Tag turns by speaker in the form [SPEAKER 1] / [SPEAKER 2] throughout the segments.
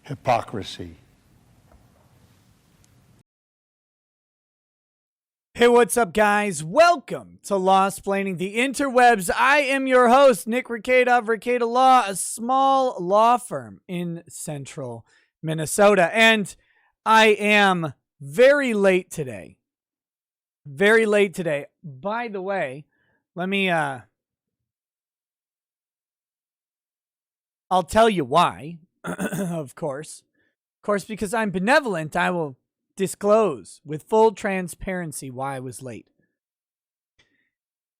[SPEAKER 1] Hypocrisy.
[SPEAKER 2] Hey, what's up, guys? Welcome to Law-Splaining the Interwebs. I am your host, Nick Rekieta of Rekieta Law, a small law firm in central Minnesota. And I am very late today. Very late today. By the way, let me, I'll tell you why, of course. Of course, because I'm benevolent, I will disclose with full transparency why I was late.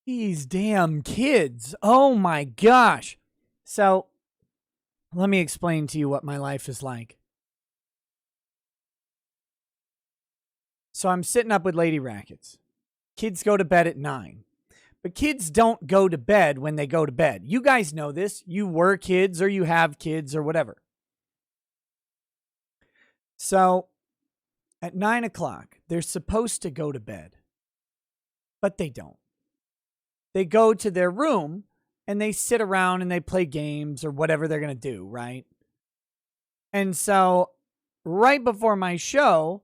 [SPEAKER 2] These damn kids. Oh my gosh. So, let me explain to you what my life is like. So I'm sitting up with Lady Rackets. Kids go to bed at 9. But kids don't go to bed when they go to bed. You guys know this. You were kids or you have kids or whatever. So at 9 o'clock, they're supposed to go to bed. But they don't. They go to their room and they sit around and they play games or whatever they're going to do, right? And so right before my show,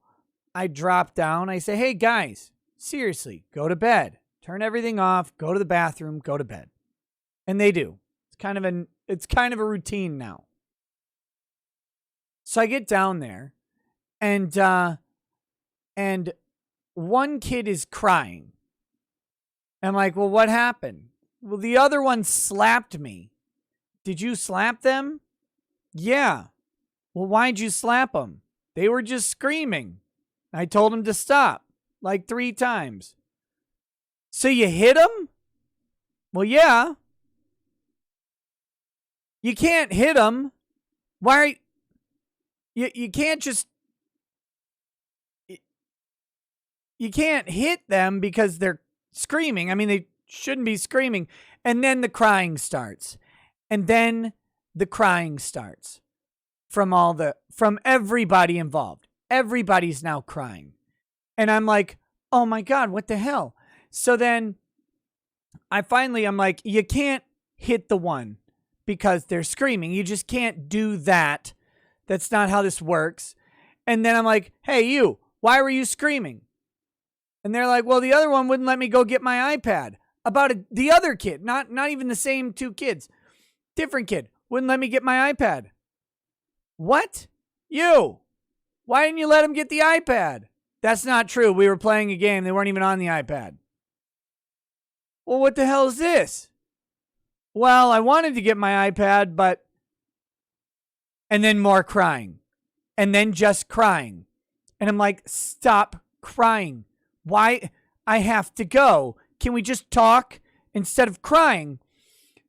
[SPEAKER 2] I drop down. I say, hey, guys, seriously, go to bed. Turn everything off. Go to the bathroom. Go to bed. And they do. It's kind of a routine now. So I get down there, and one kid is crying. I'm like, well, what happened? Well, the other one slapped me. Did you slap them? Yeah. Well, why'd you slap them? They were just screaming. I told him to stop like 3 times. So you hit him? Well, yeah. You can't hit him. Why? You can't just... You can't hit them because they're screaming. I mean, they shouldn't be screaming. And then the crying starts. And then the crying starts from everybody involved. Everybody's now crying. And I'm like, oh my God, what the hell? So then I'm like, you can't hit the one because they're screaming. You just can't do that. That's not how this works. And then I'm like, hey, you, why were you screaming? And they're like, well, the other one wouldn't let me go get my iPad. The other kid, not even the same 2 kids. Different kid, wouldn't let me get my iPad. What? You? Why didn't you let him get the iPad? That's not true. We were playing a game. They weren't even on the iPad. Well, what the hell is this? Well, I wanted to get my iPad, but... And then more crying. And then just crying. And I'm like, stop crying. Why? I have to go. Can we just talk instead of crying?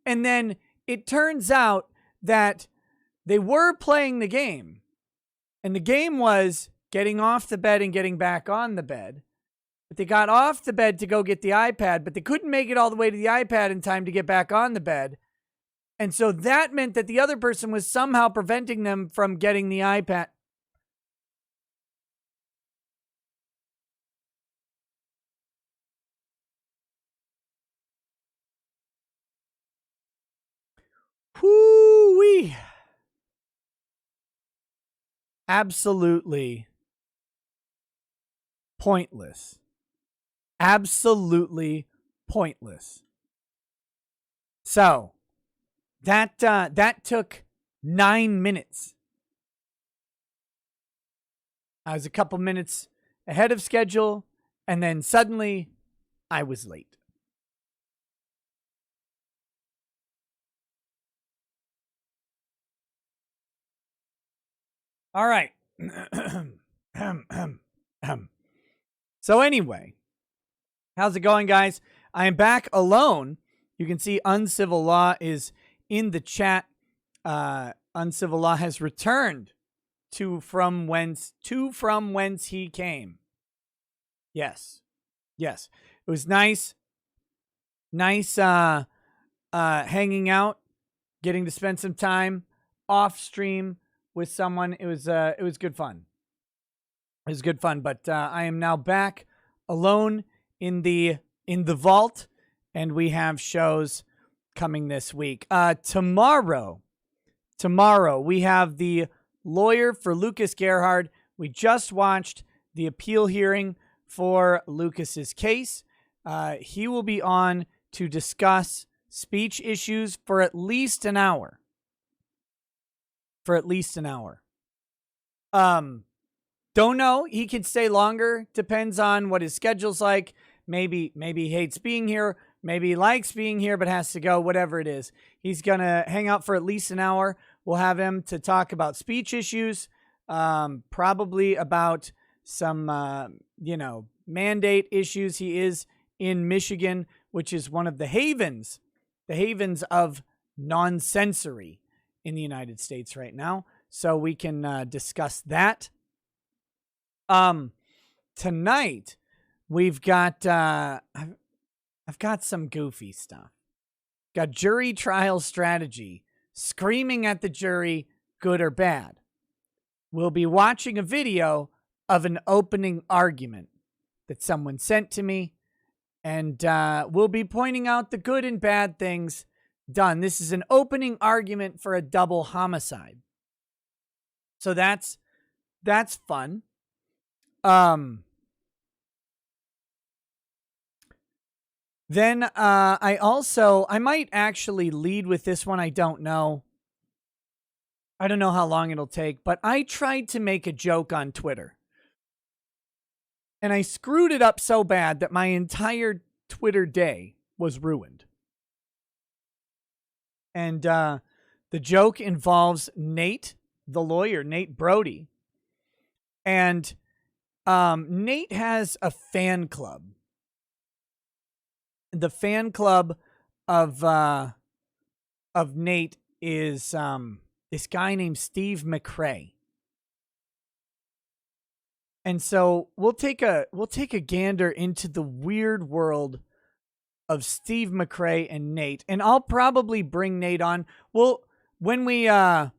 [SPEAKER 2] And then it turns out that they were playing the game. And the game was getting off the bed and getting back on the bed. But they got off the bed to go get the iPad, but they couldn't make it all the way to the iPad in time to get back on the bed. And so that meant that the other person was somehow preventing them from getting the iPad. Whoo-wee. Absolutely pointless. Absolutely pointless. So that took 9 minutes. I was a couple minutes ahead of schedule, and then suddenly I was late. All right. So anyway, how's it going, guys? I am back alone. You can see Uncivil Law is in the chat. Uncivil Law has returned to from whence he came. Yes. Yes. It was nice hanging out, getting to spend some time off stream with someone. It was good fun. It was good fun, but I am now back alone in the vault, and we have shows coming this week. Tomorrow, we have the lawyer for Lucas Gerhard. We just watched the appeal hearing for Lucas's case. He will be on to discuss speech issues for at least an hour. Don't know. He could stay longer. Depends on what his schedule's like. Maybe he hates being here. Maybe he likes being here but has to go. Whatever it is. He's going to hang out for at least an hour. We'll have him to talk about speech issues. Probably about some, mandate issues. He is in Michigan, which is one of the havens of non-censory in the United States right now. So we can discuss that. Tonight we've got, I've got some goofy stuff. Got jury trial strategy, screaming at the jury, good or bad. We'll be watching a video of an opening argument that someone sent to me, and we'll be pointing out the good and bad things done. This is an opening argument for a double homicide. So that's fun. Then I might actually lead with this one. I don't know how long it'll take, but I tried to make a joke on Twitter. And I screwed it up so bad that my entire Twitter day was ruined. And the joke involves Nate, the lawyer, Nate Brody. And Nate has a fan club. The fan club of Nate is this guy named Steve McRae. And so we'll take a gander into the weird world of Steve McRae and Nate, and I'll probably bring Nate on. Well, when I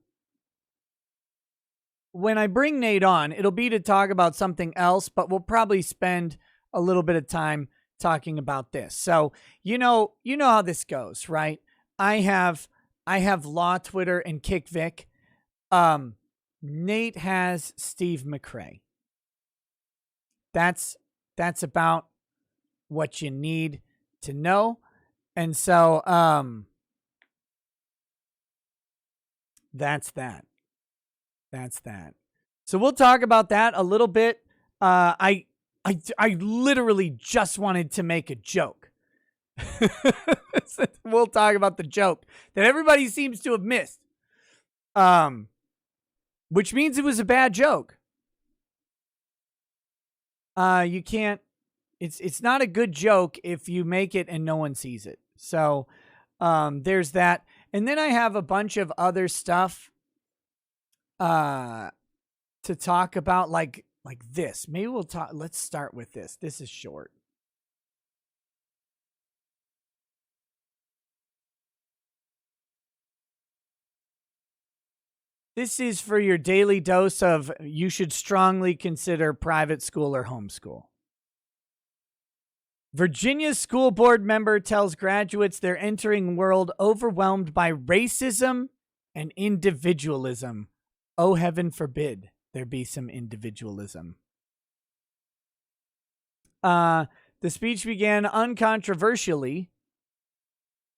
[SPEAKER 2] bring Nate on, it'll be to talk about something else, but we'll probably spend a little bit of time talking about this. So you know how this goes, right? I have Law Twitter and Kick Vic. Nate has Steve McRae. That's about what you need to know. And so that's that. So we'll talk about that a little bit. I literally just wanted to make a joke. We'll talk about the joke that everybody seems to have missed. Which means it was a bad joke. You can't, it's not a good joke if you make it and no one sees it. So, there's that. And then I have a bunch of other stuff, to talk about, like this. Maybe let's start with this. This is short. This is for your daily dose of you should strongly consider private school or homeschool. Virginia school board member tells graduates they're entering world overwhelmed by racism and individualism. Oh, heaven forbid there be some individualism. The speech began uncontroversially,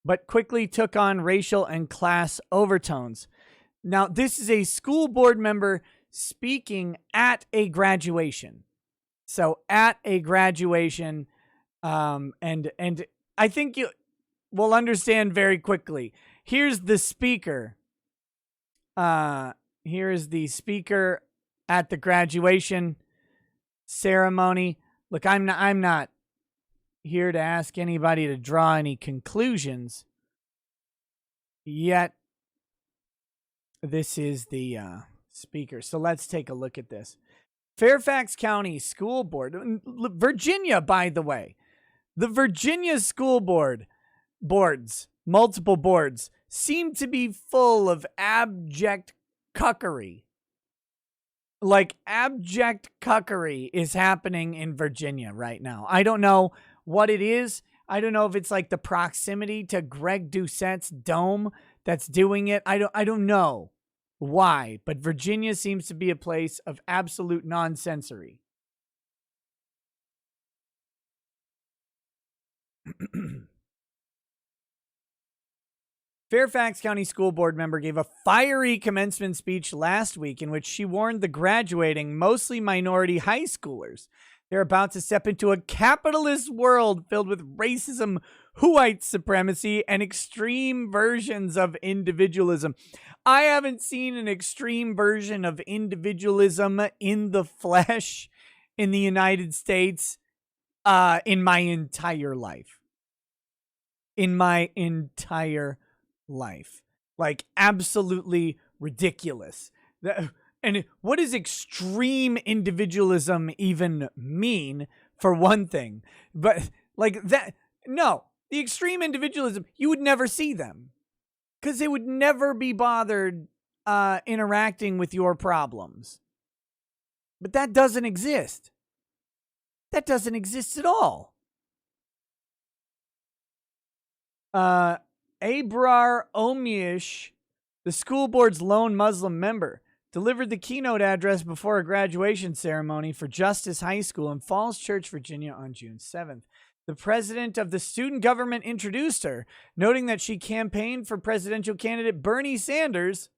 [SPEAKER 2] but quickly took on racial and class overtones. Now, this is a school board member speaking at a graduation. So at a graduation, and I think you will understand very quickly. Here's the speaker. Here is the speaker at the graduation ceremony. Look, I'm not here to ask anybody to draw any conclusions yet. This is the speaker. So let's take a look at this. Fairfax County School Board, Virginia, by the way. The Virginia school boards, multiple boards, seem to be full of abject cuckery. Like abject cuckery is happening in Virginia right now. I don't know what it is. I don't know if it's like the proximity to Greg Doucette's dome that's doing it. I don't know why, but Virginia seems to be a place of absolute nonsensory. Fairfax County School Board member gave a fiery commencement speech last week in which she warned the graduating, mostly minority high schoolers they're about to step into a capitalist world filled with racism, white supremacy, and extreme versions of individualism. I haven't seen an extreme version of individualism in the flesh in the United States in my entire life. Like, absolutely ridiculous. And what does extreme individualism even mean, for one thing? But like that, no, the extreme individualism, you would never see them because they would never be bothered interacting with your problems. But that doesn't exist. That doesn't exist at all. Abrar Omish, the school board's lone Muslim member, delivered the keynote address before a graduation ceremony for Justice High School in Falls Church, Virginia on June 7th. The president of the student government introduced her, noting that she campaigned for presidential candidate Bernie Sanders.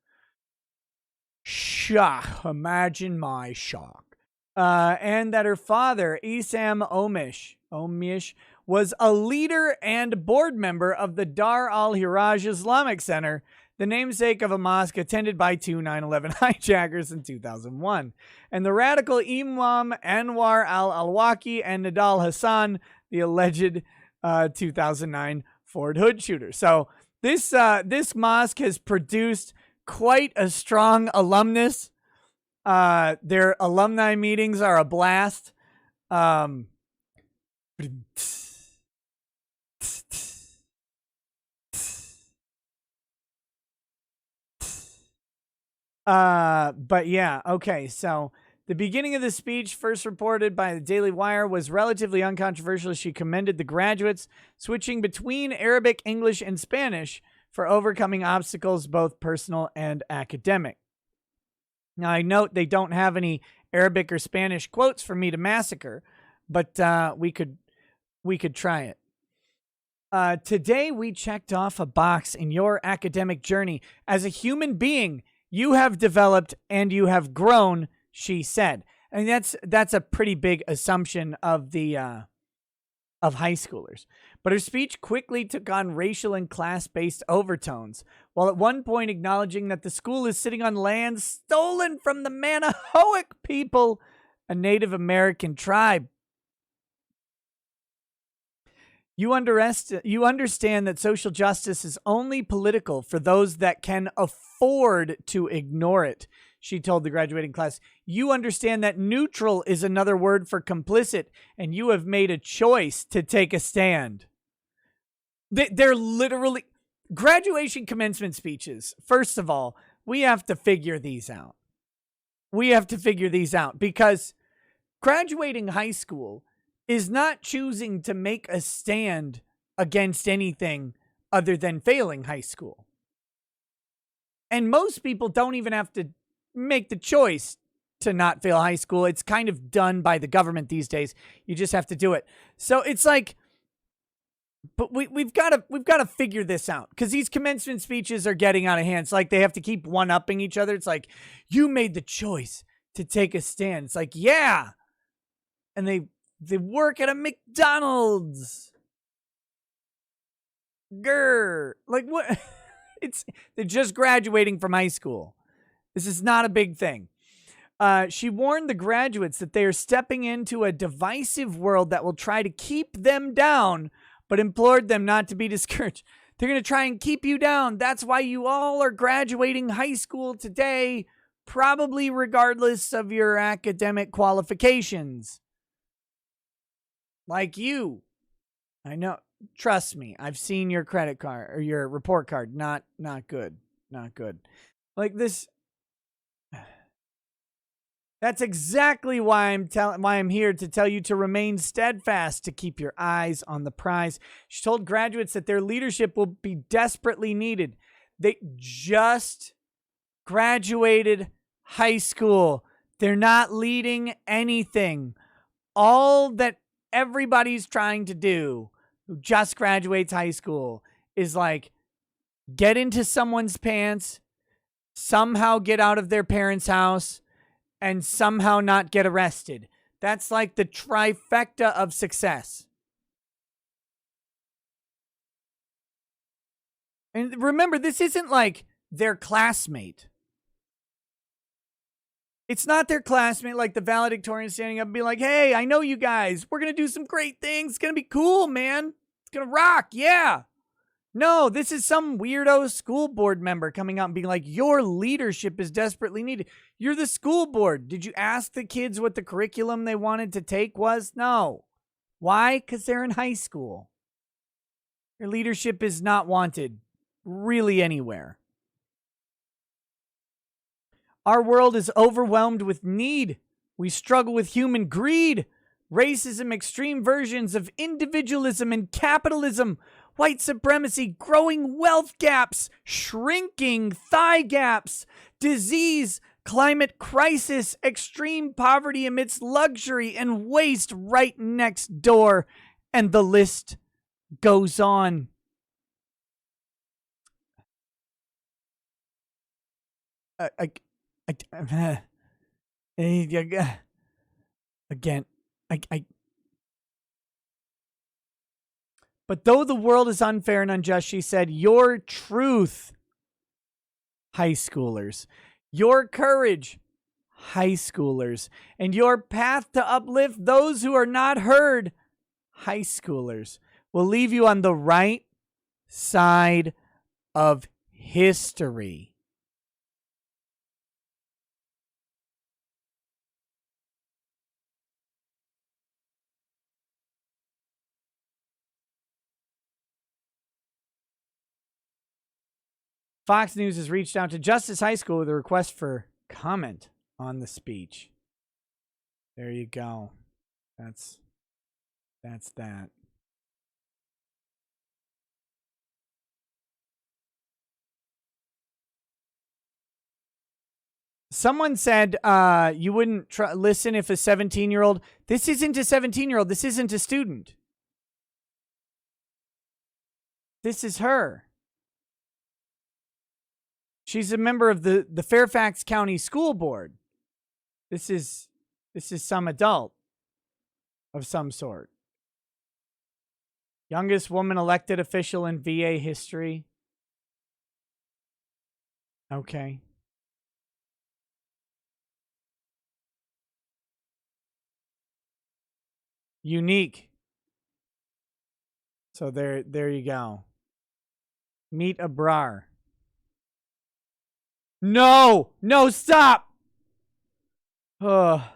[SPEAKER 2] Shock. Imagine my shock. And that her father, Isam Omish, was a leader and board member of the Dar al-Hiraj Islamic Center, the namesake of a mosque attended by two 9/11 hijackers in 2001, and the radical Imam Anwar al-Awlaki and Nidal Hassan, the alleged 2009 Ford Hood shooter. So this mosque has produced quite a strong alumnus. Their alumni meetings are a blast. But yeah, okay, so the beginning of the speech, first reported by the Daily Wire, was relatively uncontroversial. She commended the graduates switching between Arabic, English, and Spanish for overcoming obstacles, both personal and academic. Now, I note they don't have any Arabic or Spanish quotes for me to massacre, but we could try it. Today, we checked off a box in your academic journey. As a human being, you have developed and you have grown, she said. And that's a pretty big assumption of the of high schoolers. But her speech quickly took on racial and class-based overtones, while at one point acknowledging that the school is sitting on land stolen from the Manahoic people, a Native American tribe. You understand that social justice is only political for those that can afford to ignore it, she told the graduating class. You understand that neutral is another word for complicit, and you have made a choice to take a stand. They're literally... Graduation commencement speeches, first of all, we have to figure these out. Because graduating high school is not choosing to make a stand against anything other than failing high school. And most people don't even have to make the choice to not fail high school. It's kind of done by the government these days. You just have to do it. So it's like, but we've got to figure this out, because these commencement speeches are getting out of hand. It's like they have to keep one-upping each other. It's like, you made the choice to take a stand. It's like, yeah. And they work at a McDonald's. Grr. Like, what? They're just graduating from high school. This is not a big thing. She warned the graduates that they are stepping into a divisive world that will try to keep them down, but implored them not to be discouraged. They're going to try and keep you down. That's why you all are graduating high school today, probably regardless of your academic qualifications. Like you. I know. Trust me. I've seen your credit card or your report card. Not good. Not good. Like this. That's exactly why I'm here to tell you to remain steadfast, to keep your eyes on the prize. She told graduates that their leadership will be desperately needed. They just graduated high school. They're not leading anything. All that everybody's trying to do who just graduates high school is like get into someone's pants, somehow get out of their parents' house, and somehow not get arrested. That's like the trifecta of success. And remember, this isn't like their classmate. It's not their classmate, like the valedictorian standing up and being like, hey, I know you guys. We're going to do some great things. It's going to be cool, man. It's going to rock. Yeah. No, this is some weirdo school board member coming out and being like, your leadership is desperately needed. You're the school board. Did you ask the kids what the curriculum they wanted to take was? No. Why? Because they're in high school. Your leadership is not wanted really anywhere. Our world is overwhelmed with need. We struggle with human greed, racism, extreme versions of individualism and capitalism, white supremacy, growing wealth gaps, shrinking thigh gaps, disease, climate crisis, extreme poverty amidst luxury and waste right next door. And the list goes on. Again, but though the world is unfair and unjust, she said, your truth, high schoolers, your courage, high schoolers, and your path to uplift those who are not heard, high schoolers, will leave you on the right side of history. Fox News has reached out to Justice High School with a request for comment on the speech. There you go. That's that. Someone said you wouldn't listen if a 17-year-old... This isn't a 17-year-old. This isn't a student. This is her. She's a member of the Fairfax County School Board. This is some adult of some sort. Youngest woman elected official in VA history. Okay. Unique. So there you go. Meet Abrar. No, stop. How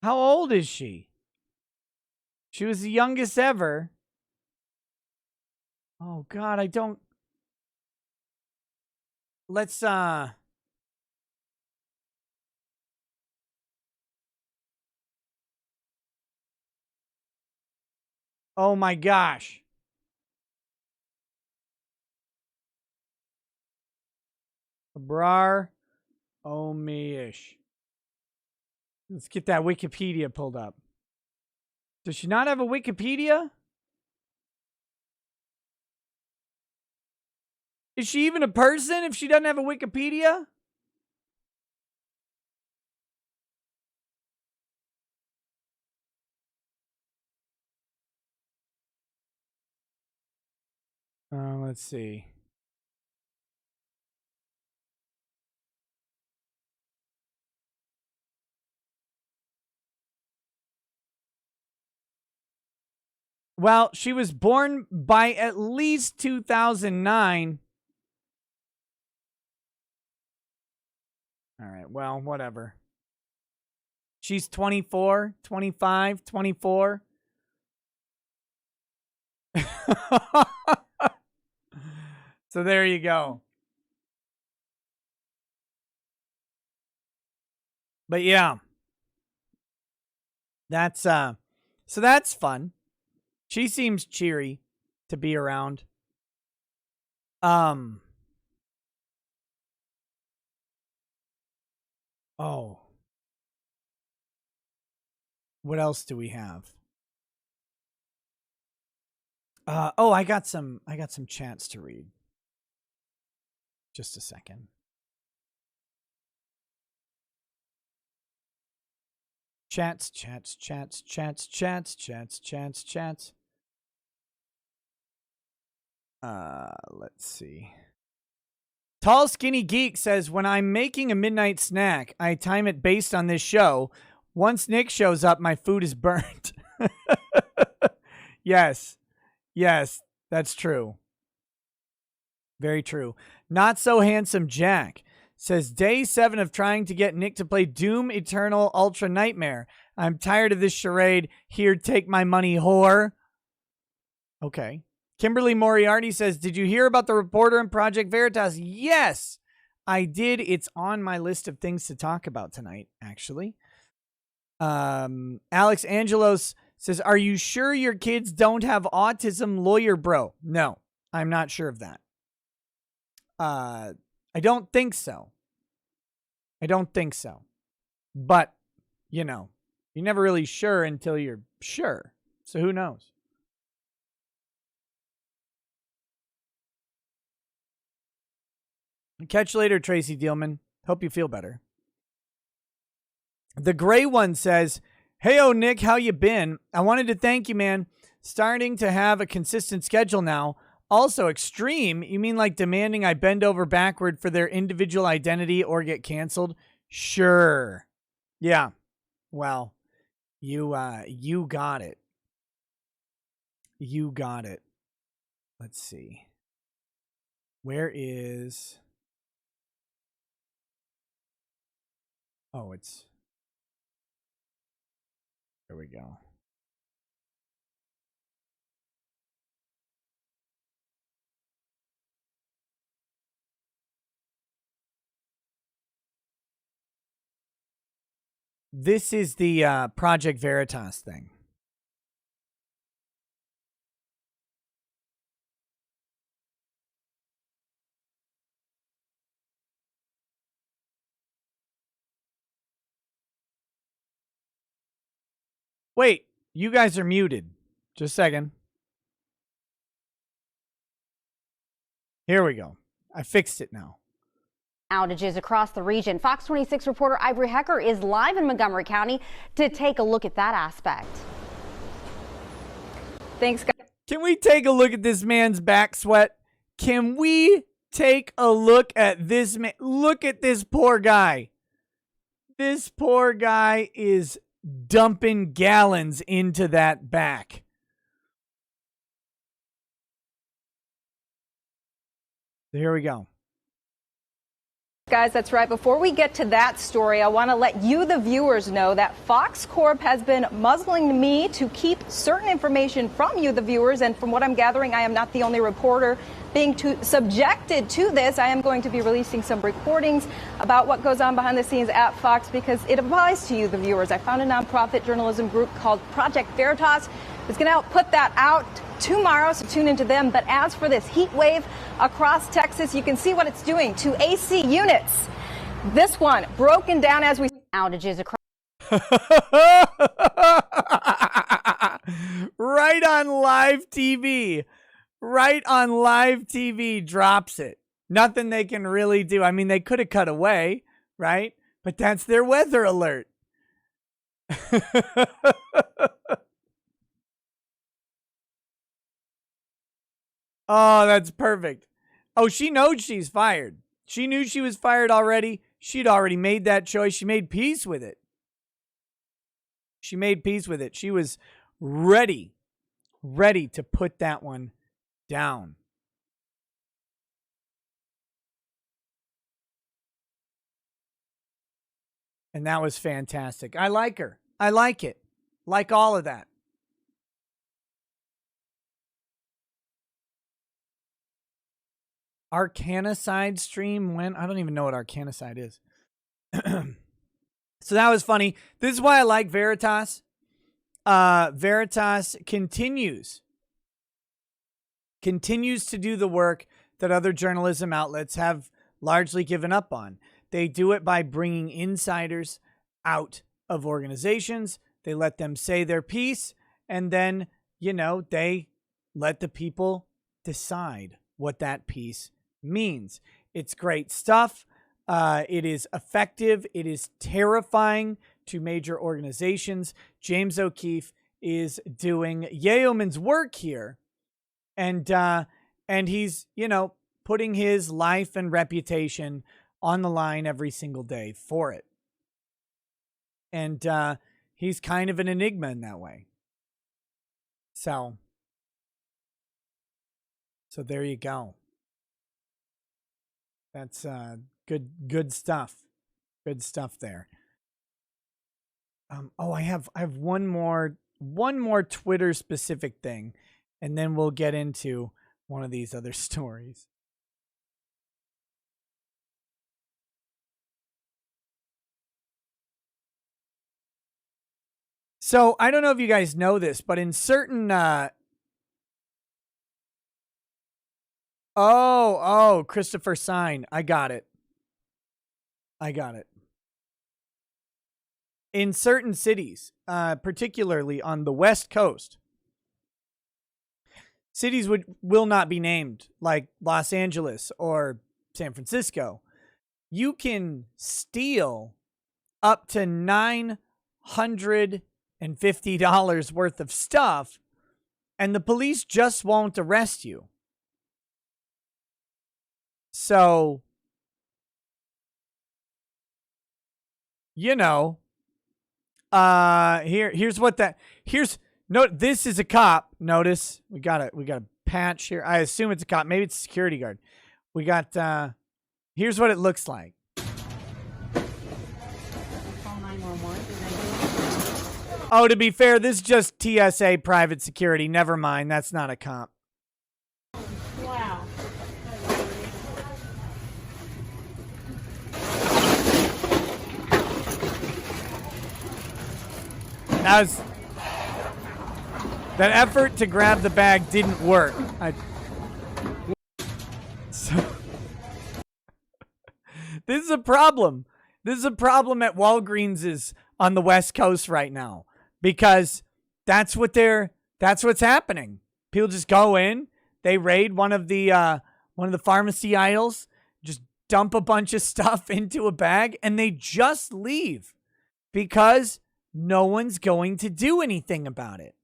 [SPEAKER 2] old is she? She was the youngest ever. Oh God, I don't. Let's Oh my gosh. Abrar Omiish. Let's get that Wikipedia pulled up. Does she not have a Wikipedia? Is she even a person if she doesn't have a Wikipedia? Let's see. Well, she was born by at least 2009. All right, well, whatever. She's 24, 25, 24. So there you go. But yeah. That's so that's fun. She seems cheery to be around. Oh. What else do we have? Oh, I got some chats to read. Just a second. Chats. Let's see. Tall Skinny Geek says, when I'm making a midnight snack, I time it based on this show. Once Nick shows up, my food is burnt. Yes, that's true. Very true. Not So Handsome Jack says, day 7 of trying to get Nick to play Doom Eternal Ultra Nightmare. I'm tired of this charade. Here, take my money, whore. Okay. Kimberly Moriarty says, did you hear about the reporter in Project Veritas? Yes, I did. It's on my list of things to talk about tonight, actually. Alex Angelos says, are you sure your kids don't have autism, lawyer bro? No, I'm not sure of that. I don't think so. But, you know, you're never really sure until you're sure. So who knows? Catch you later, Tracy Dealman. Hope you feel better. The gray one says, hey, Nick, how you been? I wanted to thank you, man. Starting to have a consistent schedule now. Also, extreme? You mean like demanding I bend over backward for their individual identity or get canceled? Sure. Yeah. Well, you got it. You got it. Let's see. Where is... Oh, it's... There we go. This is the Project Veritas thing. Wait, you guys are muted. Just a second. Here we go. I fixed it now.
[SPEAKER 1] Outages across the region. Fox 26 reporter Ivory Hecker is live in Montgomery County to take a look at that aspect. Thanks, guys.
[SPEAKER 2] Can we take a look at this man's back sweat? Can we take a look at this man? Look at this poor guy. This poor guy is dumping gallons into that back. So here we go.
[SPEAKER 3] Guys, that's right. Before we get to that story, I want to let you, the viewers, know that Fox Corp has been muzzling me to keep certain information from you, the viewers. And from what I'm gathering, I am not the only reporter being subjected to this. I am going to be releasing some recordings about what goes on behind the scenes at Fox because it applies to you, the viewers. I found a nonprofit journalism group called Project Veritas. It's going to put that out tomorrow, so tune into them. But as for this heat wave across Texas, you can see what it's doing to AC units. This one broken down as we
[SPEAKER 1] Outages across.
[SPEAKER 2] Right on live TV. Right on live TV drops it. Nothing they can really do. I mean, they could have cut away, right? But that's their weather alert. Oh, that's perfect. Oh, she knows she's fired. She knew she was fired already. She'd already made that choice. She made peace with it. She was ready to put that one down. And that was fantastic. I like her. I like it. Like all of that. Arcanacide stream when? I don't even know what Arcanacide is. So that was funny. This is why I like Veritas. Veritas continues to do the work that other journalism outlets have largely given up on. They do it by bringing insiders out of organizations. They let them say their piece, and then, they let the people decide what that piece means. It's great stuff. It is effective. It is terrifying to major organizations. James O'Keefe is doing yeoman's work here. And he's, putting his life and reputation on the line every single day for it. And he's kind of an enigma in that way. So there you go. That's good stuff. Good stuff there. I have one more Twitter specific thing, and then we'll get into one of these other stories. So I don't know if you guys know this, but in certain Christopher Sign. I got it. In certain cities, particularly on the West Coast, cities will not be named, like Los Angeles or San Francisco. You can steal up to $950 worth of stuff, and the police just won't arrest you. So, this is a cop. Notice we got a patch here. I assume it's a cop. Maybe it's a security guard. We got, here's what it looks like. Oh, to be fair, this is just TSA private security. Never mind. That's not a cop.
[SPEAKER 4] Wow.
[SPEAKER 2] That effort to grab the bag didn't work. This is a problem. This is a problem at Walgreens' on the West Coast right now, because that's what's happening. People just go in, they raid one of the pharmacy aisles, just dump a bunch of stuff into a bag, and they just leave because no one's going to do anything about it.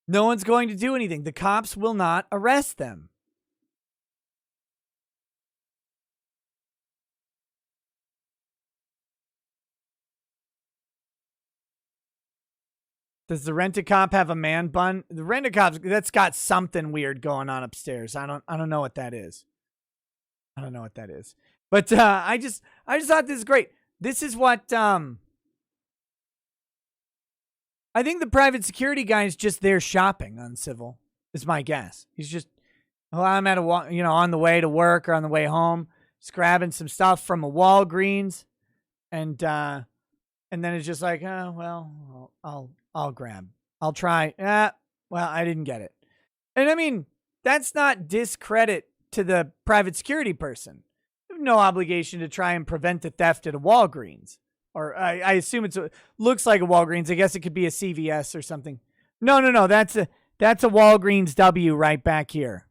[SPEAKER 2] No one's going to do anything. The cops will not arrest them. Does the rent-a-cop have a man bun? The rent-a-cop, that's got something weird going on upstairs. I don't know what that is. But I just thought this is great. This is what I think the private security guy is just there shopping on Uncivil, is my guess. He's just, I'm at on the way to work or on the way home, just grabbing some stuff from a Walgreens, and then it's just like, I'll grab. I'll try. I didn't get it. And I mean, that's not discredit to the private security person. You have no obligation to try and prevent the theft at a Walgreens. Or I assume looks like a Walgreens. I guess it could be a CVS or something. No. That's a Walgreens W right back here.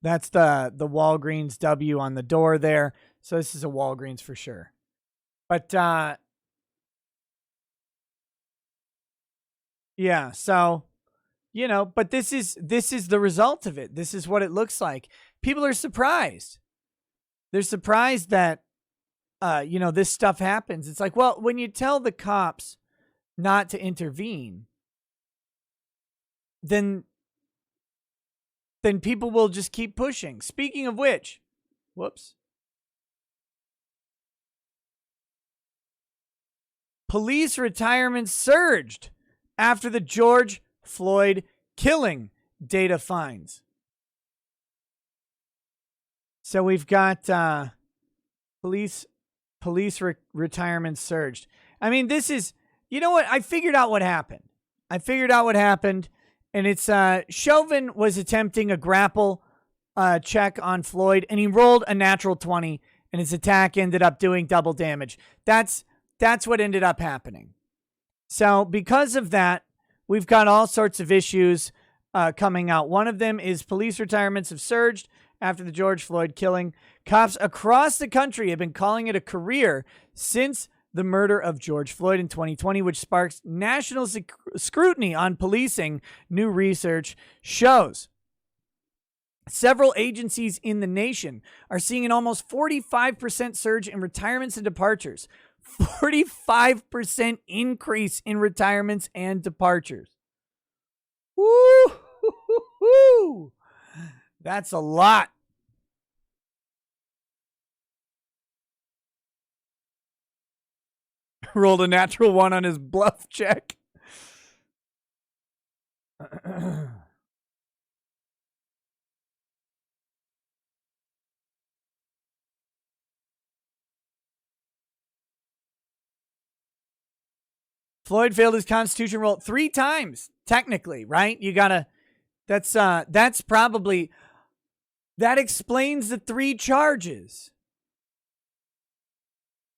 [SPEAKER 2] That's the Walgreens W on the door there. So this is a Walgreens for sure. But yeah, so but this is the result of it. This is what it looks like. People are surprised. They're surprised that this stuff happens. It's like, well, when you tell the cops not to intervene, then people will just keep pushing. Speaking of which, whoops. Police retirement surged after the George Floyd killing, data finds. So we've got police retirement surged. I mean, this is, you know what? I figured out what happened. And it's Chauvin was attempting a grapple check on Floyd, and he rolled a natural 20, and his attack ended up doing double damage. That's what ended up happening. So because of that, we've got all sorts of issues coming out. One of them is police retirements have surged after the George Floyd killing. Cops across the country have been calling it a career since the murder of George Floyd in 2020, which sparks national scrutiny on policing, new research shows. Several agencies in the nation are seeing an almost 45% surge in retirements and departures. 45% increase in retirements and departures. Woo! That's a lot. Rolled a natural 1 on his bluff check. Floyd failed his constitution role 3 times, technically, right? You gotta, that's probably, that explains the 3 charges.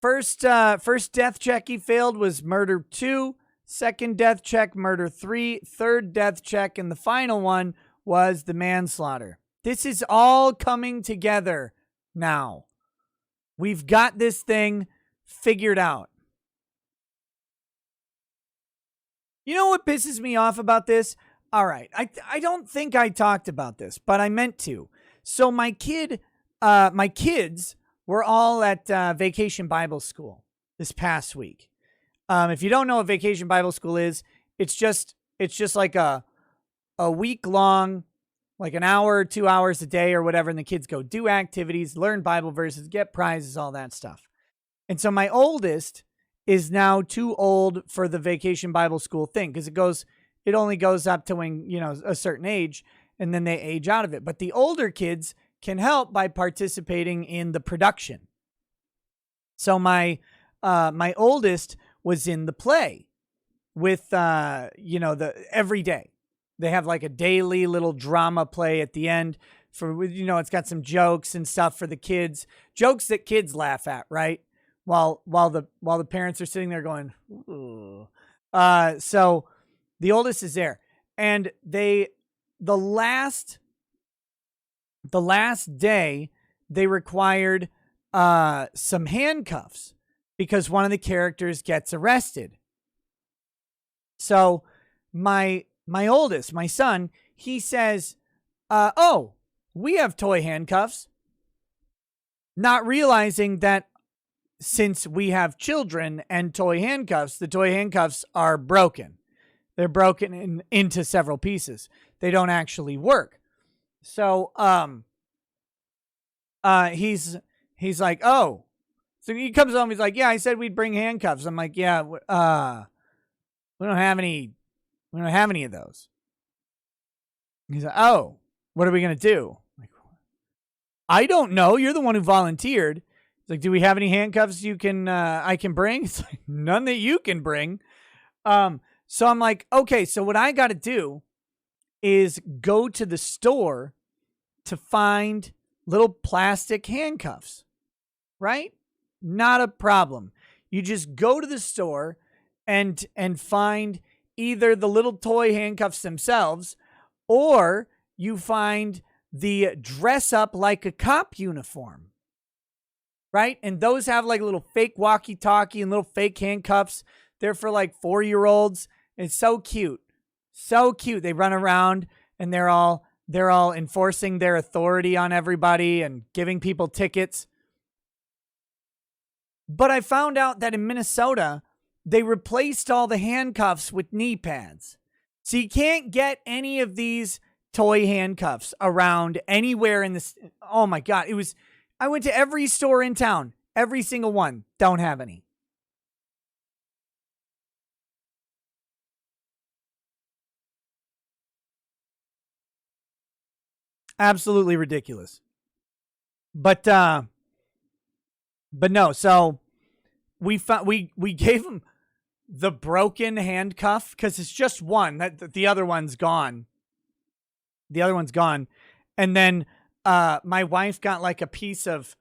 [SPEAKER 2] First death check he failed was murder 2. Second death check, murder 3. Third death check, and the final one was the manslaughter. This is all coming together now. We've got this thing figured out. You know what pisses me off about this? All right, I don't think I talked about this, but I meant to. So my kids were all at Vacation Bible School this past week. If you don't know what Vacation Bible School is, it's just like a week long, like an hour or 2 hours a day or whatever, and the kids go do activities, learn Bible verses, get prizes, all that stuff. And so my oldest is now too old for the Vacation Bible School thing because it only goes up to when, a certain age, and then they age out of it. But the older kids can help by participating in the production. So my oldest was in the play with every day. They have like a daily little drama play at the end for, it's got some jokes and stuff for the kids, jokes that kids laugh at, right? While the parents are sitting there going, ooh. So the oldest is there, and the last day they required some handcuffs because one of the characters gets arrested. So my oldest, my son, he says, "Oh, we have toy handcuffs," not realizing that since we have children and toy handcuffs, the toy handcuffs are broken. They're broken into several pieces. They don't actually work. So he's like, "Oh." So he comes home, he's like, "Yeah, I said we'd bring handcuffs." I'm like, "Yeah, we don't have any of those." He's like, "Oh, what are we going to do?" I'm like, "I don't know. You're the one who volunteered." Like, "Do we have any handcuffs I can bring?" It's like, "None that you can bring." So I'm like, okay, so what I got to do is go to the store to find little plastic handcuffs, right? Not a problem. You just go to the store and find either the little toy handcuffs themselves, or you find the dress up like a cop uniform. Right? And those have like a little fake walkie-talkie and little fake handcuffs. They're for like 4-year-olds. It's so cute. So cute. They run around and they're all enforcing their authority on everybody and giving people tickets. But I found out that in Minnesota, they replaced all the handcuffs with knee pads. So you can't get any of these toy handcuffs around anywhere in this. Oh my God. I went to every store in town. Every single one. Don't have any. Absolutely ridiculous. But no, so we gave him the broken handcuff because it's just one. That the other one's gone. The other one's gone. And then my wife got like a piece of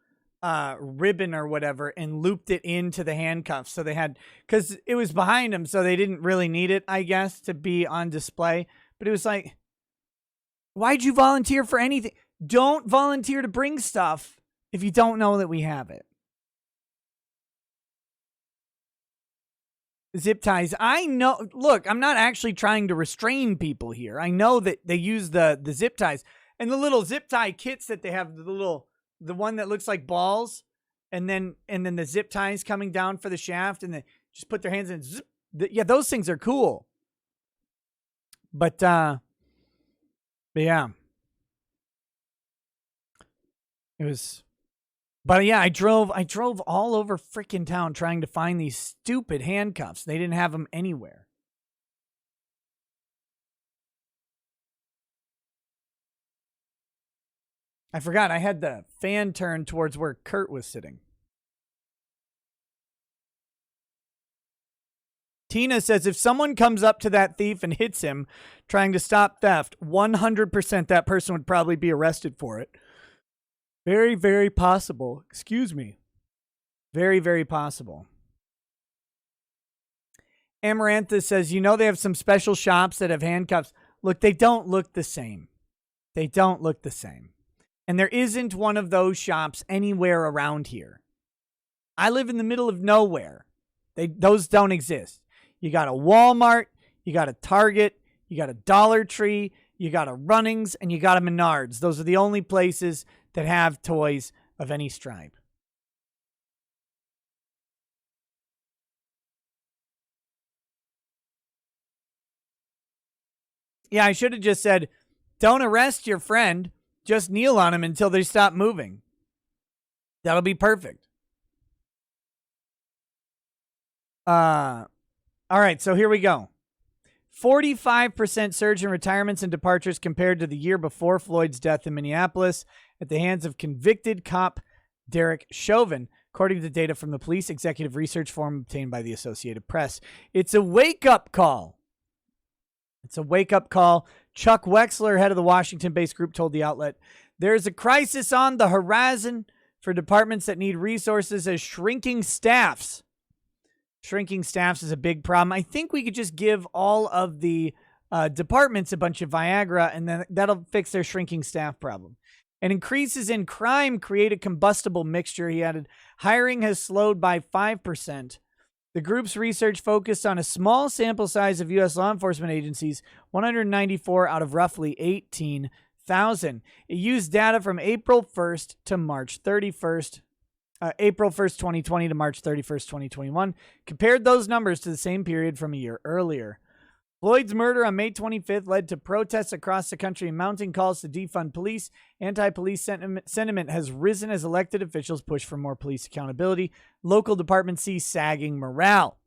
[SPEAKER 2] ribbon or whatever and looped it into the handcuffs. So they had, because it was behind them, so they didn't really need it, I guess, to be on display. But it was like, why'd you volunteer for anything? Don't volunteer to bring stuff if you don't know that we have it. Zip ties. I know. Look, I'm not actually trying to restrain people here. I know that they use the zip ties and the little zip tie kits that they have. The one that looks like balls, and then the zip ties coming down for the shaft, and then just put their hands in. Zip. Yeah, those things are cool. But yeah, it was. But yeah, I drove all over freaking town trying to find these stupid handcuffs. They didn't have them anywhere. I forgot I had the fan turned towards where Kurt was sitting. Tina says if someone comes up to that thief and hits him trying to stop theft, 100% that person would probably be arrested for it. Very, very possible. Excuse me. Very, very possible. Amarantha says, you know they have some special shops that have handcuffs. Look, they don't look the same. They don't look the same. And there isn't one of those shops anywhere around here. I live in the middle of nowhere. Those don't exist. You got a Walmart, you got a Target, you got a Dollar Tree, you got a Runnings, and you got a Menards. Those are the only places that have toys of any stripe. Yeah, I should have just said, don't arrest your friend. Just kneel on him until they stop moving. That'll be perfect. All right, so here we go. 45% surge in retirements and departures compared to the year before Floyd's death in Minneapolis at the hands of convicted cop Derek Chauvin, according to data from the Police Executive Research Forum obtained by the Associated Press. It's a wake-up call. It's a wake-up call. Chuck Wexler, head of the Washington-based group, told the outlet, there's a crisis on the horizon for departments that need resources as shrinking staffs. Shrinking staffs is a big problem. I think we could just give all of the departments a bunch of Viagra, and then that'll fix their shrinking staff problem. And increases in crime create a combustible mixture, he added. Hiring has slowed by 5%. The group's research focused on a small sample size of U.S. law enforcement agencies, 194 out of roughly 18,000. It used data from April 1st to March 31st. April 1st, 2020 to March 31st, 2021. Compared those numbers to the same period from a year earlier. Floyd's murder on May 25th led to protests across the country and mounting calls to defund police. Anti-police sentiment has risen as elected officials push for more police accountability. Local departments see sagging morale.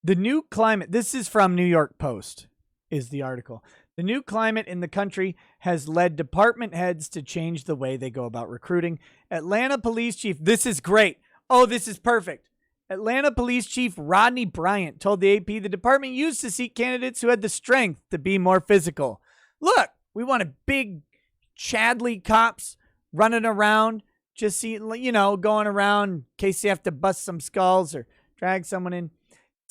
[SPEAKER 2] The new climate, this is from New York Post, is the article. The new climate in the country has led department heads to change the way they go about recruiting. Atlanta Police Chief, this is great. Oh, this is perfect. Atlanta Police Chief Rodney Bryant told the AP the department used to seek candidates who had the strength to be more physical. Look, we wanted big, Chadley cops running around, just going around in case they have to bust some skulls or drag someone in.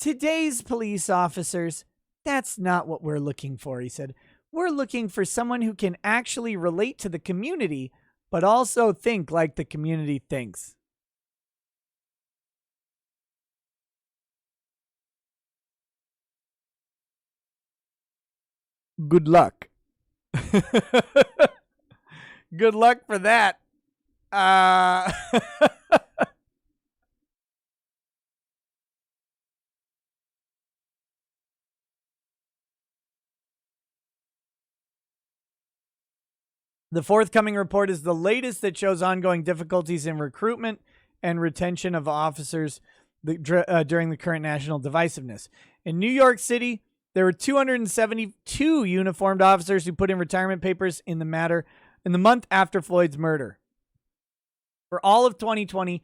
[SPEAKER 2] Today's police officers, that's not what we're looking for, he said. We're looking for someone who can actually relate to the community, but also think like the community thinks. Good luck. Good luck for that. The forthcoming report is the latest that shows ongoing difficulties in recruitment and retention of officers during the current national divisiveness. In New York City, there were 272 uniformed officers who put in retirement papers in the matter in the month after Floyd's murder. For all of 2020,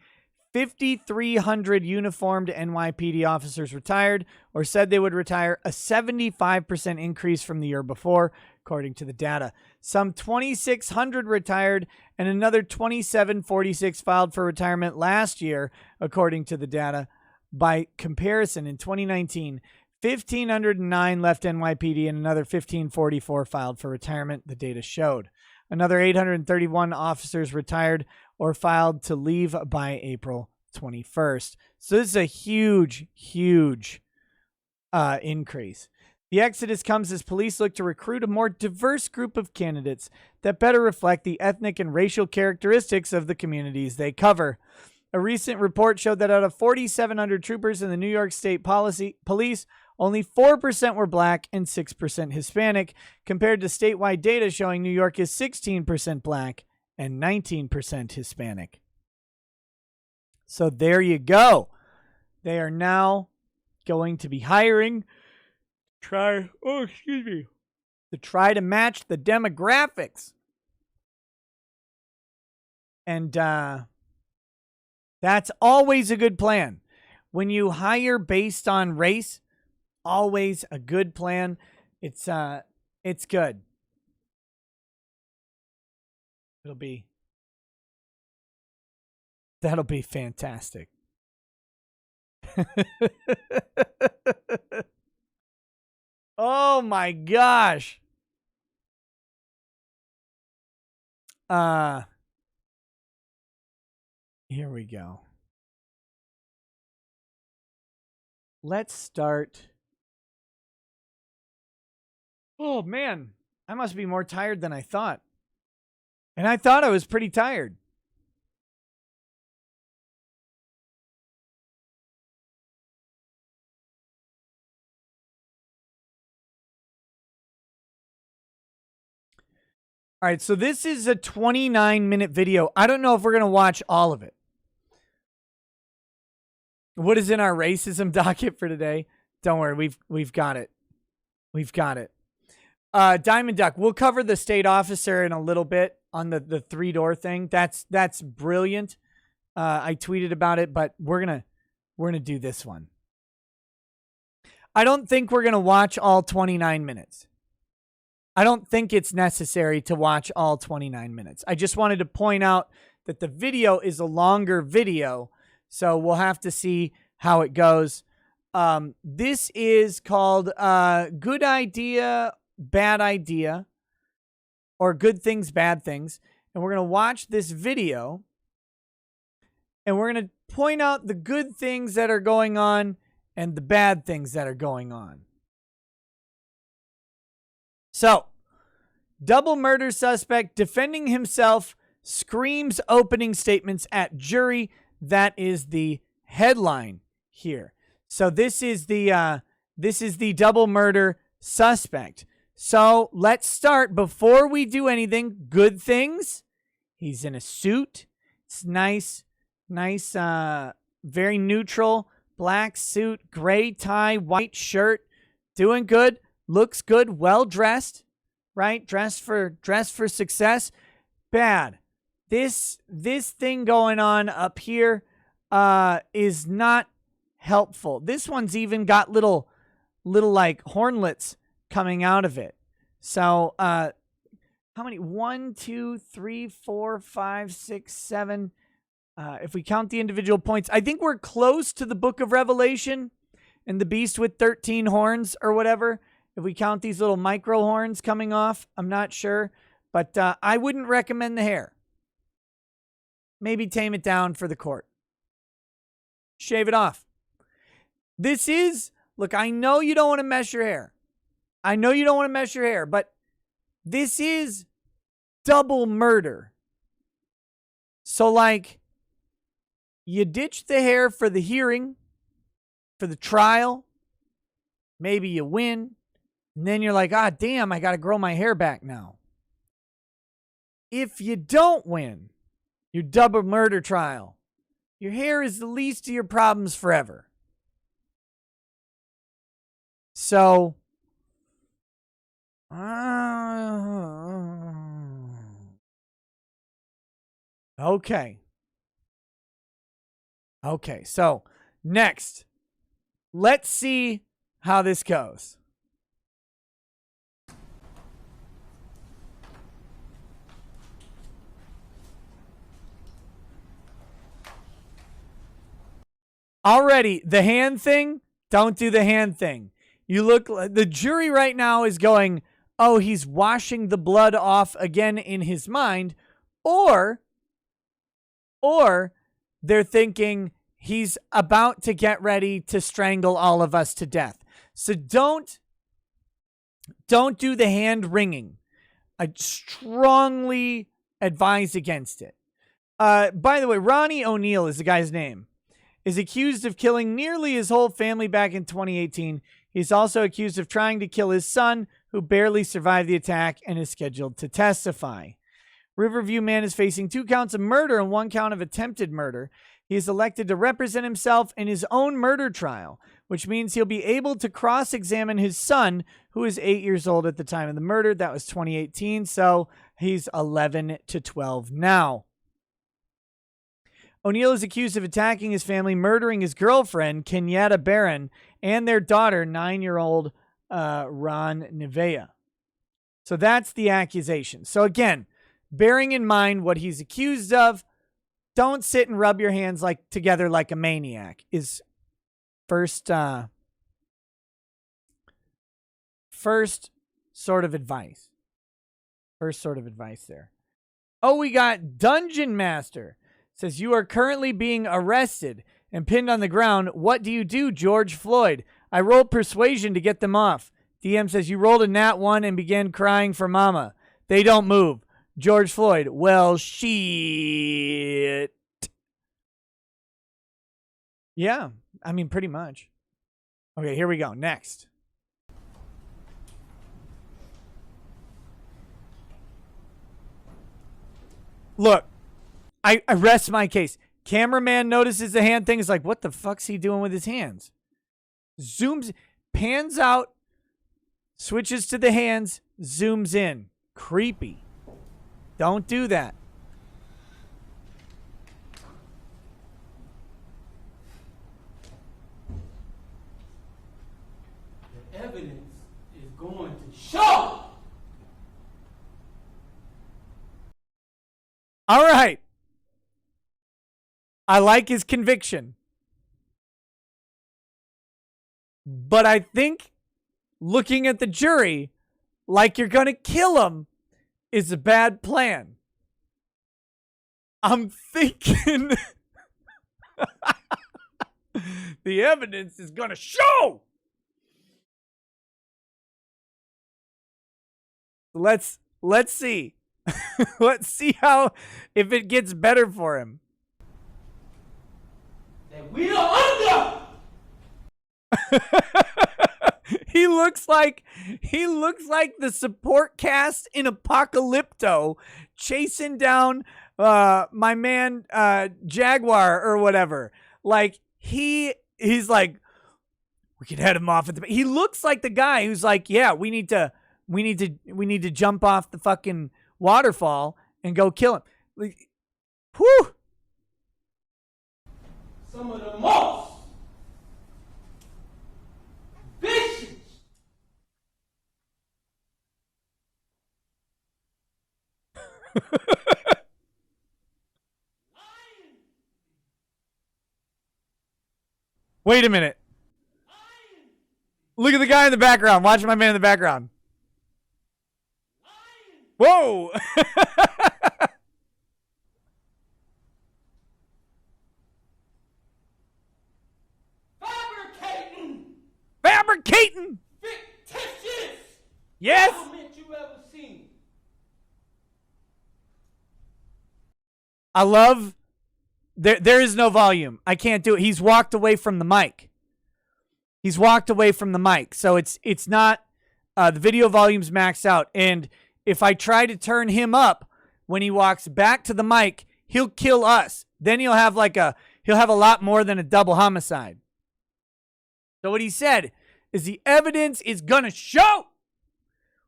[SPEAKER 2] 5,300 uniformed NYPD officers retired or said they would retire, a 75% increase from the year before, according to the data. Some 2,600 retired and another 2,746 filed for retirement last year, according to the data. By comparison, in 2019, 1,509 left NYPD and another 1,544 filed for retirement, the data showed. Another 831 officers retired or filed to leave by April 21st. So this is a huge, huge increase. The exodus comes as police look to recruit a more diverse group of candidates that better reflect the ethnic and racial characteristics of the communities they cover. A recent report showed that out of 4,700 troopers in the New York State Police, only 4% were black and 6% Hispanic, compared to statewide data showing New York is 16% black and 19% Hispanic. So there you go. They are now going to be hiring to try to match the demographics. And that's always a good plan. When you hire based on race, always a good plan. It's good. That'll be fantastic. Oh my gosh. Here we go. Let's start. Oh man, I must be more tired than I thought. And I thought I was pretty tired. All right, so this is a 29-minute video. I don't know if we're going to watch all of it. What is in our racism docket for today? Don't worry, we've got it. We've got it. Diamond Duck, we'll cover the state officer in a little bit on the three-door thing. That's brilliant. I tweeted about it, but we're gonna do this one. I don't think we're gonna watch all 29 minutes. I don't think it's necessary to watch all 29 minutes. I just wanted to point out that the video is a longer video, so we'll have to see how it goes. This is called Good Idea, Bad Idea, or Good Things, Bad Things. And we're going to watch this video, and we're going to point out the good things that are going on and the bad things that are going on. So, double murder suspect defending himself screams opening statements at jury. That is the headline here. So this is the double murder suspect. So let's start. Before we do anything, good things. He's in a suit. It's nice, very neutral, black suit, gray tie, white shirt. Doing good. Looks good. Well dressed. Right? Dressed for success. Bad. This thing going on up here is not helpful. This one's even got little like hornlets coming out of it. So how many? 1, 2, 3, 4, 5, 6, 7. If we count the individual points, I think we're close to the Book of Revelation and the beast with 13 horns or whatever. If we count these little micro horns coming off, I'm not sure. But I wouldn't recommend the hair. Maybe tame it down for the court. Shave it off. This is, look, I know you don't want to mess your hair. But this is double murder. So, like, you ditch the hair for the hearing, for the trial. Maybe you win. And then you're like, damn, I got to grow my hair back now. If you don't win your double murder trial, your hair is the least of your problems forever. So, Okay. Okay, so next, let's see how this goes. Already, the hand thing, don't do the hand thing. You look, the jury right now is going, oh, he's washing the blood off again in his mind, or they're thinking he's about to get ready to strangle all of us to death. So don't do the hand wringing. I strongly advise against it. By the way, Ronnie Oneal is the guy's name. Is accused of killing nearly his whole family back in 2018. He's also accused of trying to kill his son, who barely survived the attack and is scheduled to testify. Riverview man is facing 2 counts of murder and 1 count of attempted murder. He is elected to represent himself in his own murder trial, which means he'll be able to cross-examine his son, who is 8 years old at the time of the murder. That was 2018, so he's 11 to 12 now. Oneal is accused of attacking his family, murdering his girlfriend, Kenyatta Barron, and their daughter, 9-year-old Ron Nevea. So that's the accusation. So again, bearing in mind what he's accused of, don't sit and rub your hands together like a maniac is first sort of advice. First sort of advice there. Oh, we got Dungeon Master. Says, you are currently being arrested and pinned on the ground. What do you do, George Floyd? I rolled persuasion to get them off. DM says, you rolled a nat 1 and began crying for mama. They don't move. George Floyd, well, shit. Yeah, I mean, pretty much. Okay, here we go. Next. Look. I rest my case. Cameraman notices the hand thing. Is like, what the fuck's he doing with his hands? Zooms, pans out, switches to the hands, zooms in. Creepy. Don't do that.
[SPEAKER 5] The evidence is going to show.
[SPEAKER 2] All right. I like his conviction. But I think looking at the jury like you're going to kill him is a bad plan. I'm thinking the evidence is going to show. Let's see. Let's see if it gets better for him.
[SPEAKER 5] That we are under.
[SPEAKER 2] He looks like the support cast in Apocalypto chasing down my man Jaguar or whatever. Like he's like, we can head him off at the. He looks like the guy who's like, yeah, we need to jump off the fucking waterfall and go kill him. Like, whew.
[SPEAKER 5] Some of the most vicious.
[SPEAKER 2] Wait a minute. Look at the guy in the background. Watch my man in the background. Whoa. Fabricating.
[SPEAKER 5] Fictitious.
[SPEAKER 2] Yes.
[SPEAKER 5] Government you ever seen.
[SPEAKER 2] I love. There is no volume. I can't do it. He's walked away from the mic. So it's not. The video volume's maxed out, and if I try to turn him up when he walks back to the mic, he'll kill us. Then he'll have a lot more than a double homicide. So what he said is the evidence is gonna show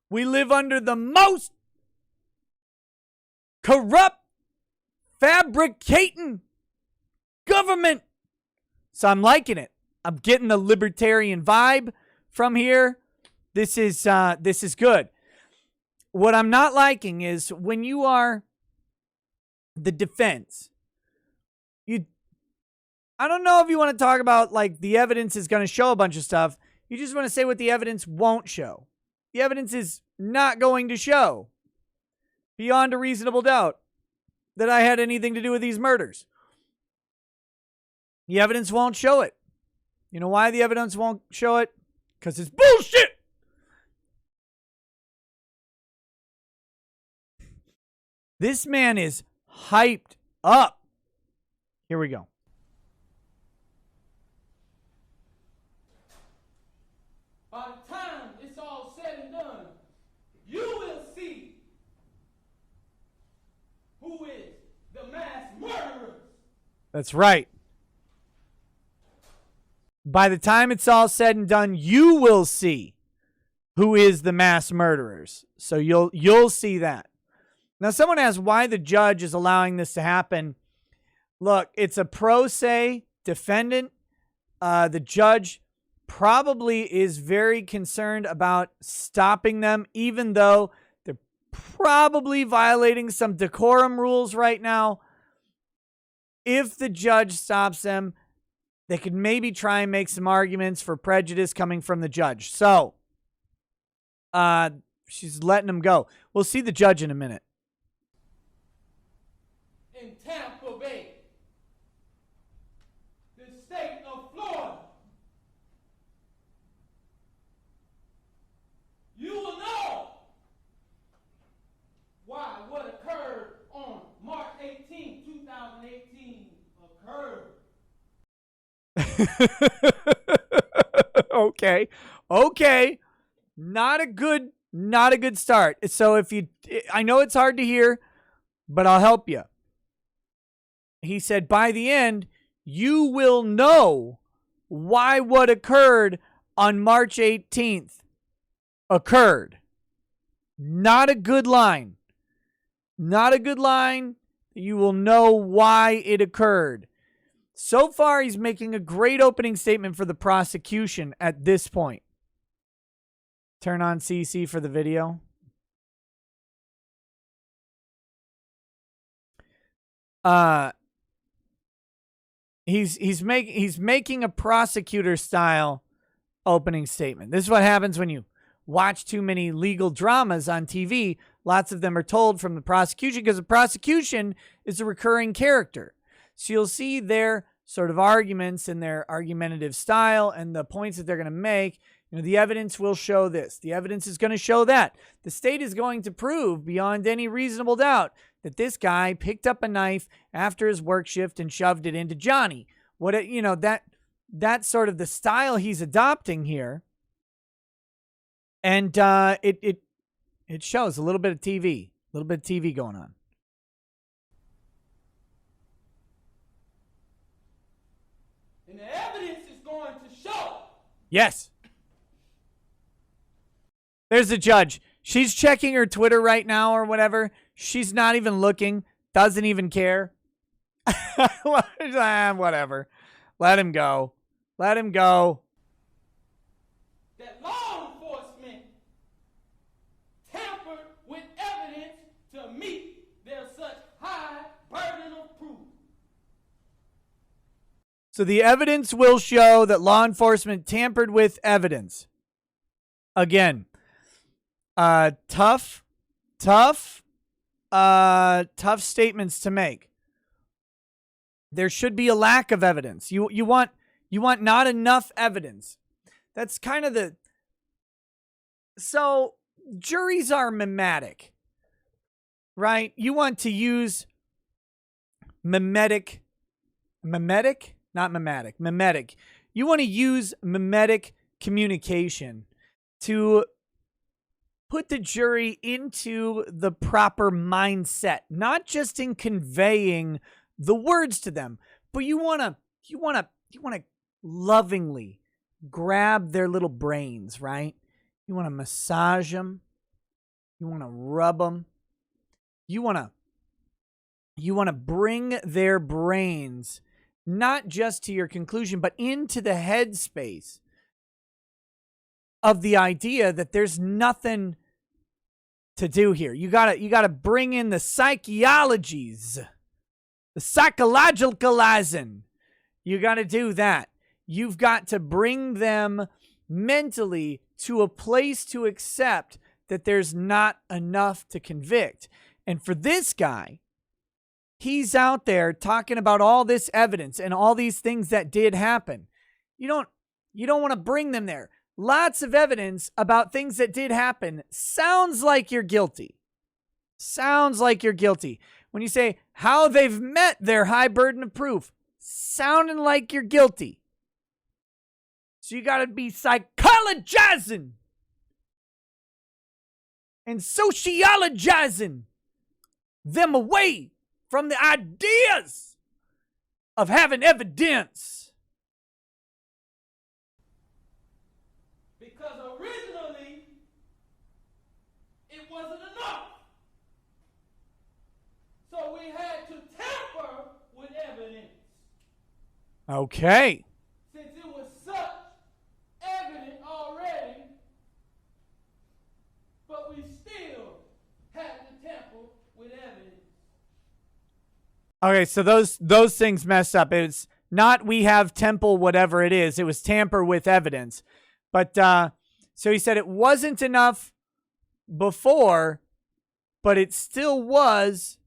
[SPEAKER 2] we live under the most corrupt fabricating government. So I'm liking it. I'm getting the libertarian vibe from here. This is good. What I'm not liking is when you are the defense, I don't know if you want to talk about like the evidence is going to show a bunch of stuff. You just want to say what the evidence won't show. The evidence is not going to show beyond a reasonable doubt that I had anything to do with these murders. The evidence won't show it. You know why the evidence won't show it? Because it's bullshit. This man is hyped up. Here we go.
[SPEAKER 5] By the time it's all said and done, you will see who is the mass murderers.
[SPEAKER 2] That's right. By the time it's all said and done, you will see who is the mass murderers. So you'll see that. Now, someone asked why the judge is allowing this to happen. Look, it's a pro se defendant. The judge probably is very concerned about stopping them, even though they're probably violating some decorum rules right now. If the judge stops them, they could maybe try and make some arguments for prejudice coming from the judge. So, she's letting them go. We'll see the judge in a minute.
[SPEAKER 5] In Tampa Bay, the state of Florida, you will know why what occurred on March 18, 2018 occurred.
[SPEAKER 2] Okay. Not a good start. So I know it's hard to hear, but I'll help you. He said, by the end, you will know why what occurred on March 18th occurred. Not a good line. Not a good line. You will know why it occurred. So far, he's making a great opening statement for the prosecution at this point. Turn on CC for the video. He's making a prosecutor style opening statement. This is what happens when you watch too many legal dramas on TV. Lots of them are told from the prosecution because the prosecution is a recurring character. So you'll see their sort of arguments and their argumentative style and the points that they're going to make. You know, the evidence will show this. The evidence is going to show that. The state is going to prove beyond any reasonable doubt that this guy picked up a knife after his work shift and shoved it into Johnny. That's sort of the style he's adopting here. And it shows a little bit of TV going on.
[SPEAKER 5] And the evidence is going to show.
[SPEAKER 2] Yes. There's the judge. She's checking her Twitter right now or whatever. She's not even looking. Doesn't even care. Whatever. Let him go. Let him go.
[SPEAKER 5] That law enforcement tampered with evidence to meet their such high burden of proof.
[SPEAKER 2] So the evidence will show that law enforcement tampered with evidence. Again, tough statements to make. There should be a lack of evidence. You want not enough evidence. That's kind of so juries are mimetic, right? You want to use mimetic. You want to use mimetic communication to put the jury into the proper mindset, not just in conveying the words to them, but you want to lovingly grab their little brains, right? You want to massage them. You want to rub them. You want You want to bring their brains not just to your conclusion, but into the headspace of the idea that there's nothing to do here. You gotta bring in the psychologies, the psychologicalizing. You gotta do that. You've got to bring them mentally to a place to accept that there's not enough to convict. And for this guy, he's out there talking about all this evidence and all these things that did happen. You don't want to bring them there. Lots of evidence about things that did happen. Sounds like you're guilty. Sounds like you're guilty. When you say how they've met their high burden of proof, sounding like you're guilty. So you got to be psychologizing and sociologizing them away from the ideas of having evidence.
[SPEAKER 5] Because originally, it wasn't enough. So we had to tamper with evidence.
[SPEAKER 2] Okay.
[SPEAKER 5] Since it was such evident already, but we still had to tamper with evidence.
[SPEAKER 2] Okay, so those things messed up. It's not we have temple whatever it is. It was tamper with evidence. But so he said it wasn't enough before, but it still was,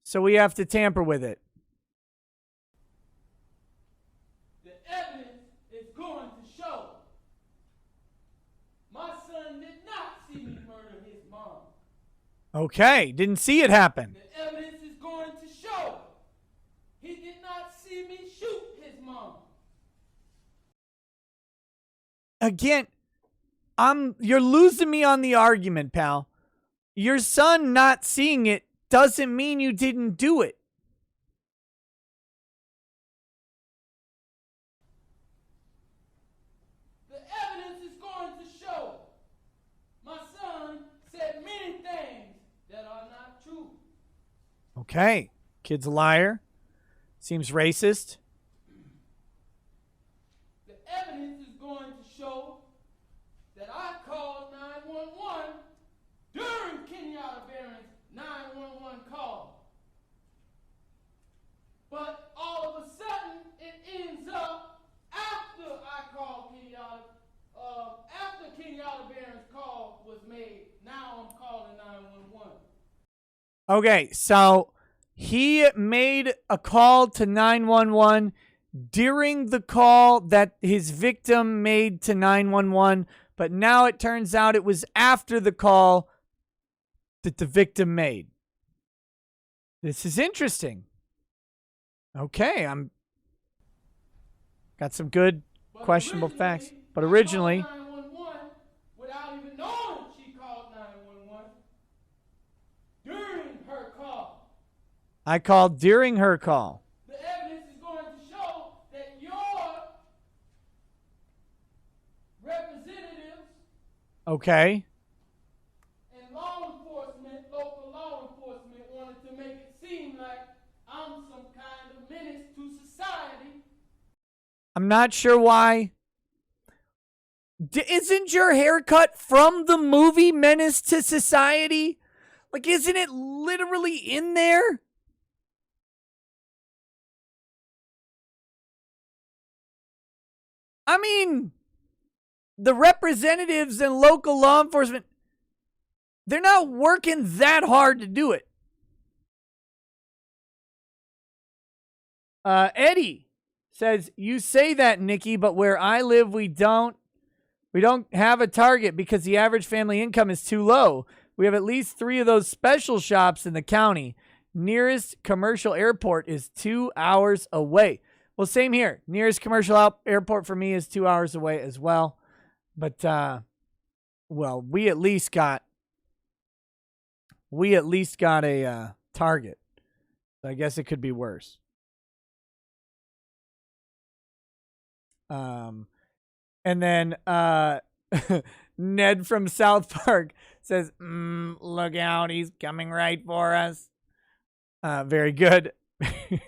[SPEAKER 2] so we have to tamper with it.
[SPEAKER 5] The evidence is going to show. My son did not see me murder his mom.
[SPEAKER 2] Okay, didn't see it happen.
[SPEAKER 5] The evidence is going to show. He did not see me shoot his mom.
[SPEAKER 2] Again, you're losing me on the argument, pal. Your son not seeing it doesn't mean you didn't do it.
[SPEAKER 5] The evidence is going to show. My son said many things that are not true.
[SPEAKER 2] Okay, kid's a liar. Seems racist.
[SPEAKER 5] The evidence is going to show that I called 911 during Kenyatta Barron's 911 call. But all of a sudden, it ends up after I called Kenyatta, after Kenyatta Barron's call was made. Now I'm calling 911.
[SPEAKER 2] Okay, so he made a call to 911 during the call that his victim made to 911, but now it turns out it was after the call that the victim made. This is interesting. Okay, got some good questionable facts. But originally,
[SPEAKER 5] I called 911 without even knowing she called 911 during her call.
[SPEAKER 2] I called during her call.
[SPEAKER 5] The evidence is going to show that your representatives
[SPEAKER 2] Okay.
[SPEAKER 5] and law enforcement, local law enforcement, wanted to make it seem like I'm some kind of menace to society.
[SPEAKER 2] I'm not sure why. Isn't your haircut from the movie Menace to Society? Like, isn't it literally in there? I mean, the representatives and local law enforcement, they're not working that hard to do it. Eddie says, you say that, Nikki, but where I live, we don't have a target because the average family income is too low. We have at least 3 of those special shops in the county. Nearest commercial airport is 2 hours away. Well, same here. Nearest commercial airport for me is 2 hours away as well. But, well, we at least got a target. So I guess it could be worse. And then Ned from South Park says, look out, he's coming right for us. Very good.
[SPEAKER 5] And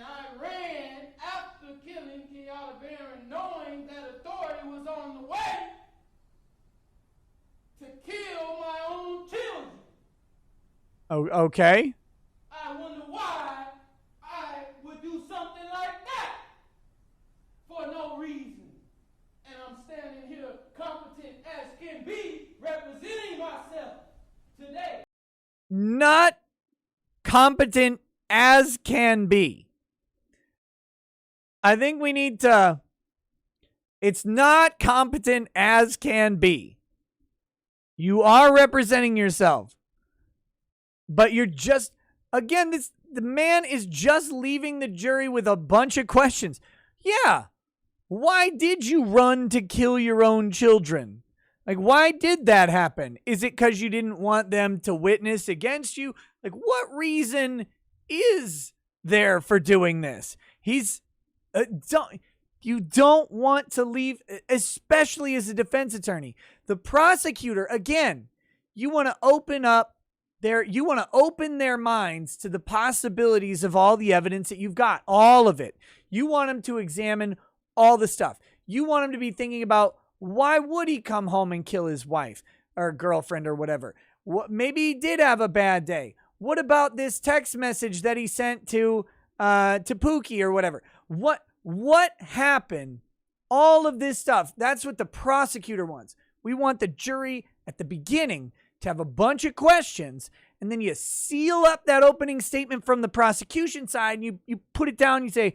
[SPEAKER 5] I ran after killing Kenyatta Barron, knowing that authority was on the way to kill my own children.
[SPEAKER 2] Oh, okay.
[SPEAKER 5] I wonder why I would do something like that for no reason. And I'm standing here competent as can be, representing myself today.
[SPEAKER 2] Not competent as can be. I think we need to. It's not competent as can be. You are representing yourself. But you're just, again, the man is just leaving the jury with a bunch of questions. Yeah. Why did you run to kill your own children? Like, why did that happen? Is it because you didn't want them to witness against you? Like, what reason is there for doing this? You don't want to leave, especially as a defense attorney. The prosecutor, again, you want to open their minds to the possibilities of all the evidence that you've got, all of it. You want them to examine all the stuff. You want them to be thinking about, why would he come home and kill his wife or girlfriend or whatever? Maybe he did have a bad day. What about this text message that he sent to Pookie or whatever? What happened? All of this stuff. That's what the prosecutor wants. We want the jury at the beginning to have a bunch of questions, and then you seal up that opening statement from the prosecution side, and you put it down, and you say,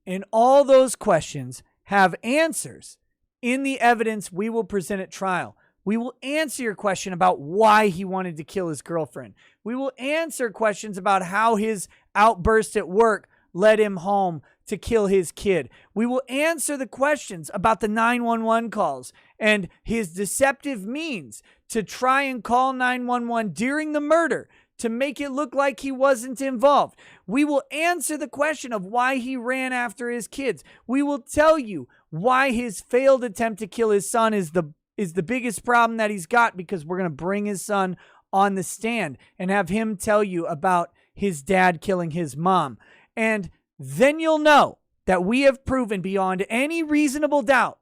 [SPEAKER 2] and all those questions have answers in the evidence we will present at trial. We will answer your question about why he wanted to kill his girlfriend. We will answer questions about how his outburst at work led him home to kill his kid. We will answer the questions about the 911 calls and his deceptive means to try and call 911 during the murder to make it look like he wasn't involved. We will answer the question of why he ran after his kids. We will tell you why his failed attempt to kill his son is the biggest problem that he's got, because we're going to bring his son on the stand and have him tell you about his dad killing his mom. And then you'll know that we have proven beyond any reasonable doubt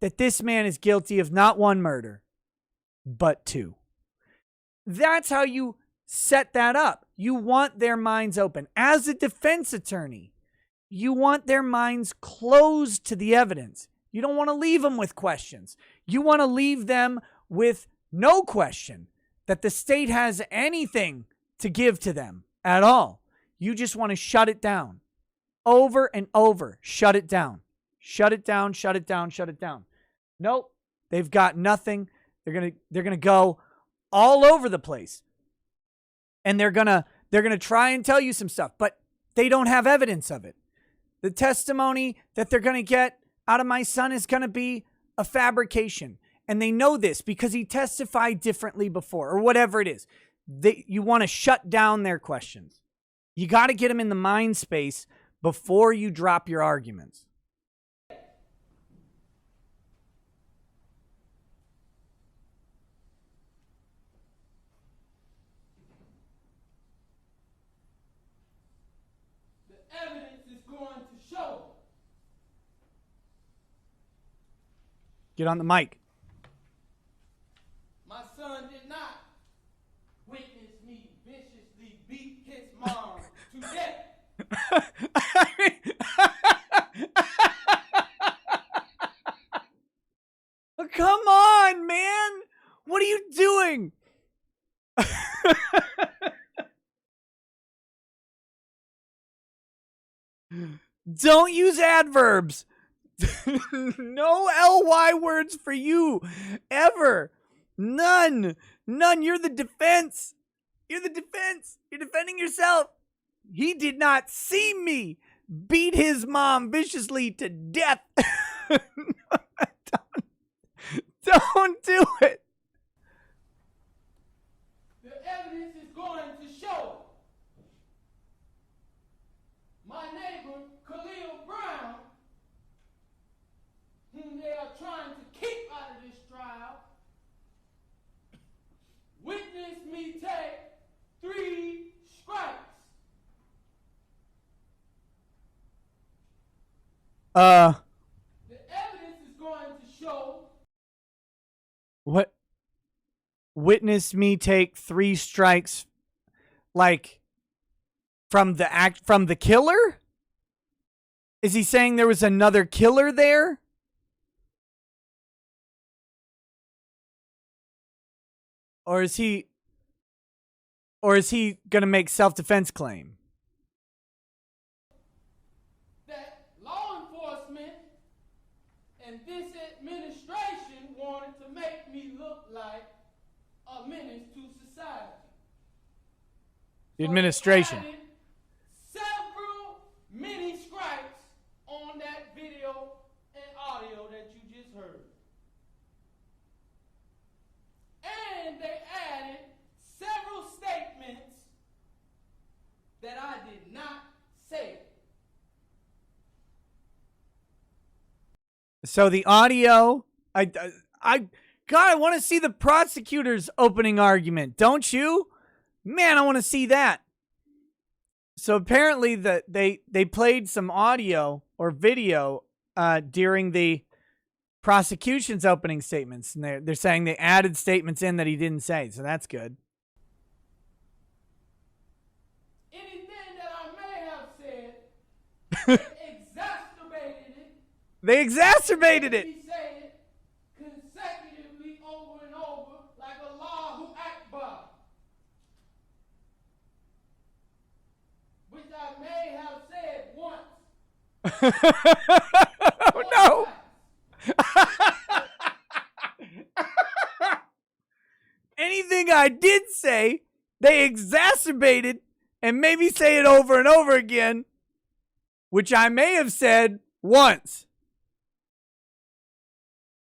[SPEAKER 2] that this man is guilty of not one murder, but two. That's how you set that up. You want their minds open. As a defense attorney, you want their minds closed to the evidence. You don't want to leave them with questions. You want to leave them with no question that the state has anything to give to them at all. You just want to shut it down. Over and over. Shut it down. Shut it down, shut it down, shut it down. Nope. They've got nothing. They're gonna go all over the place. And they're gonna try and tell you some stuff, but they don't have evidence of it. The testimony that they're gonna get out of my son is gonna be a fabrication. And they know this because he testified differently before, or whatever it is. You want to shut down their questions. You got to get them in the mind space before you drop your arguments.
[SPEAKER 5] The evidence is going to show.
[SPEAKER 2] Get on the mic.
[SPEAKER 5] My son did not witness me viciously beat his mom to death.
[SPEAKER 2] Come on, man. What are you doing? Don't use adverbs. No ly words for you ever. None. You're the defense. You're defending yourself. He did not see me beat his mom viciously to death. Don't do it.
[SPEAKER 5] The evidence is going to show. My neighbor, Khalil Brown, whom they are trying to keep out of this trial, witnessed me take The evidence is going to show.
[SPEAKER 2] What? Witness me take 3 strikes, like, from the killer? Is he saying there was another killer there? Or is he gonna make self-defense claim?
[SPEAKER 5] That law enforcement and this administration wanted to make me look like a menace to society.
[SPEAKER 2] The administration.
[SPEAKER 5] So they added several mini strikes on that video and audio that you just heard. And they added several statements that I did not say.
[SPEAKER 2] So the audio, God, I want to see the prosecutor's opening argument, don't you? Man, I want to see that. So apparently they played some audio or video during the prosecution's opening statements, and they're saying they added statements in that he didn't say, so that's good.
[SPEAKER 5] Anything that I may have said exacerbated it.
[SPEAKER 2] They exacerbated it.
[SPEAKER 5] He said it consecutively over and over like Allahu Akbar, which I may have said once.
[SPEAKER 2] Oh no. Anything I did say, they exacerbated and made me say it over and over again, which I may have said once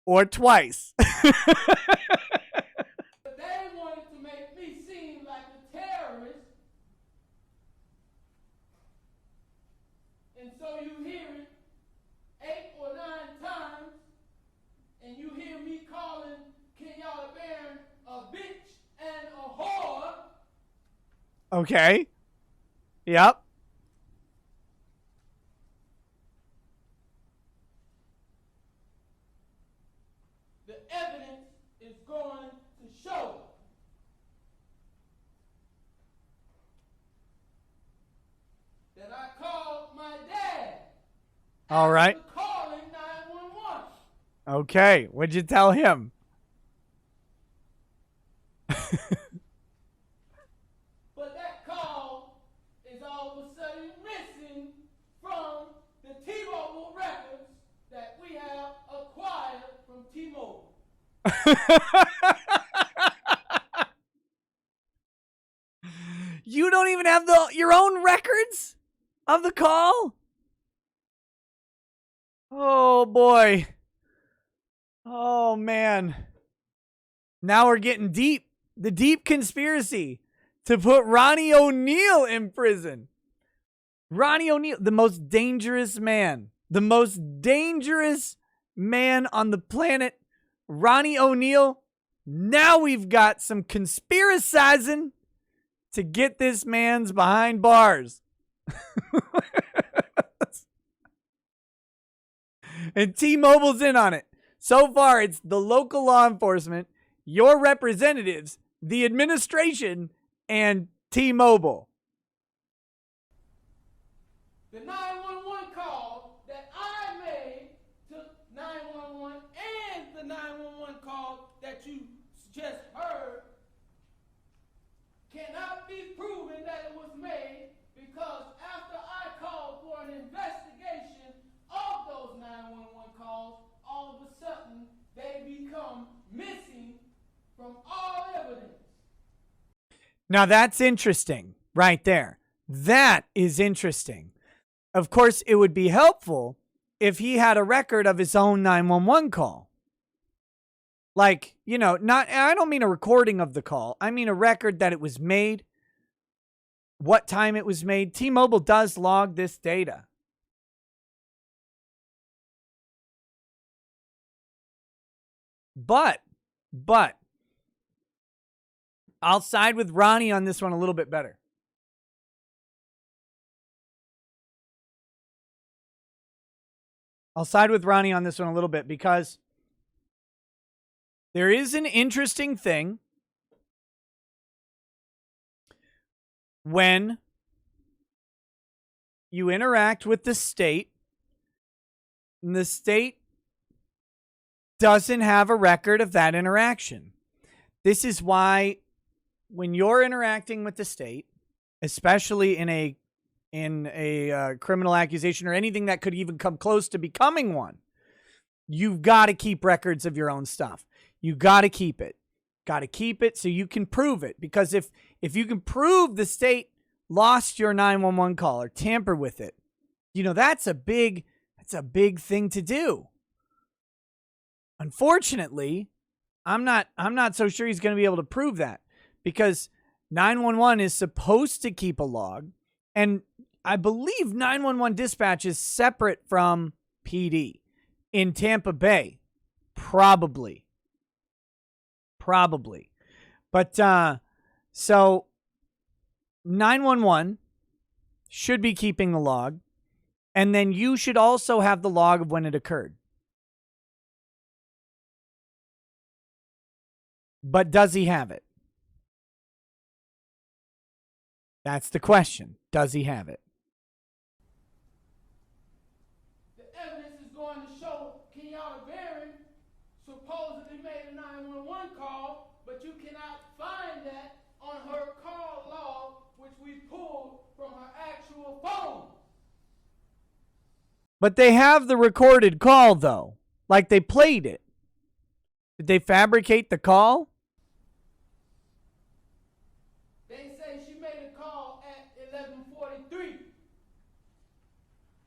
[SPEAKER 2] or twice.
[SPEAKER 5] But they wanted to make me seem like a terrorist. And so you hear it 8 or 9 times, and you hear me calling Kenyatta Barron a bitch and a whore.
[SPEAKER 2] Okay. Yep.
[SPEAKER 5] The evidence is going to show that I called my dad.
[SPEAKER 2] All right.
[SPEAKER 5] After calling 911.
[SPEAKER 2] Okay. What'd you tell him?
[SPEAKER 5] But that call is all of a sudden missing from the T-Mobile records that we have acquired from T-Mobile.
[SPEAKER 2] You don't even have your own records of the call? Oh boy. Oh man. Now we're getting deep. The deep conspiracy to put Ronnie Oneal in prison. Ronnie Oneal, the most dangerous man. The most dangerous man on the planet. Ronnie Oneal. Now we've got some conspiracizing to get this man's behind bars. And T-Mobile's in on it. So far, it's the local law enforcement, your representatives, the administration, and T-Mobile.
[SPEAKER 5] The 911 call that I made to 911 and the 911 call that you just heard cannot be proven that it was made, because after I called for an investigation of those 911 calls, all of a sudden they become missing from all evidence.
[SPEAKER 2] Now that's interesting right there. That is interesting. Of course, it would be helpful if he had a record of his own 911 call. Like, you know, I don't mean a recording of the call. I mean a record that it was made, what time it was made. T-Mobile does log this data. But I'll side with Ronnie on this one a little bit better. I'll side with Ronnie on this one a little bit because there is an interesting thing when you interact with the state and the state doesn't have a record of that interaction. This is why when you're interacting with the state, especially in a criminal accusation or anything that could even come close to becoming one, you've got to keep records of your own stuff. You got to keep it. Got to keep it so you can prove it. Because if you can prove the state lost your 911 call or tampered with it, you know, that's a big thing to do. Unfortunately, I'm not so sure he's going to be able to prove that because 911 is supposed to keep a log, and I believe 911 dispatch is separate from PD in Tampa Bay. Probably. But so 911 should be keeping the log, and then you should also have the log of when it occurred. But does he have it? That's the question. Does he have it?
[SPEAKER 5] The evidence is going to show Kenyatta Barron supposedly made a 911 call, but you cannot find that on her call log, which we pulled from her actual phone.
[SPEAKER 2] But they have the recorded call, though. Like they played it. Did they fabricate the call?
[SPEAKER 5] They say she made a call at 11:43.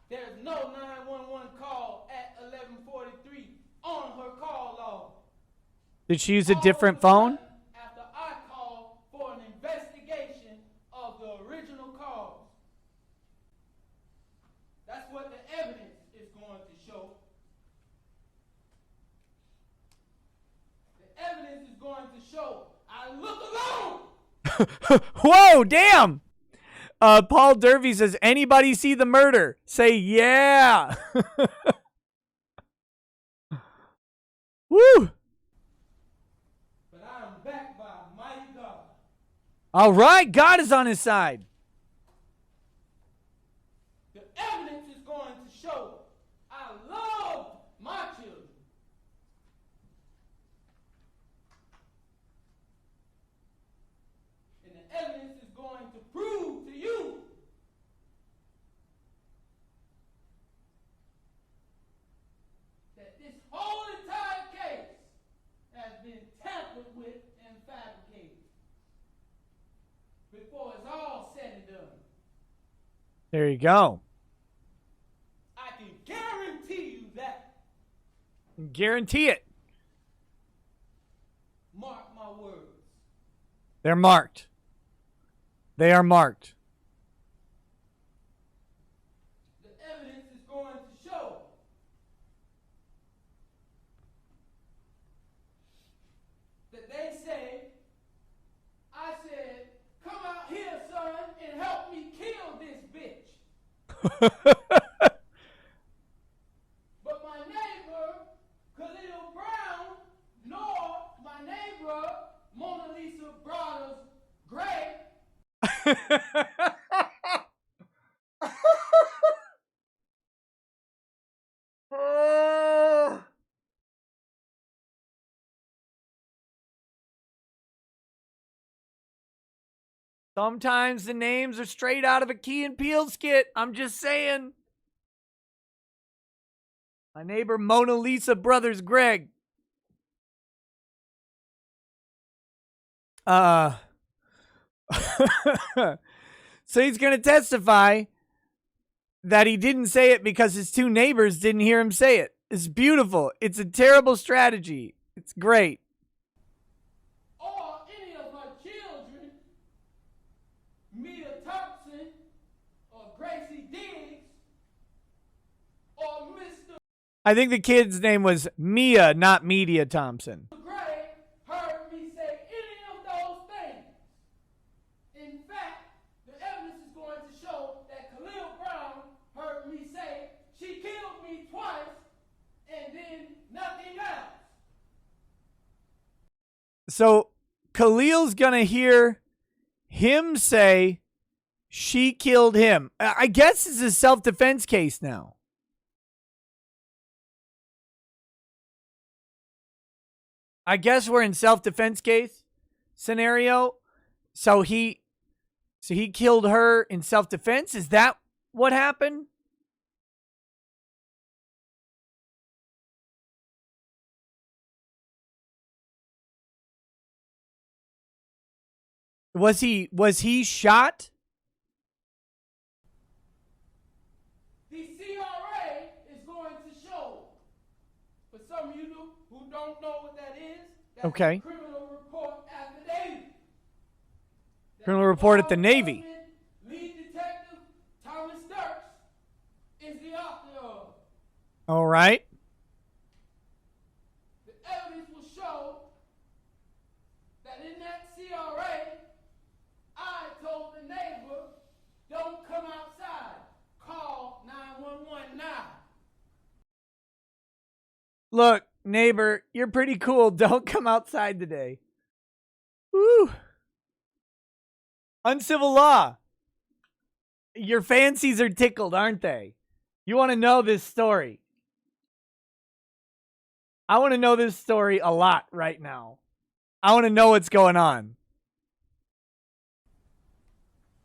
[SPEAKER 5] There's no 911 call at 11:43 on her call log.
[SPEAKER 2] Did she use a different phone?
[SPEAKER 5] After I called for an investigation of the original calls. That's what the evidence is going to show. The evidence is going to show I look alone.
[SPEAKER 2] Whoa, damn. Paul Dervey says, anybody see the murder? Say, yeah. Woo.
[SPEAKER 5] But I am backed by a mighty God.
[SPEAKER 2] All right, God is on his side.
[SPEAKER 5] The evidence is going to show I love my children. And the evidence is going to prove to you that this whole entire case has been tampered with and fabricated before it's all said and done.
[SPEAKER 2] There you go.
[SPEAKER 5] I can guarantee you that.
[SPEAKER 2] Guarantee it.
[SPEAKER 5] Mark my words.
[SPEAKER 2] They're marked. They are marked.
[SPEAKER 5] The evidence is going to show that they say, I said, come out here, son, and help me kill this bitch. But my neighbor, Khalil Brown, nor my neighbor, Mona Lisa Brothers Gray,
[SPEAKER 2] Sometimes the names are straight out of a Key and Peele skit. I'm just saying. My neighbor Mona Lisa Brothers Greg. So he's going to testify that he didn't say it because his two neighbors didn't hear him say it. It's beautiful. It's a terrible strategy. It's great.
[SPEAKER 5] or any of her children, Mia Thompson or Gracie Diggs or Mr.
[SPEAKER 2] I think the kid's name was Mia, not Media Thompson.
[SPEAKER 5] Gray heard me say any of those things. In fact, the evidence is going to show that Khalil Brown heard me say she killed me twice
[SPEAKER 2] So Khalil's gonna hear him say she killed him. I guess it's a self-defense case now. I guess we're in self-defense case scenario. So he killed her in self-defense. Is that what happened? Was he shot?
[SPEAKER 5] The CRA is going to show. For some of you who don't know what that is, that's
[SPEAKER 2] Okay.
[SPEAKER 5] a criminal report at the Navy.
[SPEAKER 2] Criminal report at the Navy.
[SPEAKER 5] Lead Detective Thomas Dirks is the author of.
[SPEAKER 2] All right.
[SPEAKER 5] The evidence will show that in that CRA, I told the neighbor, don't come outside. Call 911 now.
[SPEAKER 2] Look, neighbor, you're pretty cool. Don't come outside today. Woo. Uncivil law. Your fancies are tickled, aren't they? You want to know this story. I want to know this story a lot right now. I want to know what's going on.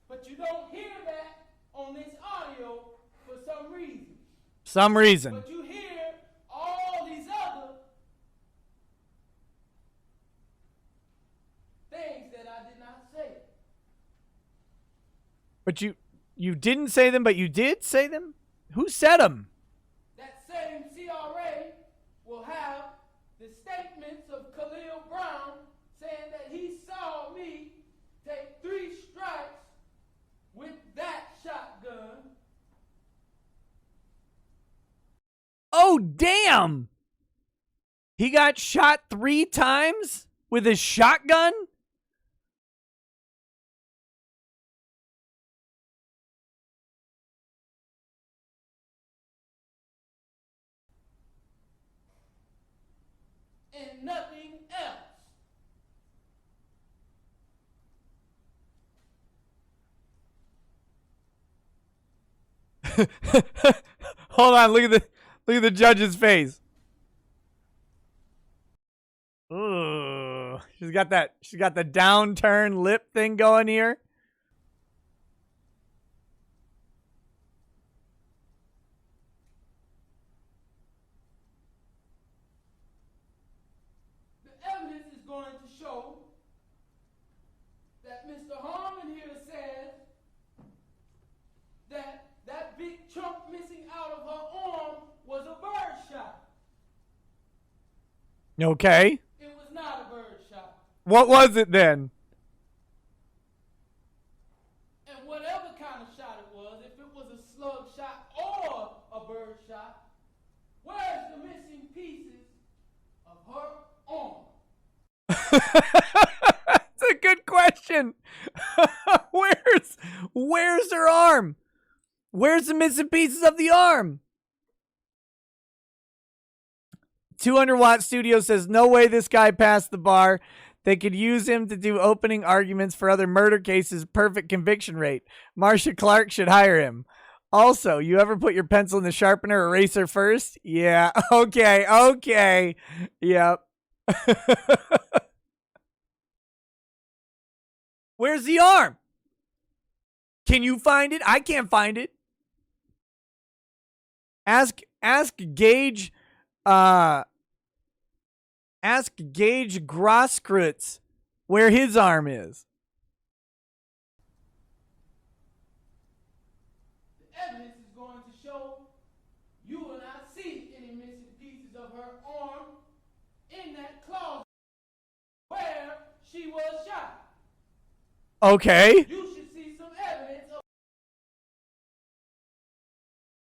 [SPEAKER 5] But you don't hear that on this audio for some reason.
[SPEAKER 2] Some reason.
[SPEAKER 5] But you hear all these other things that I did not say.
[SPEAKER 2] But you didn't say them, but you did say them? Who said them?
[SPEAKER 5] That same CRA will have the statements of Khalil Brown saying that he saw me take 3 strikes with that shotgun.
[SPEAKER 2] Oh, damn! He got shot 3 times with a shotgun?
[SPEAKER 5] And nothing else.
[SPEAKER 2] Hold on, look at the judge's face. Ooh, she's got the downturn lip thing going here.
[SPEAKER 5] The evidence is going to show that Mr. Harmon here says that big chunk missing out of her arm was a bird shot.
[SPEAKER 2] Okay.
[SPEAKER 5] It was not a bird shot.
[SPEAKER 2] What was it then?
[SPEAKER 5] And whatever kind of shot it was, if it was a slug shot or a bird shot, where's the missing pieces of her arm?
[SPEAKER 2] That's a good question. Where's her arm? Where's the missing pieces of the arm? 200-watt Studio says, no way this guy passed the bar. They could use him to do opening arguments for other murder cases. Perfect conviction rate. Marcia Clark should hire him. Also, you ever put your pencil in the sharpener eraser first? Yeah. Okay. Yep. Where's the arm? Can you find it? I can't find it. Ask Gage Grosskreutz where his arm is.
[SPEAKER 5] The evidence is going to show you will not see any missing pieces of her arm in that closet where she was shot.
[SPEAKER 2] Okay.
[SPEAKER 5] You should see some evidence of.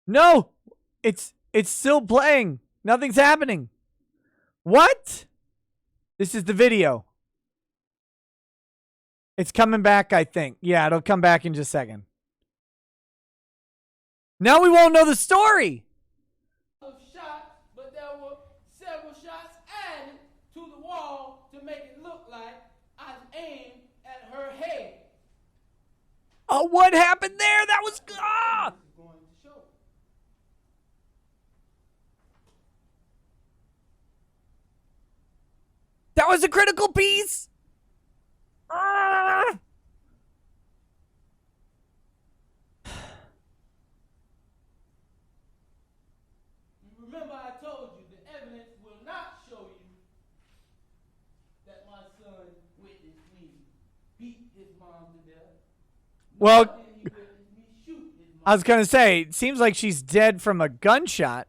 [SPEAKER 2] No, it's still playing. Nothing's happening. What? This is the video. It's coming back, I think. Yeah, it'll come back in just a second. Now we won't know the story.
[SPEAKER 5] Shots, but there were several shots added to the wall to make it look
[SPEAKER 2] Oh, what happened there? That was ah!
[SPEAKER 5] This is going to show.
[SPEAKER 2] That was a critical piece. Ah!
[SPEAKER 5] Remember I told you the evidence will not show you that my son witnessed me beat his mom to death.
[SPEAKER 2] Well,
[SPEAKER 5] Nor did he witness me shoot his mom.
[SPEAKER 2] I was gonna say, it seems like she's dead from a gunshot.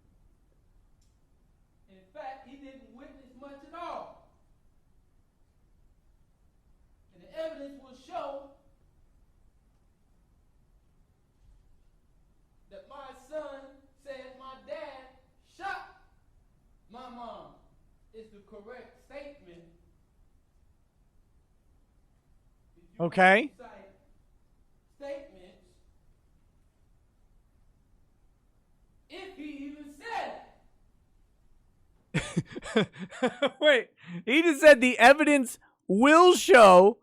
[SPEAKER 5] In fact, he didn't witness much at all. And the evidence will show that my son said my dad shot my mom. Is the correct statement. If you
[SPEAKER 2] Okay.
[SPEAKER 5] cite statements, if he even said it.
[SPEAKER 2] Wait, he just said the evidence will show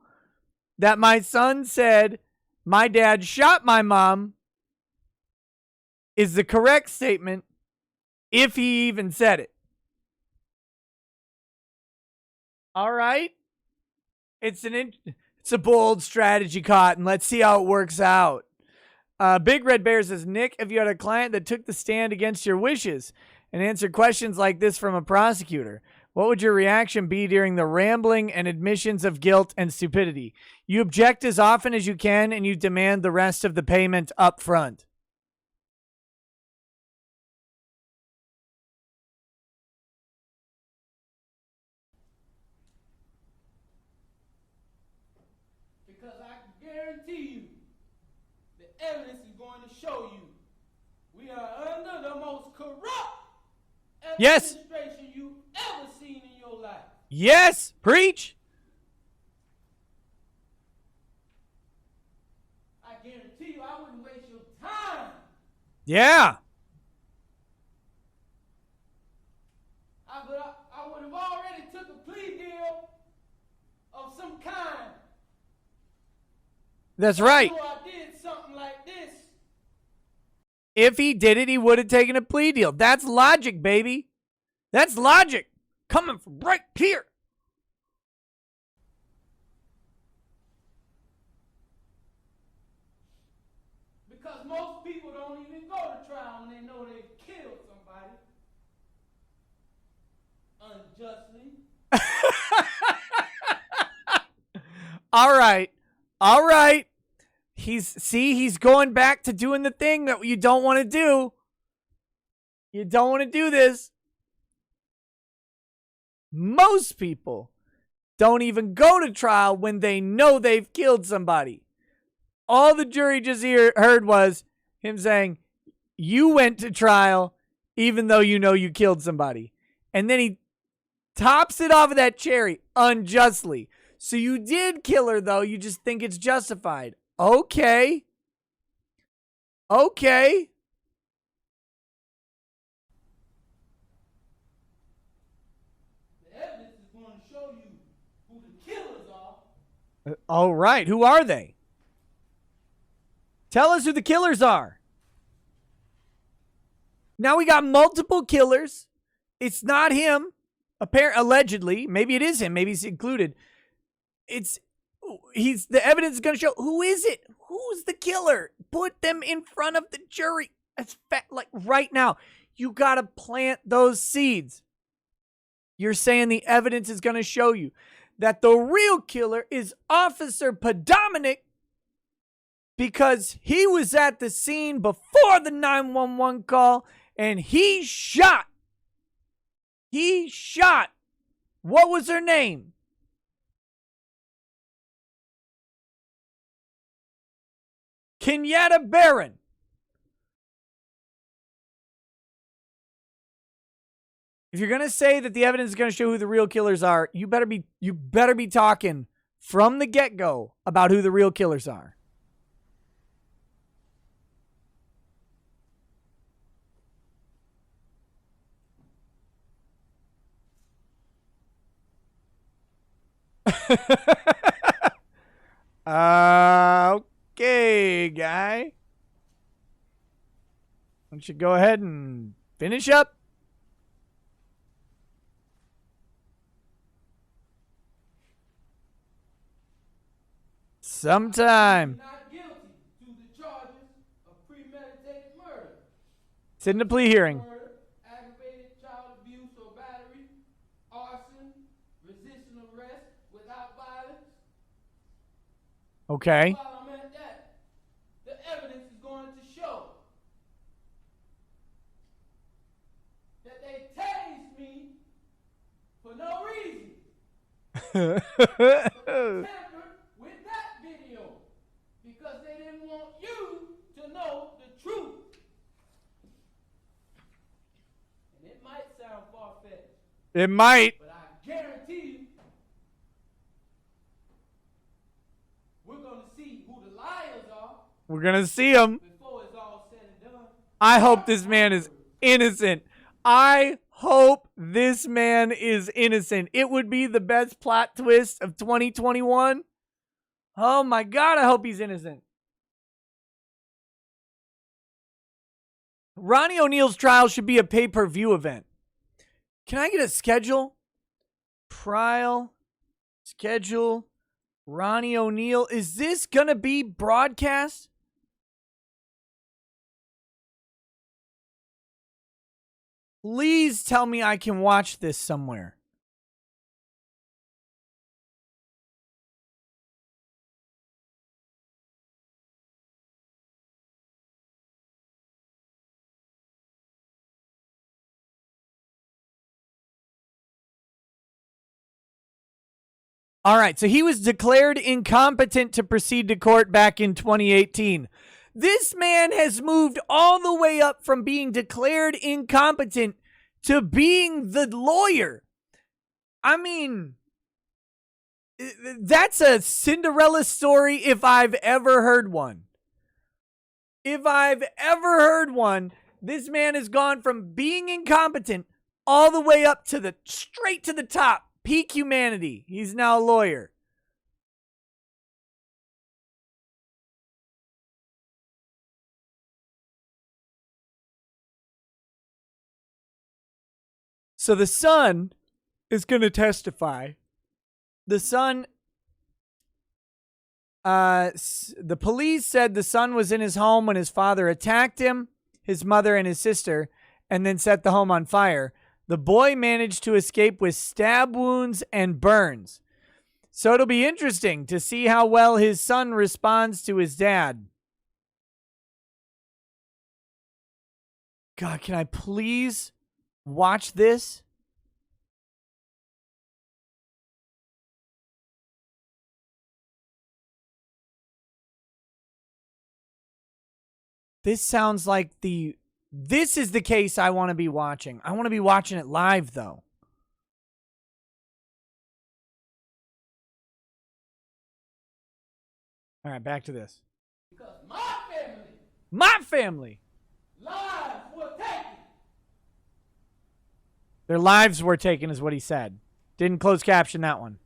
[SPEAKER 2] that my son said my dad shot my mom is the correct statement if he even said it. All right. It's a bold strategy, Cotton. Let's see how it works out. Big Red Bear says, Nick, if you had a client that took the stand against your wishes and answered questions like this from a prosecutor, what would your reaction be during the rambling and admissions of guilt and stupidity? You object as often as you can, and you demand the rest of the payment up front.
[SPEAKER 5] Because I can guarantee you the evidence is going to show you we are under the most corrupt
[SPEAKER 2] Yes.
[SPEAKER 5] administration you've ever seen in your life.
[SPEAKER 2] Yes, preach.
[SPEAKER 5] I guarantee you I wouldn't waste your time.
[SPEAKER 2] Yeah.
[SPEAKER 5] I would have already took a plea deal of some kind.
[SPEAKER 2] That's right.
[SPEAKER 5] So I did something like this.
[SPEAKER 2] If he did it, he would have taken a plea deal. That's logic, baby. That's logic. Coming from right here.
[SPEAKER 5] Because most people don't even go to trial when they know they killed somebody unjustly.
[SPEAKER 2] All right. All right. He's going back to doing the thing that you don't want to do. You don't want to do this. Most people don't even go to trial when they know they've killed somebody. All the jury just heard was him saying, you went to trial even though you know you killed somebody. And then he tops it off of that cherry unjustly. So you did kill her, though. You just think it's justified. Okay. Okay.
[SPEAKER 5] The evidence is going to show you who the killers are.
[SPEAKER 2] All right. Who are they? Tell us who the killers are. Now we got multiple killers. It's not him. Allegedly. Maybe it is him. Maybe he's included. The evidence is going to show who is it? Who's the killer? Put them in front of the jury. That's like right now. You got to plant those seeds. You're saying the evidence is going to show you that the real killer is Officer Podominic because he was at the scene before the 911 call and he shot. What was her name? Kenyatta Barron. If you're going to say that the evidence is going to show who the real killers are, you better be talking from the get-go about who the real killers are. Okay, guy. Why don't you go ahead and finish up? Sometime.
[SPEAKER 5] Not guilty to the charges of premeditated murder.
[SPEAKER 2] It's in the plea hearing.
[SPEAKER 5] Murder, aggravated child abuse or battery, arson, resisting arrest without violence.
[SPEAKER 2] Okay.
[SPEAKER 5] While I'm at that, the evidence is going to show that they tased me for no reason. Tampered with that video because they didn't want you to know the truth. And it might sound far-fetched,
[SPEAKER 2] It might.
[SPEAKER 5] but I guarantee you, we're going to see who the liars are
[SPEAKER 2] We're going to see him.
[SPEAKER 5] before it's all said and done.
[SPEAKER 2] I hope this man is innocent. I hope this man is innocent. It would be the best plot twist of 2021. Oh my God, I hope he's innocent. Ronnie Oneal's trial should be a pay-per-view event. Can I get a schedule? Trial, schedule, Ronnie Oneal. Is this going to be broadcast? Please tell me I can watch this somewhere. All right, so he was declared incompetent to proceed to court back in 2018. This man has moved all the way up from being declared incompetent to being the lawyer. I mean, that's a Cinderella story if I've ever heard one. If I've ever heard one, this man has gone from being incompetent all the way up to straight to the top. Peak humanity. He's now a lawyer. So the son is going to testify. The son, the police said the son was in his home when his father attacked him, his mother, and his sister, and then set the home on fire. The boy managed to escape with stab wounds and burns. So it'll be interesting to see how well his son responds to his dad. God, can I please watch this? This sounds like this is the case I want to be watching. I want to be watching it live, though. All right, back to this.
[SPEAKER 5] Because my family lives were taken.
[SPEAKER 2] Their lives were taken is what he said. Didn't close caption that one.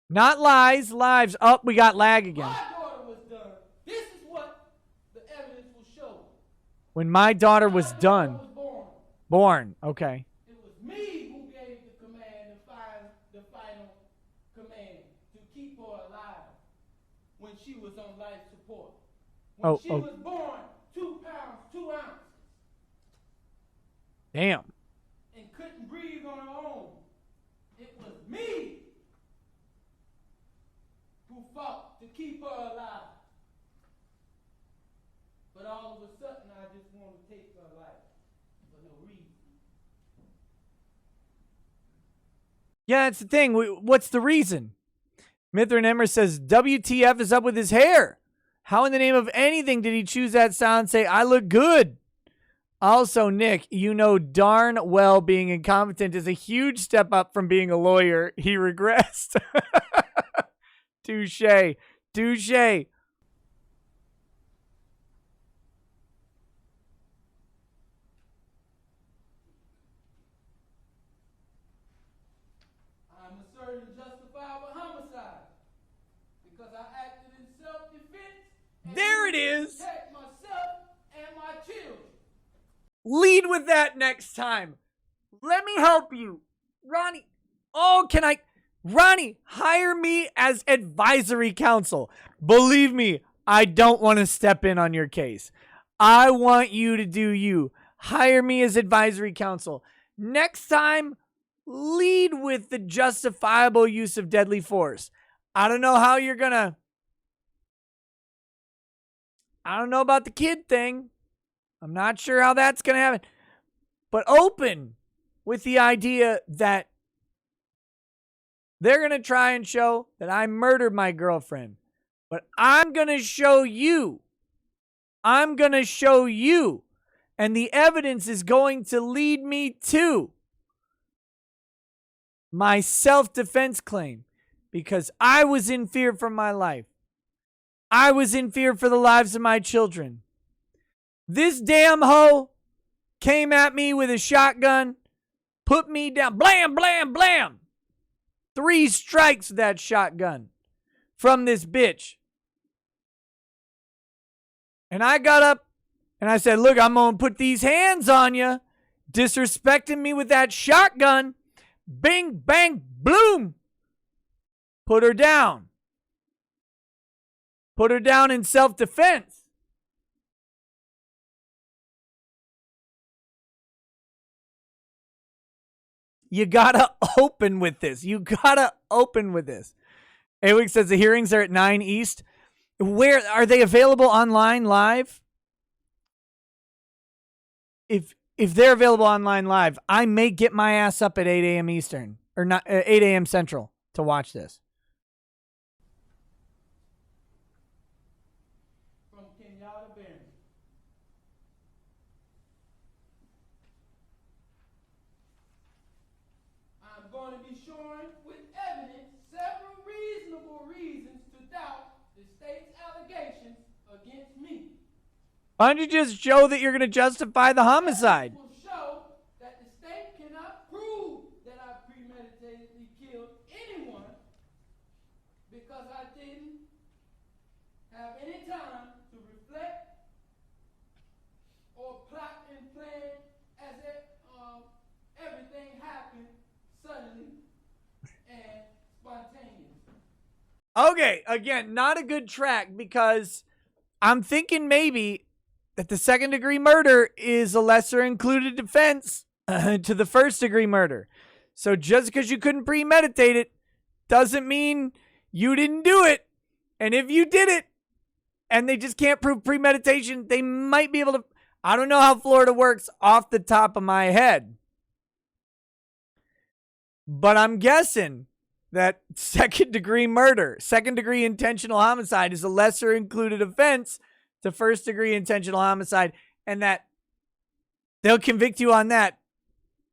[SPEAKER 2] Not lies, lives. Oh, we got lag again.
[SPEAKER 5] My daughter was done. This is what the evidence will show.
[SPEAKER 2] When my daughter was done.
[SPEAKER 5] Was born.
[SPEAKER 2] Born. Okay.
[SPEAKER 5] It was me who gave the command, the final command to keep her alive when she was on life support. When she was born, 2 pounds, 2 ounces.
[SPEAKER 2] Damn.
[SPEAKER 5] And couldn't breathe on her own. It was me who fought to keep her alive. But all of a sudden, I just want to take her life for no reason.
[SPEAKER 2] Yeah, that's the thing. What's the reason? Mithrin Emmer says, WTF is up with his hair? How in the name of anything did he choose that style and say, I look good? Also, Nick, you know darn well being incompetent is a huge step up from being a lawyer. He regressed. Touche. Touche.
[SPEAKER 5] I'm asserting justifiable homicide because I acted in self-defense
[SPEAKER 2] it is.
[SPEAKER 5] Protect myself and my children.
[SPEAKER 2] Lead with that next time. Let me help you. Ronnie. Oh, Ronnie, hire me as advisory counsel. Believe me, I don't want to step in on your case. I want you to do you. Hire me as advisory counsel. Next time, lead with the justifiable use of deadly force. I don't know how you're gonna... I don't know about the kid thing. I'm not sure how that's gonna happen. But open with the idea that they're going to try and show that I murdered my girlfriend. But I'm going to show you. I'm going to show you. And the evidence is going to lead me to my self-defense claim. Because I was in fear for my life. I was in fear for the lives of my children. This damn hoe came at me with a shotgun, put me down. Blam, blam, blam. 3 strikes with that shotgun from this bitch. And I got up and I said, look, I'm going to put these hands on you. Disrespecting me with that shotgun. Bing, bang, bloom. Put her down. Put her down in self-defense. You gotta open with this. You gotta open with this. Awick says the hearings are at 9 East. Where are they available online live? If they're available online live, I may get my ass up at 8 a.m. Eastern or not 8 a.m. Central to watch this.
[SPEAKER 5] From Kenyatta Barron. I'm going to be showing with evidence several reasonable reasons to doubt the state's allegations against me.
[SPEAKER 2] Why don't you just show that you're going to justify the homicide?
[SPEAKER 5] Will show that the state cannot prove that I premeditatedly killed anyone because I didn't have any time to reflect or plot and plan as if everything happened suddenly and spontaneously.
[SPEAKER 2] Okay, again, not a good track because I'm thinking maybe that the second-degree murder is a lesser included defense to the first-degree murder. So just because you couldn't premeditate it doesn't mean you didn't do it. And if you did it and they just can't prove premeditation, they might be able to... I don't know how Florida works off the top of my head. But I'm guessing that second-degree murder, second-degree intentional homicide is a lesser included offense to first-degree intentional homicide, and that they'll convict you on that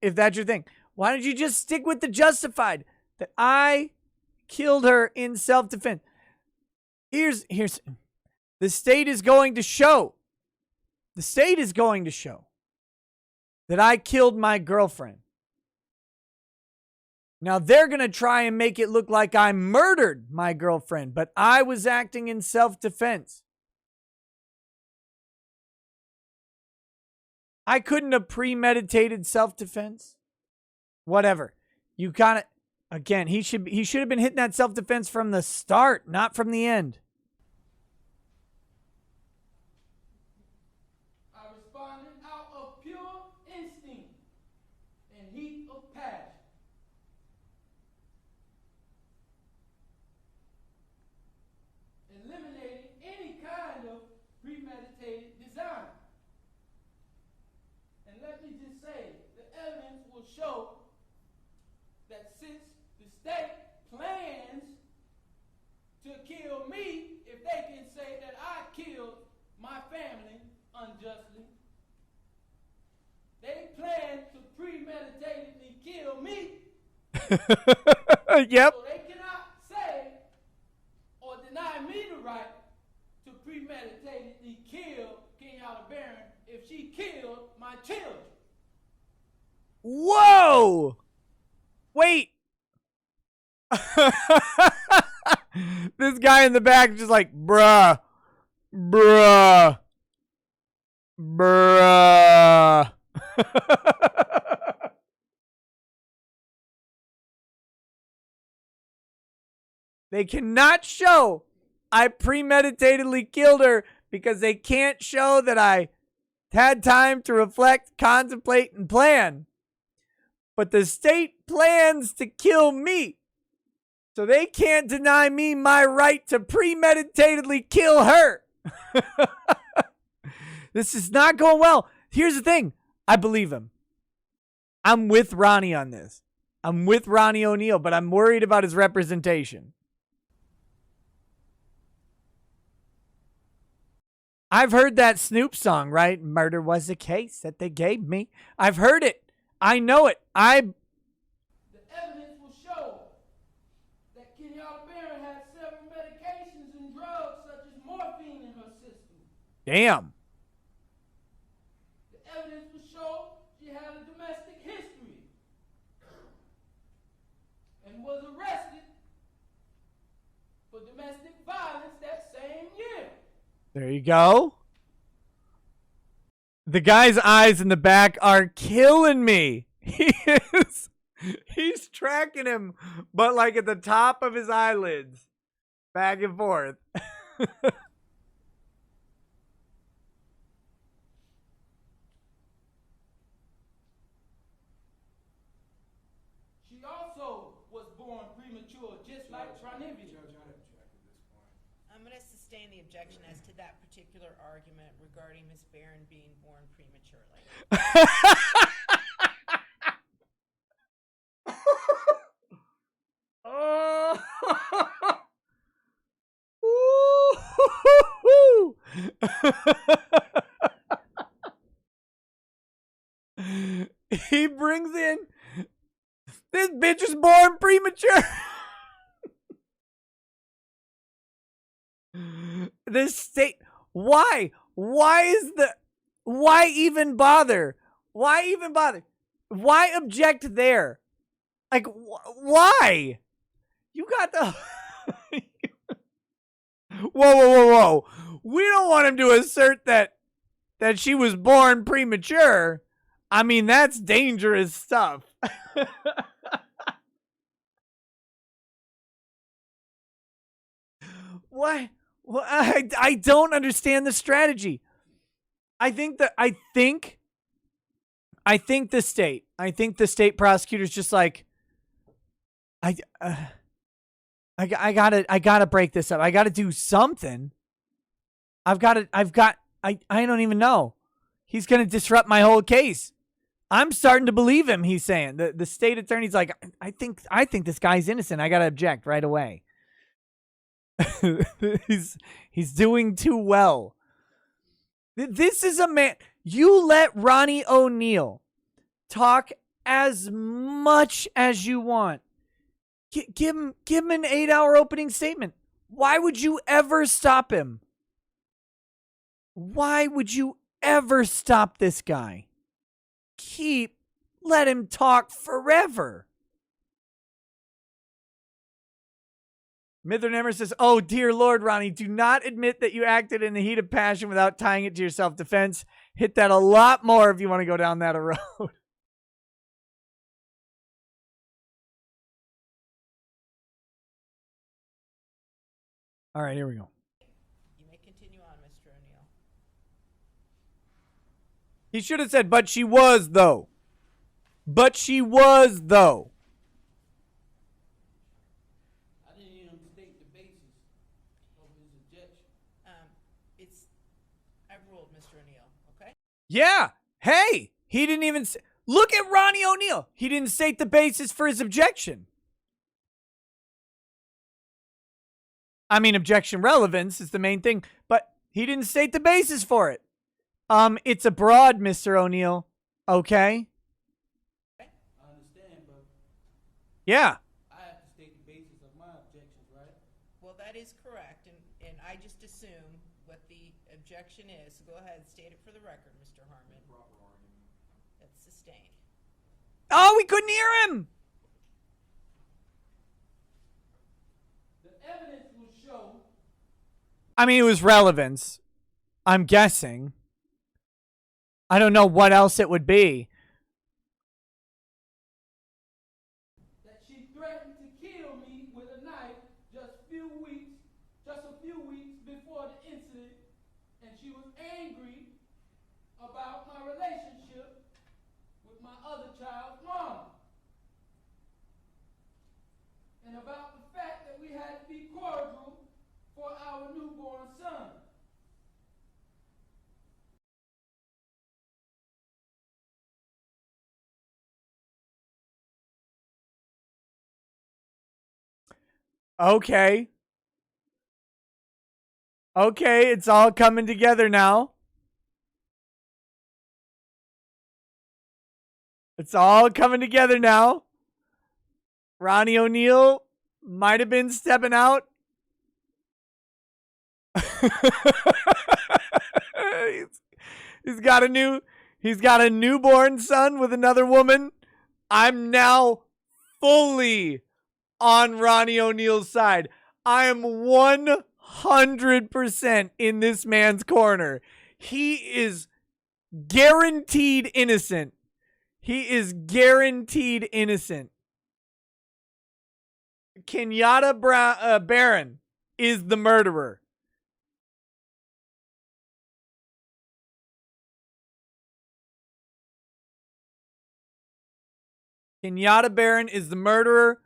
[SPEAKER 2] if that's your thing. Why don't you just stick with the justified, that I killed her in self-defense? Here's the state is going to show. The state is going to show that I killed my girlfriend. Now, they're going to try and make it look like I murdered my girlfriend, but I was acting in self-defense. I couldn't have premeditated self-defense. Whatever. You kind of, again, he should have been hitting that self-defense from the start, not from the end.
[SPEAKER 5] I responded out of pure instinct and heat of passion. Eliminating any kind of premeditated design. And let me just say, the evidence will show that since the state plans to kill me, if they can say that I killed my family unjustly, they plan to premeditatedly kill me.
[SPEAKER 2] Yep.
[SPEAKER 5] So they cannot say or deny me the right to premeditatedly kill Kenyatta Barron if she killed my children.
[SPEAKER 2] Whoa! Wait. This guy in the back is just like, bruh. Bruh. Bruh. They cannot show I premeditatedly killed her because they can't show that I had time to reflect, contemplate, and plan. But the state plans to kill me. So they can't deny me my right to premeditatedly kill her. This is not going well. Here's the thing. I believe him. I'm with Ronnie on this. I'm with Ronnie Oneal, but I'm worried about his representation. I've heard that Snoop song, right? Murder was a case that they gave me. I've heard it. I know it.
[SPEAKER 5] The evidence will show that Kenyatta Barron had several medications and drugs such as morphine in her system.
[SPEAKER 2] Damn.
[SPEAKER 5] The evidence will show she had a domestic history and was arrested for domestic violence that same year.
[SPEAKER 2] There you go. The guy's eyes in the back are killing me. He's tracking him, but like at the top of his eyelids, back and forth.
[SPEAKER 5] She also was born premature, just like Trinivia.
[SPEAKER 4] I'm going to sustain the objection as to that particular argument regarding Miss Barron being born prematurely.
[SPEAKER 2] Oh. He brings in, this bitch was born premature. This state, why even bother? Why object there? Like, why? You got the whoa. We don't want him to assert that she was born premature. I mean, that's dangerous stuff. Why? Well, I don't understand the strategy. I think the state prosecutor's just like, I gotta break this up. I gotta do something. I don't even know. He's gonna disrupt my whole case. I'm starting to believe him. He's saying the state attorney's like, I think this guy's innocent. I gotta object right away. He's doing too well. This is a man. You let Ronnie Oneal talk as much as you want. Give him an 8-hour opening statement. Why would you ever stop him? Why would you ever stop this guy? Let him talk forever. Mither says, oh, dear Lord, Ronnie, do not admit that you acted in the heat of passion without tying it to your self-defense. Hit that a lot more if you want to go down that road. All right, here we go.
[SPEAKER 4] You may continue on, Mr. Oneal.
[SPEAKER 2] He should have said, but she was, though. But she was, though.
[SPEAKER 5] I didn't even state the basis of his objection.
[SPEAKER 4] I've ruled, Mr. Oneal, okay?
[SPEAKER 2] Yeah. Hey, he didn't even look at Ronnie Oneal. He didn't state the basis for his objection. I mean, objection relevance is the main thing, but he didn't state the basis for it. It's abroad, Mr. Oneal. Okay?
[SPEAKER 5] I understand, but
[SPEAKER 2] Yeah.
[SPEAKER 5] I have to state the basis of my objections, right?
[SPEAKER 4] Well, that is correct, and I just assume what the objection is. So go ahead and state it for the record, Mr. Harmon.
[SPEAKER 5] Proper argument.
[SPEAKER 4] That's sustained.
[SPEAKER 2] Oh, we couldn't hear him.
[SPEAKER 5] The evidence will show
[SPEAKER 2] I mean, it was relevance. I'm guessing. I don't know what else it would be.
[SPEAKER 5] That she threatened to kill me with a knife just a few weeks before the incident, and she was angry about my relationship with my other child's mom, and about the fact that we had to be cordial for our newborn son.
[SPEAKER 2] Okay. Okay, it's all coming together now. It's all coming together now. Ronnie Oneal might have been stepping out. he's got a newborn son with another woman. I'm now fully on Ronnie Oneal's side. I am 100% in this man's corner. He is guaranteed innocent. He is guaranteed innocent. Kenyatta Barron is the murderer. Kenyatta Barron is the murderer.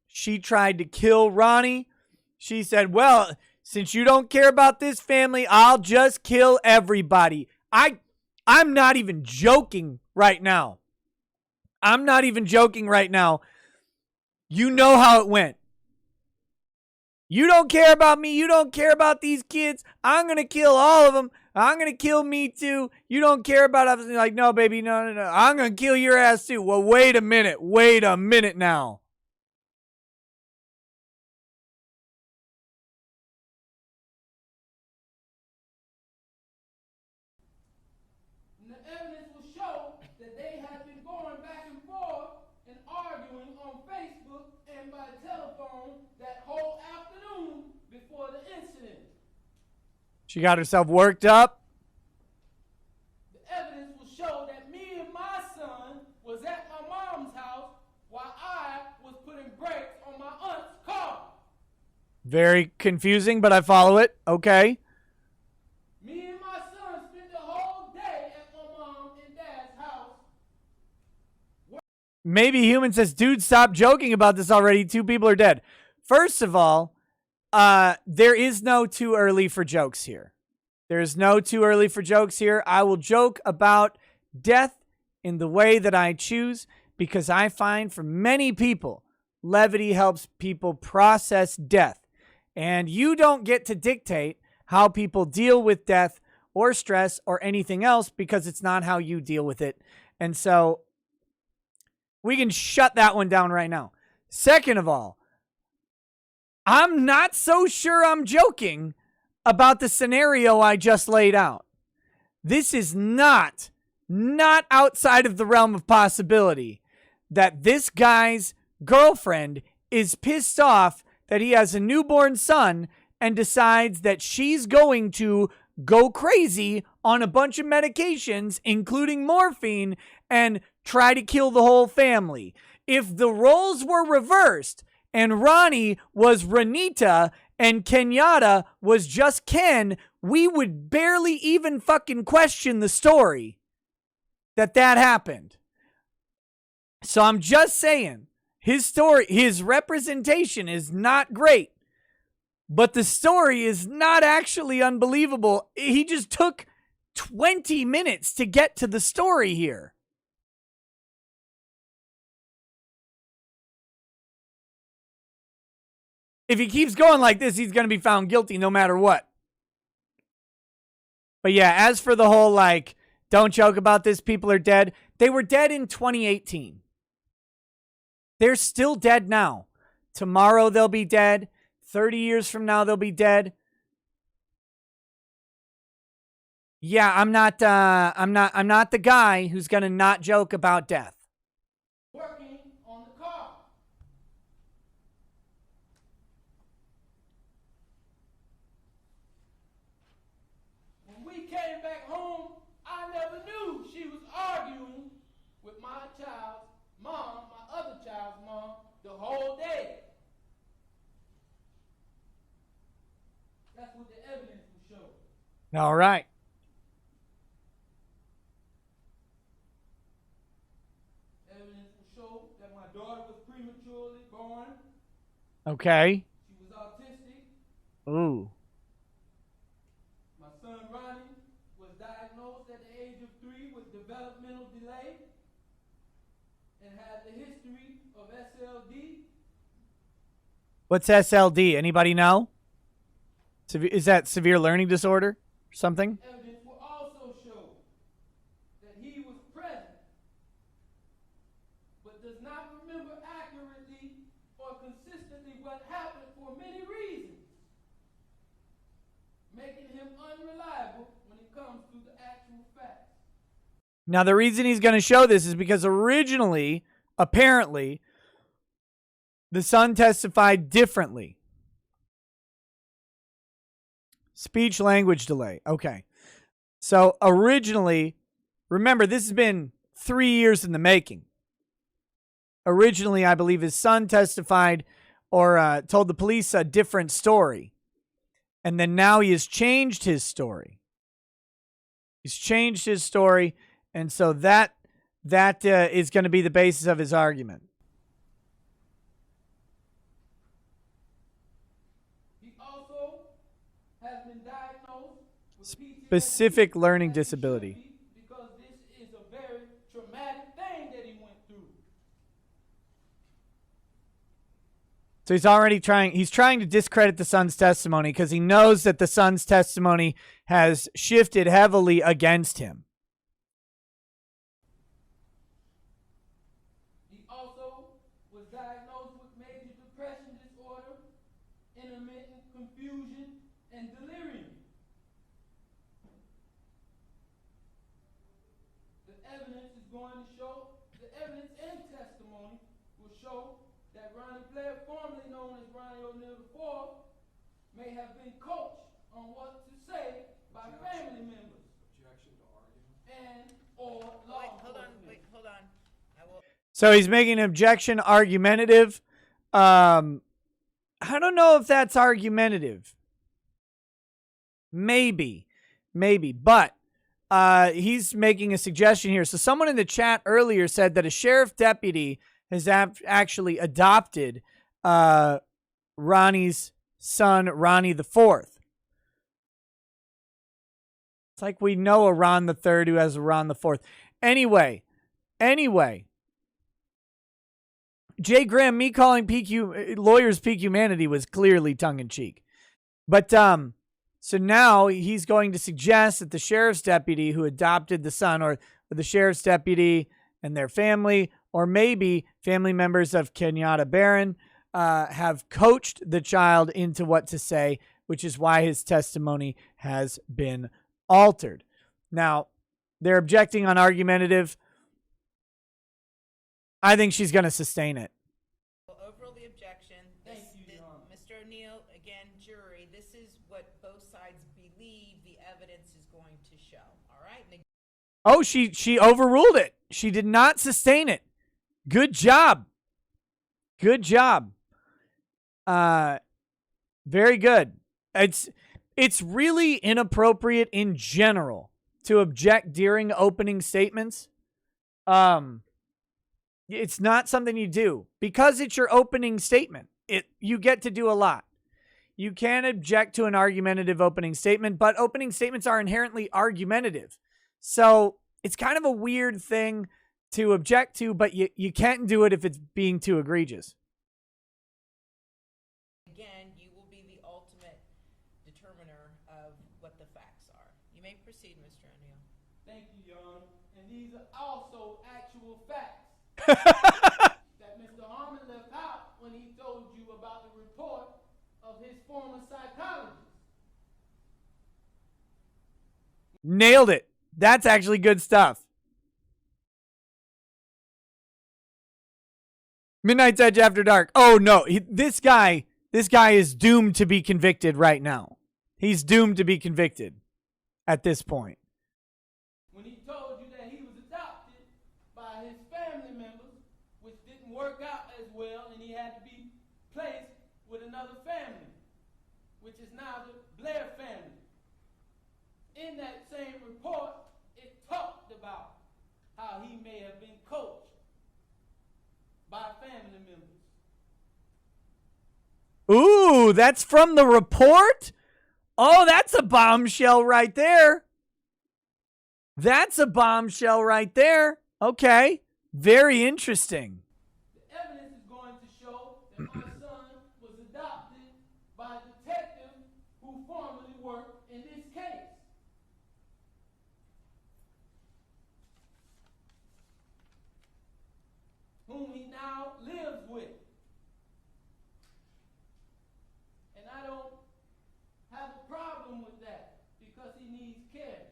[SPEAKER 2] She tried to kill Ronnie. She said, well, since you don't care about this family, I'll just kill everybody. I'm not even joking right now. I'm not even joking right now. You know how it went. You don't care about me. You don't care about these kids. I'm going to kill all of them. I'm going to kill me too. You don't care about us. Like, no, baby, no. I'm going to kill your ass too. Well, wait a minute. Wait a minute now.
[SPEAKER 5] And the evidence will show that they have been going back and forth and arguing on Facebook and by telephone that whole afternoon before the incident.
[SPEAKER 2] She got herself worked up.
[SPEAKER 5] The evidence will show that me and my son was at my mom's house while I was putting brakes on my aunt's car.
[SPEAKER 2] Very confusing, but I follow it. Okay.
[SPEAKER 5] Me and my son spent the whole day at my mom and dad's house.
[SPEAKER 2] Maybe Human says, dude, stop joking about this already. 2 people are dead. First of all, there is no too early for jokes here. There's no too early for jokes here. I will joke about death in the way that I choose because I find for many people, levity helps people process death. And you don't get to dictate how people deal with death or stress or anything else because it's not how you deal with it. And so we can shut that one down right now. Second of all, I'm not so sure I'm joking about the scenario I just laid out. This is not outside of the realm of possibility that this guy's girlfriend is pissed off that he has a newborn son and decides that she's going to go crazy on a bunch of medications, including morphine, and try to kill the whole family. If the roles were reversed and Ronnie was Renita and Kenyatta was just Ken, we would barely even fucking question the story that happened. So I'm just saying, his story, his representation is not great, but the story is not actually unbelievable. He just took 20 minutes to get to the story here. If he keeps going like this, he's going to be found guilty no matter what. But yeah, as for the whole, like, don't joke about this, people are dead. They were dead in 2018. They're still dead now. Tomorrow they'll be dead. 30 years from now they'll be dead. Yeah, I'm not the guy who's going to not joke about death.
[SPEAKER 5] Working on the car. we came back home, I never knew she was arguing with my child's mom, my other child's mom, the whole day. That's what the evidence will show.
[SPEAKER 2] All right.
[SPEAKER 5] Evidence will show that my daughter was prematurely born.
[SPEAKER 2] Okay.
[SPEAKER 5] She was autistic.
[SPEAKER 2] Ooh.
[SPEAKER 5] My son Ronnie was diagnosed at the age of 3 with developmental delay and had the history of SLD.
[SPEAKER 2] What's SLD? Anybody know? Is that severe learning disorder or something?
[SPEAKER 5] Evidence will also show that he was present, but does not remember accurately or consistently what happened for many reasons, making him unreliable when it comes to the actual facts.
[SPEAKER 2] Now, the reason he's going to show this is because originally, apparently, the son testified differently. Speech language delay. Okay. So originally, remember, this has been 3 years in the making. Originally, I believe his son testified or told the police a different story. And then now he has changed his story. He's changed his story. And so that is going to be the basis of his argument.
[SPEAKER 5] He also has been diagnosed with
[SPEAKER 2] Specific learning disability.
[SPEAKER 5] because this is a very traumatic thing that he went through.
[SPEAKER 2] So he's trying to discredit the son's testimony because he knows that the son's testimony has shifted heavily against him.
[SPEAKER 5] He also was diagnosed with major depression disorder, intermittent confusion, and delirium. The evidence and testimony will show that Ronnie Blair, formerly known as Ronnie Oneal IV, may have been coached on what to say by family members. Objection to argument. And or law enforcement.
[SPEAKER 4] Hold on. I will.
[SPEAKER 2] So he's making an objection argumentative. I don't know if that's argumentative. Maybe. But he's making a suggestion here. So someone in the chat earlier said that a sheriff deputy has actually adopted Ronnie's son, Ronnie IV. It's like we know a Ron III who has a Ron IV. Anyway. Jay Graham, me calling lawyers peak humanity was clearly tongue-in-cheek. But so now he's going to suggest that the sheriff's deputy who adopted the son, or the sheriff's deputy and their family, or maybe family members of Kenyatta Barron, have coached the child into what to say, which is why his testimony has been altered. Now, they're objecting on argumentative. I think she's going to sustain it.
[SPEAKER 4] Overrule the objection.
[SPEAKER 5] Thank you, Your Honor.
[SPEAKER 4] Mr. Oneal, again, jury, this is what both sides believe the evidence is going to show. All right?
[SPEAKER 2] Oh, she overruled it. She did not sustain it. Good job. Very good. It's really inappropriate in general to object during opening statements. It's not something you do because it's your opening statement. You get to do a lot. You can object to an argumentative opening statement, but opening statements are inherently argumentative. So it's kind of a weird thing to object to, but you can't do it if it's being too egregious.
[SPEAKER 4] Again, you will be the ultimate determiner of what the facts are. You may proceed, Mr. Oneal.
[SPEAKER 5] Thank you, Your Honor. And these are also actual facts that Mr. Harmon left out when he told you about the report of his former psychologist.
[SPEAKER 2] Nailed it. That's actually good stuff. Midnight's Edge After Dark. Oh, no. This guy is doomed to be convicted right now. He's doomed to be convicted. at this point.
[SPEAKER 5] When he told you that he was adopted by his family members, which didn't work out as well, and he had to be placed with another family, which is now the Blair family. In that same report, it talked about how he may have been coached by family members.
[SPEAKER 2] Ooh, that's from the report? Oh, that's a bombshell right there. That's a bombshell right there. Okay. Very interesting.
[SPEAKER 5] The evidence is going to show that my son was adopted by a detective who formerly worked in this case. Whom he now lives with. And I don't have a problem with that because he needs care.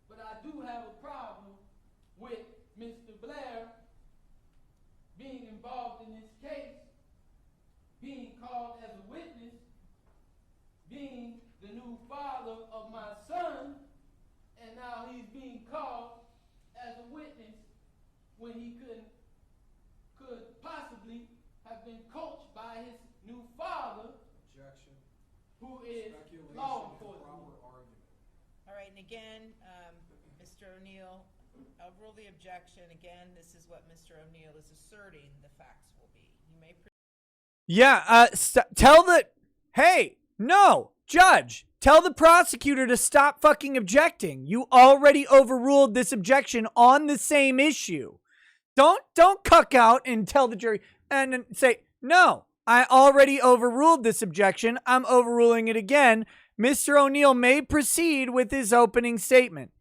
[SPEAKER 5] But I do have a problem with Mr. Blair being involved in this case, being called as a witness, being the new father of my son, and now he's being called as a witness when he could possibly have been coached by his new father.
[SPEAKER 6] Objection.
[SPEAKER 5] Who is
[SPEAKER 6] Speculation
[SPEAKER 5] law
[SPEAKER 6] and
[SPEAKER 5] enforcement.
[SPEAKER 6] proper argument.
[SPEAKER 4] All right, and again, Mr. Oneal, I'll rule the objection. Again, this is what Mr. Oneal is asserting the facts will be. You may
[SPEAKER 2] Yeah, tell the... Hey, no, judge, tell the prosecutor to stop fucking objecting. You already overruled this objection on the same issue. Don't cuck out and tell the jury and then say, no, I already overruled this objection. I'm overruling it again. Mr. Oneal may proceed with his opening statement.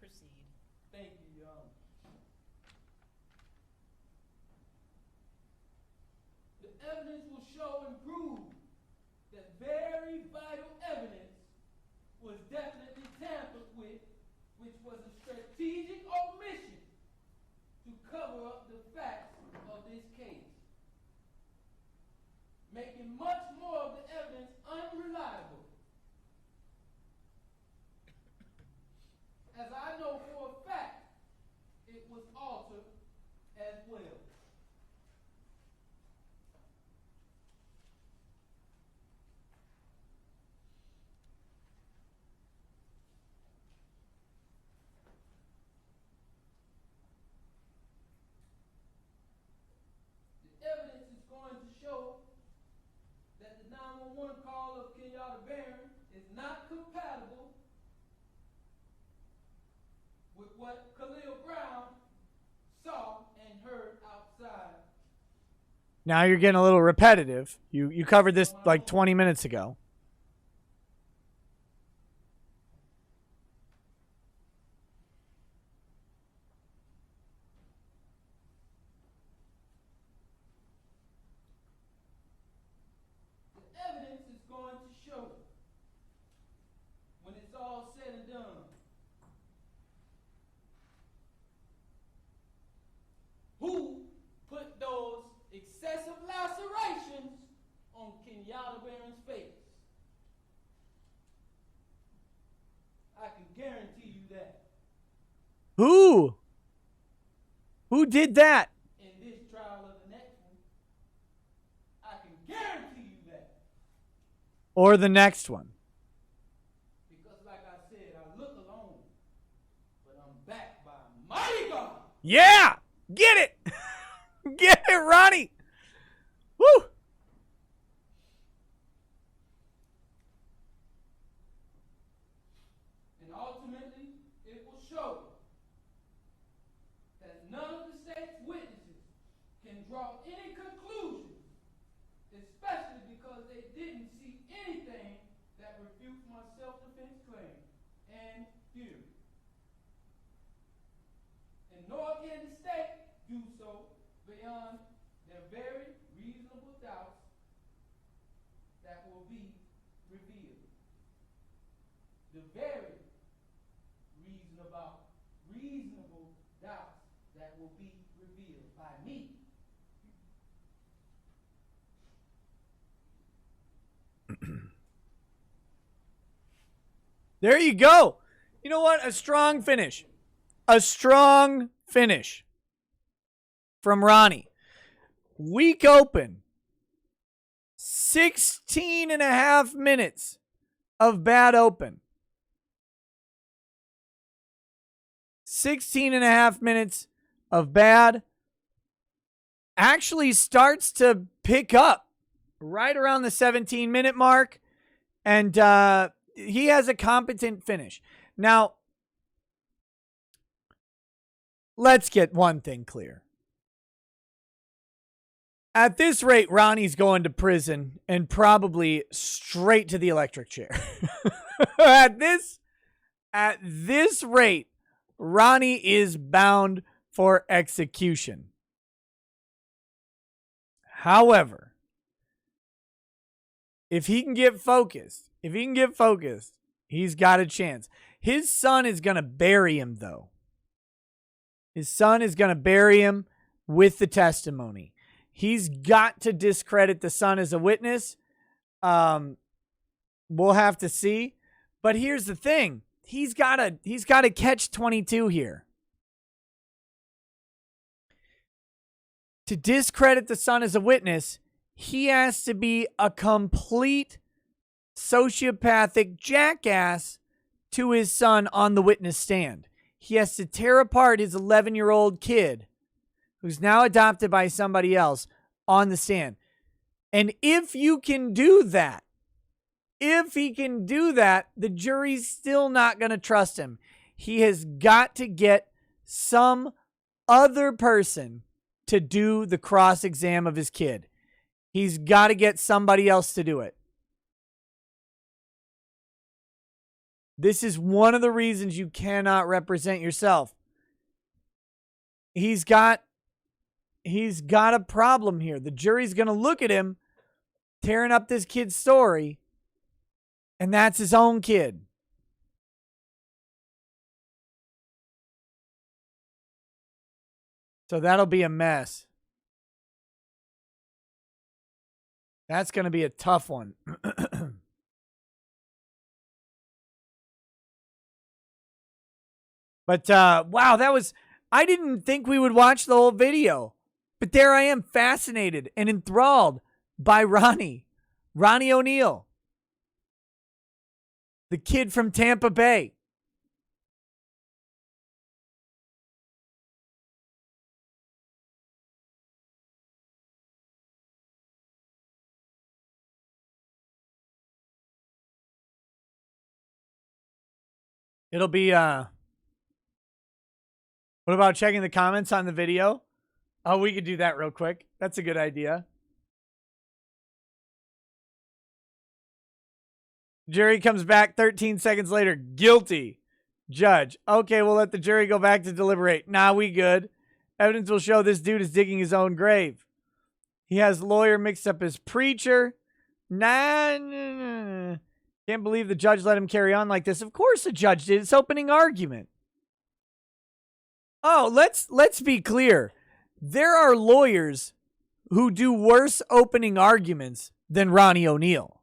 [SPEAKER 4] proceed.
[SPEAKER 5] Thank you, Your Honor. The evidence will show and prove that very vital evidence was definitely tampered with, which was a strategic omission to cover up the facts of this case, making much more of the evidence unreliable. As I know for a fact, it was altered as well. The evidence is going to show that the 911 call of Kenyatta Barron is not compatible with what Khalil Brown saw and heard outside.
[SPEAKER 2] Now you're getting a little repetitive. You covered this like 20 minutes ago.
[SPEAKER 5] The evidence is going to show, when it's all said and done, who put those excessive lacerations on Kenyatta Barron's face. I can guarantee you that.
[SPEAKER 2] Who? Who did that?
[SPEAKER 5] In this trial or the next one, I can guarantee you that.
[SPEAKER 2] Or the next one?
[SPEAKER 5] Because like I said, I look alone, but I'm backed by a mighty God.
[SPEAKER 2] Yeah! Get it! Get it, Ronnie! Woo!
[SPEAKER 5] And ultimately, it will show that none of the state's witnesses can draw any conclusions, especially because they didn't see anything that refutes my self-defense claim and theory. And nor can the state do so beyond their very reasonable doubts that will be revealed. The very reasonable doubts that will be revealed by me.
[SPEAKER 2] There you go. You know what? A strong finish. A strong finish from Ronnie. Week open. 16 and a half minutes of bad open. 16 and a half minutes of bad. Actually starts to pick up right around the 17-minute mark. And he has a competent finish. Now, let's get one thing clear. At this rate, Ronnie's going to prison and probably straight to the electric chair. At this rate, Ronnie is bound for execution. However, if he can get focused, he's got a chance. His son is going to bury him, though. His son is going to bury him with the testimony. He's got to discredit the son as a witness. We'll have to see. But here's the thing. He's got to catch 22 here. To discredit the son as a witness, he has to be a complete sociopathic jackass to his son on the witness stand. He has to tear apart his 11-year-old kid, who's now adopted by somebody else, on the stand. And if you can do that, the jury's still not going to trust him. He has got to get some other person to do the cross-exam of his kid. He's got to get somebody else to do it. This is one of the reasons you cannot represent yourself. He's got a problem here. The jury's going to look at him tearing up this kid's story, and that's his own kid. So that'll be a mess. That's going to be a tough one. But, wow, I didn't think we would watch the whole video. But there I am, fascinated and enthralled by Ronnie Oneal, the kid from Tampa Bay. It'll be, what about checking the comments on the video? Oh, we could do that real quick. That's a good idea. Jury comes back 13 seconds later. Guilty. Judge. Okay, we'll let the jury go back to deliberate. Nah, we good. Evidence will show this dude is digging his own grave. He has lawyer mixed up as preacher. Nah. Can't believe the judge let him carry on like this. Of course the judge did. It's opening argument. Oh, let's be clear. There are lawyers who do worse opening arguments than Ronnie Oneal.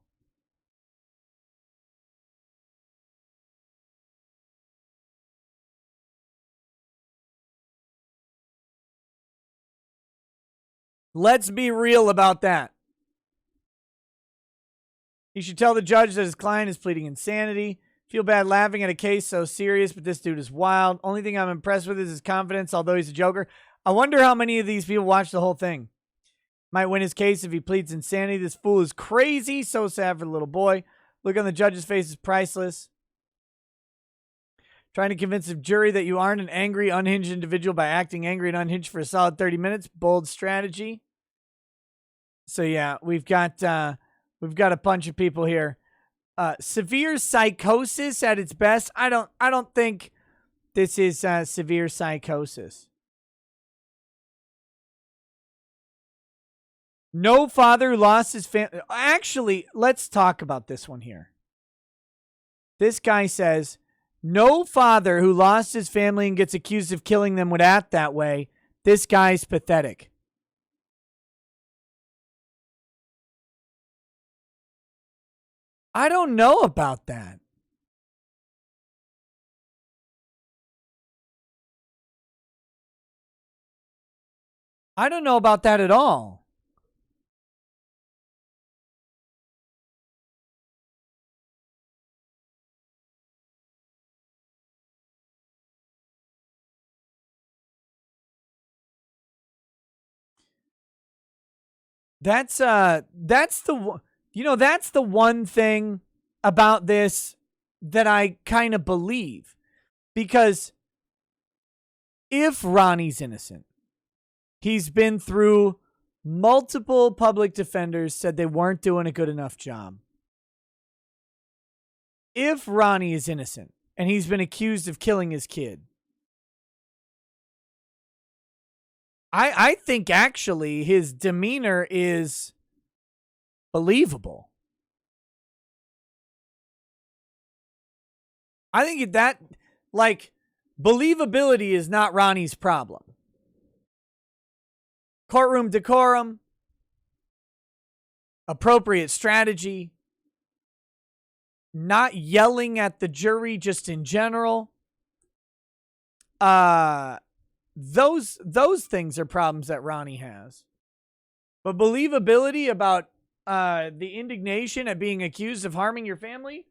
[SPEAKER 2] Let's be real about that. He should tell the judge that his client is pleading insanity. Feel bad laughing at a case so serious, but this dude is wild. Only thing I'm impressed with is his confidence, although he's a joker. I wonder how many of these people watch the whole thing. Might win his case if he pleads insanity. This fool is crazy. So sad for the little boy. Look on the judge's face is priceless. Trying to convince the jury that you aren't an angry, unhinged individual by acting angry and unhinged for a solid 30 minutes. Bold strategy. So yeah, we've got a bunch of people here. Severe psychosis at its best. I don't think this is severe psychosis. No father who lost his family. Actually, let's talk about this one here. This guy says, no father who lost his family and gets accused of killing them would act that way. This guy's pathetic. I don't know about that. I don't know about that at all. That's the that's the one thing about this that I kind of believe, because if Ronnie's innocent, he's been through multiple public defenders said they weren't doing a good enough job. If Ronnie is innocent and he's been accused of killing his kid, I think actually his demeanor is believable. I think that, like, believability is not Ronnie's problem. Courtroom decorum, appropriate strategy, not yelling at the jury just in general. Those things are problems that Ronnie has. But believability about the indignation at being accused of harming your family,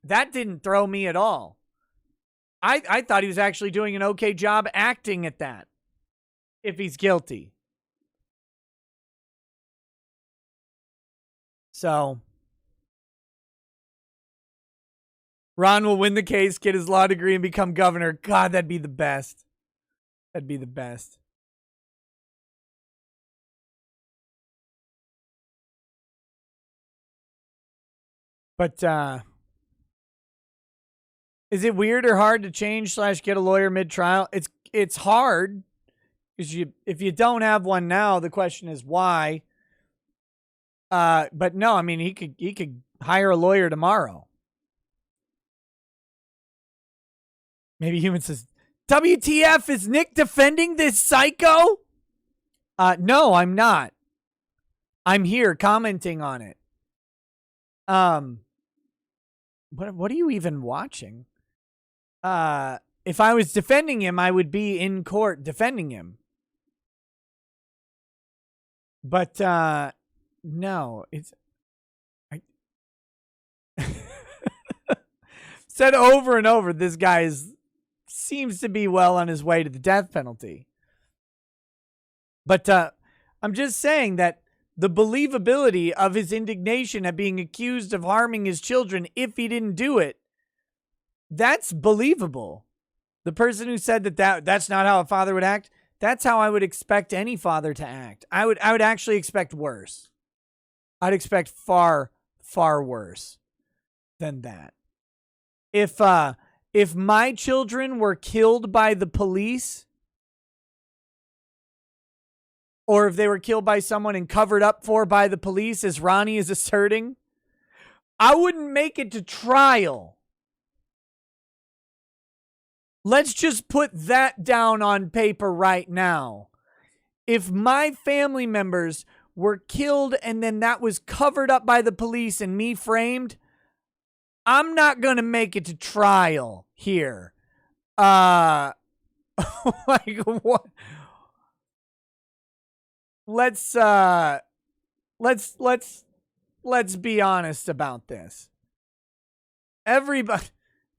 [SPEAKER 2] that didn't throw me at all. I thought he was actually doing an okay job acting at that, if he's guilty. So, Ron will win the case, get his law degree, and become governor. God, that'd be the best. That'd be the best. But, is it weird or hard to change / get a lawyer mid-trial? It's hard, because if you don't have one now, the question is why. But no, I mean, he could hire a lawyer tomorrow. Maybe Human says, WTF, is Nick defending this psycho? No, I'm not. I'm here commenting on it. What are you even watching? If I was defending him, I would be in court defending him. But no, I said over and over, this guy seems to be well on his way to the death penalty. But I'm just saying that the believability of his indignation at being accused of harming his children if he didn't do it, that's believable. The person who said that's not how a father would act, that's how I would expect any father to act. I would actually expect worse. I'd expect far, far worse than that. If my children were killed by the police, or if they were killed by someone and covered up for by the police, as Ronnie is asserting, I wouldn't make it to trial. Let's just put that down on paper right now. If my family members were killed and then that was covered up by the police and me framed, I'm not going to make it to trial here. Like what? Let's be honest about this. Everybody,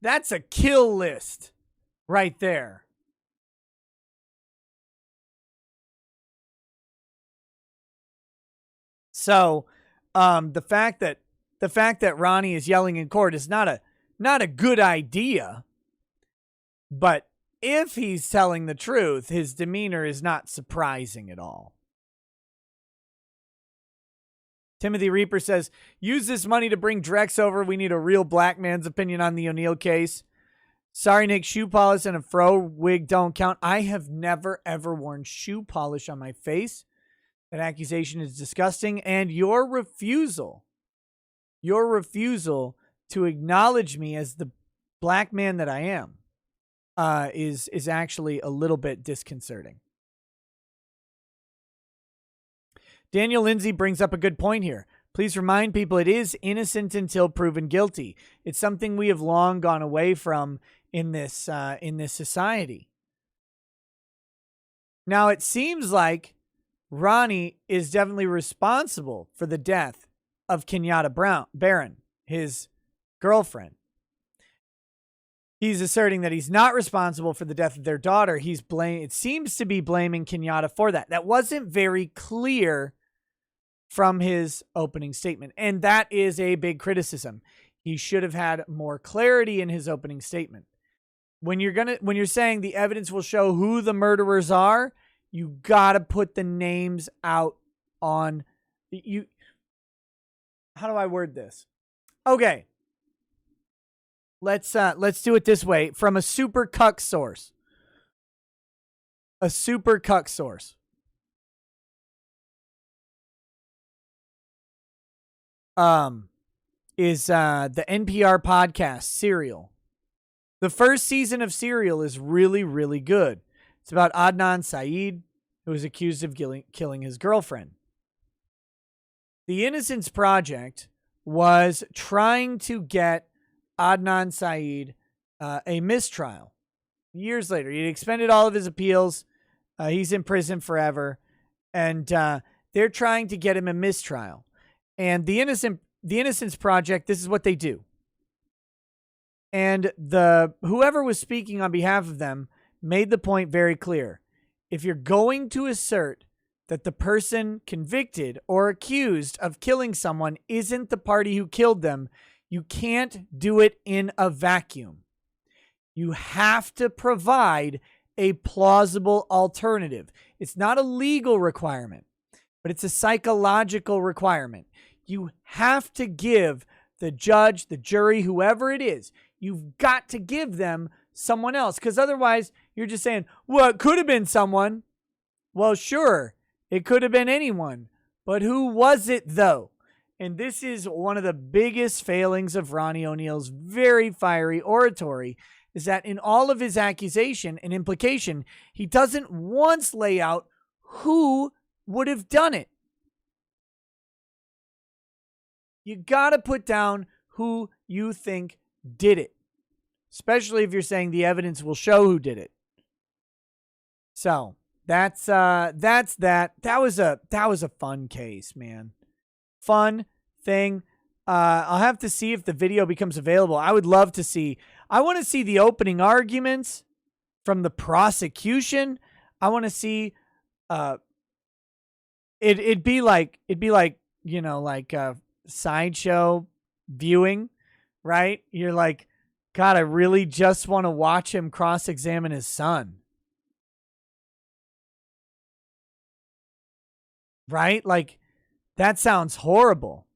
[SPEAKER 2] that's a kill list right there. So, the fact that Ronnie is yelling in court is not a good idea. But if he's telling the truth, his demeanor is not surprising at all. Timothy Reaper says, use this money to bring Drex over. We need a real black man's opinion on the Oneal case. Sorry, Nick, shoe polish and a fro wig don't count. I have never, ever worn shoe polish on my face. That accusation is disgusting. And your refusal to acknowledge me as the black man that I am is actually a little bit disconcerting. Daniel Lindsay brings up a good point here. Please remind people it is innocent until proven guilty. It's something we have long gone away from in this society. Now, it seems like Ronnie is definitely responsible for the death of Kenyatta Barron, his girlfriend. He's asserting that he's not responsible for the death of their daughter. It seems to be blaming Kenyatta for that. That wasn't very clear from his opening statement, and that is a big criticism. He should have had more clarity in his opening statement. When you're saying the evidence will show who the murderers are, you got to put the names out on you. How do I word this? Okay. Let's do it this way from a super cuck source. A super cuck source. Is the NPR podcast Serial. The first season of Serial is really, really good. It's about Adnan Syed, who was accused of killing his girlfriend. The Innocence Project was trying to get Adnan Syed a mistrial. Years later, he expended all of his appeals. He's in prison forever. And they're trying to get him a mistrial. And the Innocence Project, this is what they do. And whoever was speaking on behalf of them made the point very clear. If you're going to assert that the person convicted or accused of killing someone isn't the party who killed them, you can't do it in a vacuum. You have to provide a plausible alternative. It's not a legal requirement, but it's a psychological requirement. You have to give the judge, the jury, whoever it is, you've got to give them someone else, because otherwise you're just saying, well, it could have been someone. Well, sure, it could have been anyone, but who was it though? And this is one of the biggest failings of Ronnie Oneal's very fiery oratory, is that in all of his accusation and implication, he doesn't once lay out who would have done it. You got to put down who you think did it, especially if you're saying the evidence will show who did it. So that's that. That was a fun case, man. Fun thing. I'll have to see if the video becomes available. I would love to see. I want to see the opening arguments from the prosecution. I want to see. It'd be like sideshow viewing, right? You're like, God, I really just want to watch him cross-examine his son. Right? Like, that sounds horrible.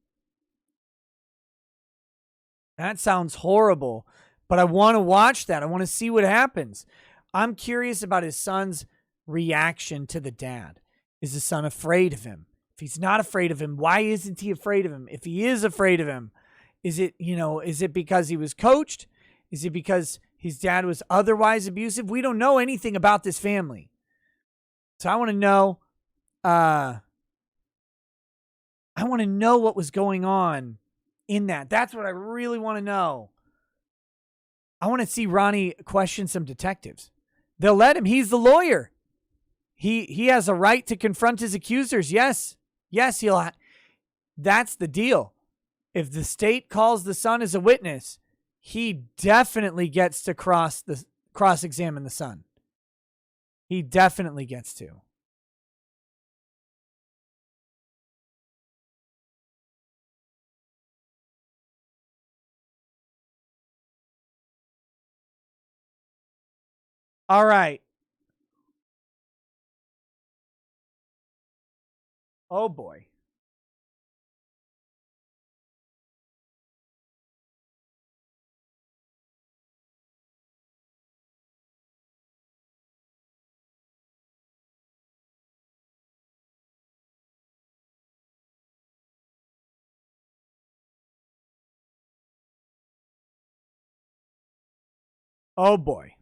[SPEAKER 2] That sounds horrible. But I want to watch that. I want to see what happens. I'm curious about his son's reaction to the dad. Is the son afraid of him? If he's not afraid of him, why isn't he afraid of him? If he is afraid of him, is it because he was coached? Is it because his dad was otherwise abusive? We don't know anything about this family. So I want to know, what was going on in that. That's what I really want to know. I want to see Ronnie question some detectives. They'll let him. He's the lawyer. He has a right to confront his accusers. Yes, that's the deal. If the state calls the son as a witness, he definitely gets to cross-examine the son. He definitely gets to. All right. Oh boy. Oh boy.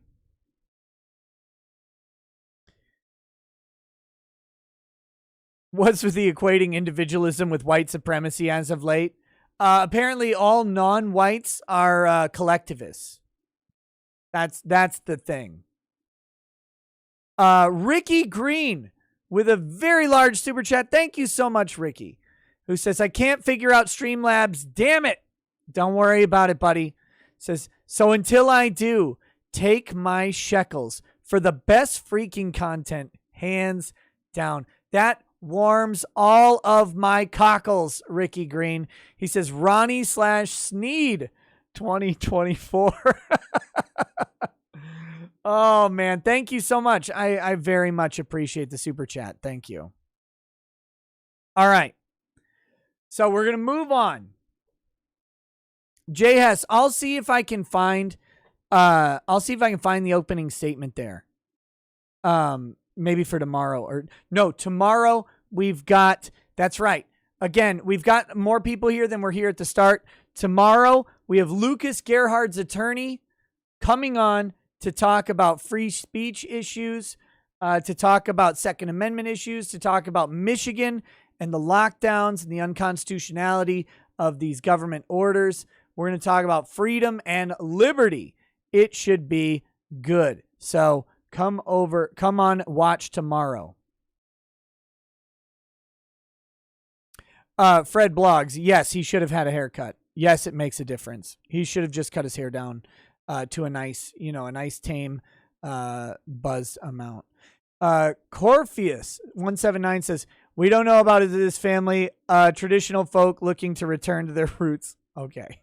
[SPEAKER 2] What's with the equating individualism with white supremacy as of late? Apparently all non-whites are collectivists. That's the thing. Rickey Green with a very large super chat. Thank you so much, Ricky, who says, I can't figure out Streamlabs. Damn it. Don't worry about it, buddy. Says, so until I do, take my shekels for the best freaking content, hands down. That warms all of my cockles, Rickey Green. He says, Ronnie/Sneed 2024. Oh, man. Thank you so much. I very much appreciate the super chat. Thank you. All right. So we're going to move on. Jay Hess, I'll see if I can find the opening statement there. Maybe for tomorrow, or no, tomorrow we've got, that's right. Again, we've got more people here than were here at the start. Tomorrow we have Lucas Gerhard's attorney coming on to talk about free speech issues, to talk about Second Amendment issues, to talk about Michigan and the lockdowns and the unconstitutionality of these government orders. We're going to talk about freedom and liberty. It should be good. So come on, watch tomorrow. Fred Blogs, yes, he should have had a haircut. Yes, it makes a difference. He should have just cut his hair down to a nice tame buzzed amount. Corpheus 179 says, we don't know about this family, traditional folk looking to return to their roots. Okay.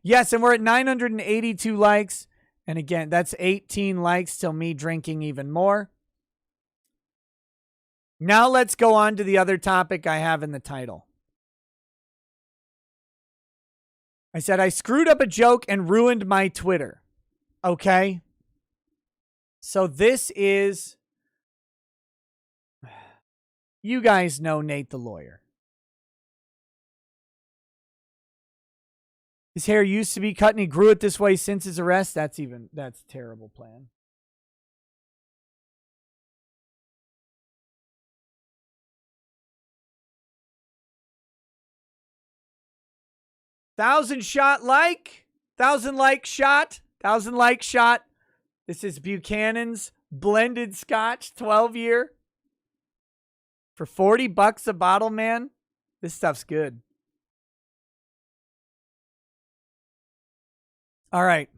[SPEAKER 2] Yes, and we're at 982 likes. And again, that's 18 likes till me drinking even more. Now let's go on to the other topic I have in the title. I said I screwed up a joke and ruined my Twitter. Okay? So this is... You guys know Nate the lawyer. His hair used to be cut and he grew it this way since his arrest. That's a terrible plan. Thousand like shot. This is Buchanan's blended Scotch 12-year for $40 a bottle, man. This stuff's good. All right,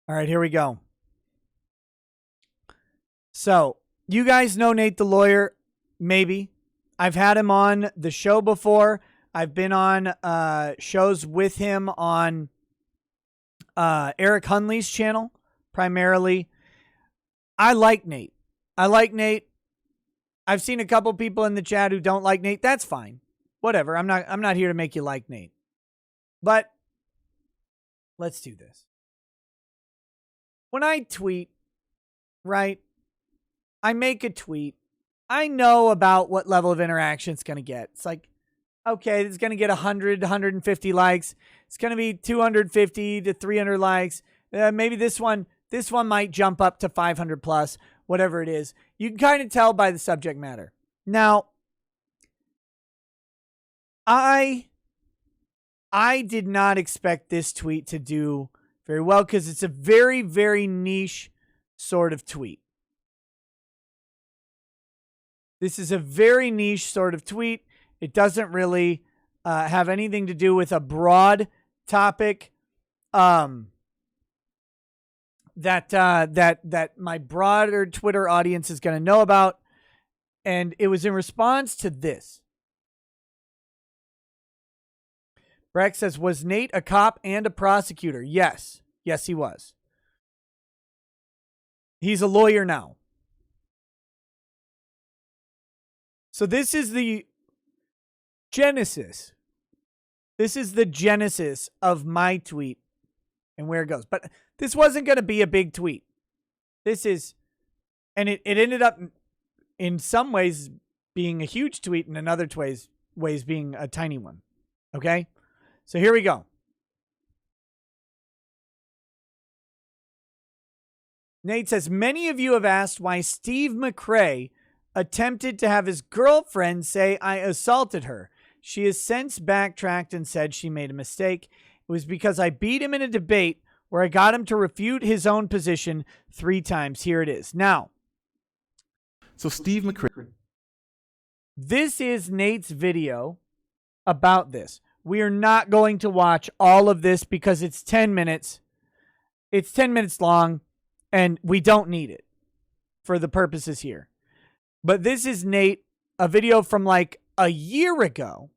[SPEAKER 2] here we go. So, you guys know Nate the lawyer, maybe. I've had him on the show before. I've been on shows with him on Eric Hunley's channel, primarily. I like Nate. I've seen a couple people in the chat who don't like Nate. That's fine. Whatever. I'm not here to make you like Nate. But let's do this. When I tweet, right, I make a tweet. I know about what level of interaction it's going to get. It's like, okay, it's going to get 100, 150 likes. It's going to be 250 to 300 likes. Maybe this one might jump up to 500 plus, whatever it is. You can kind of tell by the subject matter. Now, I did not expect this tweet to do very well because it's a very, very niche sort of tweet. This is a very niche sort of tweet. It doesn't really have anything to do with a broad topic that my broader Twitter audience is going to know about. And it was in response to this. Breck says, was Nate a cop and a prosecutor? Yes. Yes, he was. He's a lawyer now. So this is the genesis. This is the genesis of my tweet and where it goes. But this wasn't going to be a big tweet. This is, and it ended up in some ways being a huge tweet and in other ways being a tiny one. Okay? So here we go. Nate says, many of you have asked why Steve McRae attempted to have his girlfriend say I assaulted her. She has since backtracked and said she made a mistake. It was because I beat him in a debate where I got him to refute his own position 3 times. Here it is. Now,
[SPEAKER 6] so Steve McRae.
[SPEAKER 2] This is Nate's video about this. We are not going to watch all of this because it's 10 minutes. It's 10 minutes long, and we don't need it for the purposes here. But this is Nate, a video from like a year ago.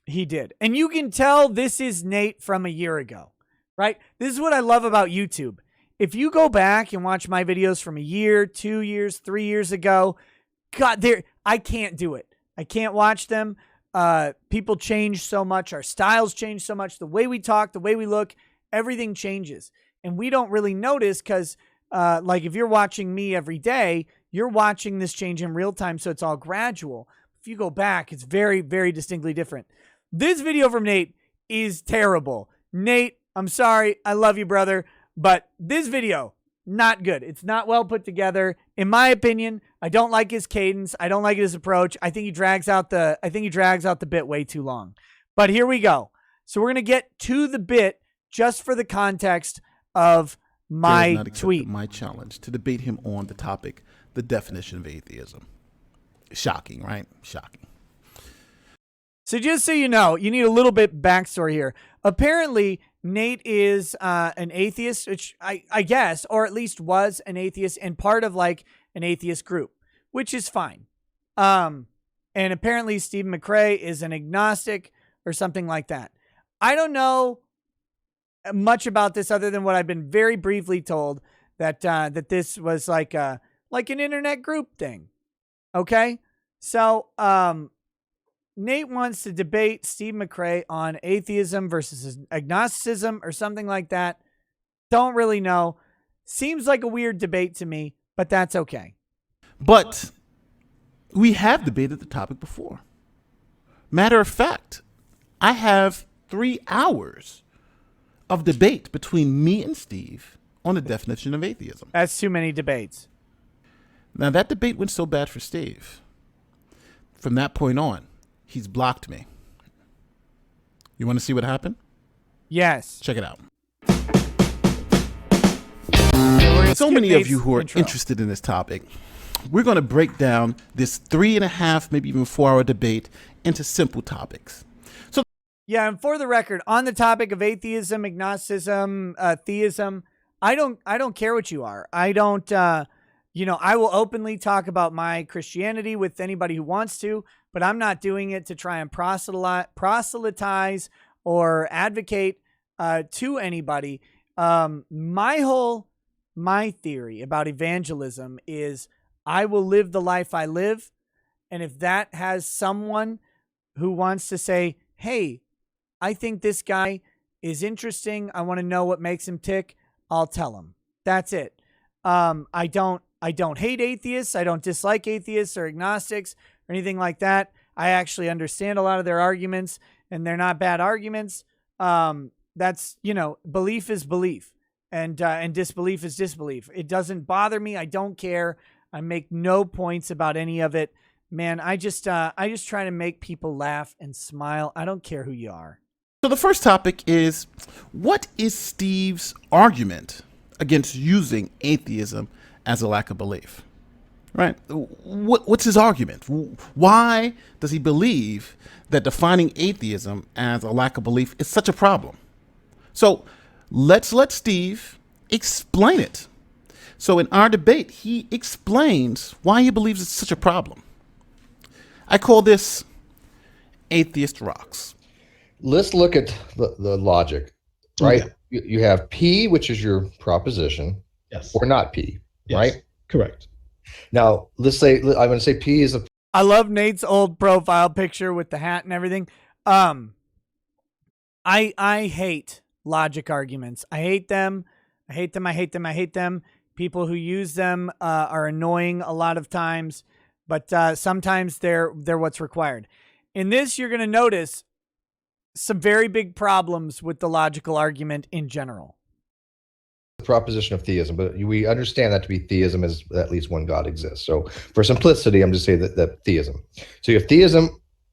[SPEAKER 2] He did. And you can tell this is Nate from a year ago, right? This is what I love about YouTube. If you go back and watch my videos from a year, 2 years, 3 years ago, God, I can't do it. I can't watch them. People change so much. Our styles change so much. The way we talk, the way we look, everything changes. And we don't really notice because, like, if you're watching me every day, you're watching this change in real time, so it's all gradual. If you go back, it's very, very distinctly different. This video from Nate is terrible. Nate, I'm sorry. I love you, brother. But this video, not good. It's not well put together. In my opinion, I don't like his cadence. I don't like his approach. I think he drags out the bit way too long. But here we go. So we're going to get to the bit just for the context of my tweet.
[SPEAKER 6] My challenge to debate him on the topic, the definition of atheism. Shocking, right? Shocking.
[SPEAKER 2] So just so you know, you need a little bit backstory here. Apparently, Nate is an atheist, which I guess, or at least was an atheist and part of like an atheist group, which is fine. And apparently Steve McRae is an agnostic or something like that. I don't know much about this other than what I've been very briefly told, that that this was like an internet group thing. Okay? So, Nate wants to debate Steve McRae on atheism versus agnosticism or something like that. Don't really know. Seems like a weird debate to me, but that's okay.
[SPEAKER 6] But we have debated the topic before. Matter of fact, I have 3 hours of debate between me and Steve on the definition of atheism.
[SPEAKER 2] That's too many debates.
[SPEAKER 6] Now, that debate went so bad for Steve. From that point on, he's blocked me. You want to see what happened?
[SPEAKER 2] Yes.
[SPEAKER 6] Check it out.
[SPEAKER 2] Okay,
[SPEAKER 6] so many of you who are interested in this topic, we're going to break down this 3.5, maybe even 4 hour debate into simple topics. So,
[SPEAKER 2] yeah, and for the record, on the topic of atheism, agnosticism, theism, I don't care what you are. I don't, I will openly talk about my Christianity with anybody who wants to, but I'm not doing it to try and proselytize or advocate to anybody. My theory about evangelism is I will live the life I live. And if that has someone who wants to say, hey, I think this guy is interesting, I want to know what makes him tick, I'll tell him. That's it. I don't hate atheists. I don't dislike atheists or agnostics or anything like that. I actually understand a lot of their arguments, and they're not bad arguments. That's, belief is belief, and disbelief is disbelief. It doesn't bother me. I don't care. I make no points about any of it. Man, I just try to make people laugh and smile. I don't care who you are.
[SPEAKER 6] So the first topic is, what is Steve's argument against using atheism as a lack of belief? Right? What's his argument? Why does he believe that defining atheism as a lack of belief is such a problem? So let's let Steve explain it. So in our debate, he explains why he believes it's such a problem. I call this Atheist Rocks.
[SPEAKER 7] Let's look at the logic, right? Yeah. You have P, which is your proposition,
[SPEAKER 8] yes,
[SPEAKER 7] or not P, yes, right?
[SPEAKER 8] Correct.
[SPEAKER 7] Now, let's say, I'm going to say P is a...
[SPEAKER 2] I love Nate's old profile picture with the hat and everything. I hate logic arguments. I hate them. I hate them. I hate them. I hate them. People who use them are annoying a lot of times, but sometimes they're what's required. In this, you're going to notice some very big problems with the logical argument in general.
[SPEAKER 7] Proposition of theism, but we understand that to be theism is at least one God exists. So for simplicity, I'm just saying that theism. So you have theism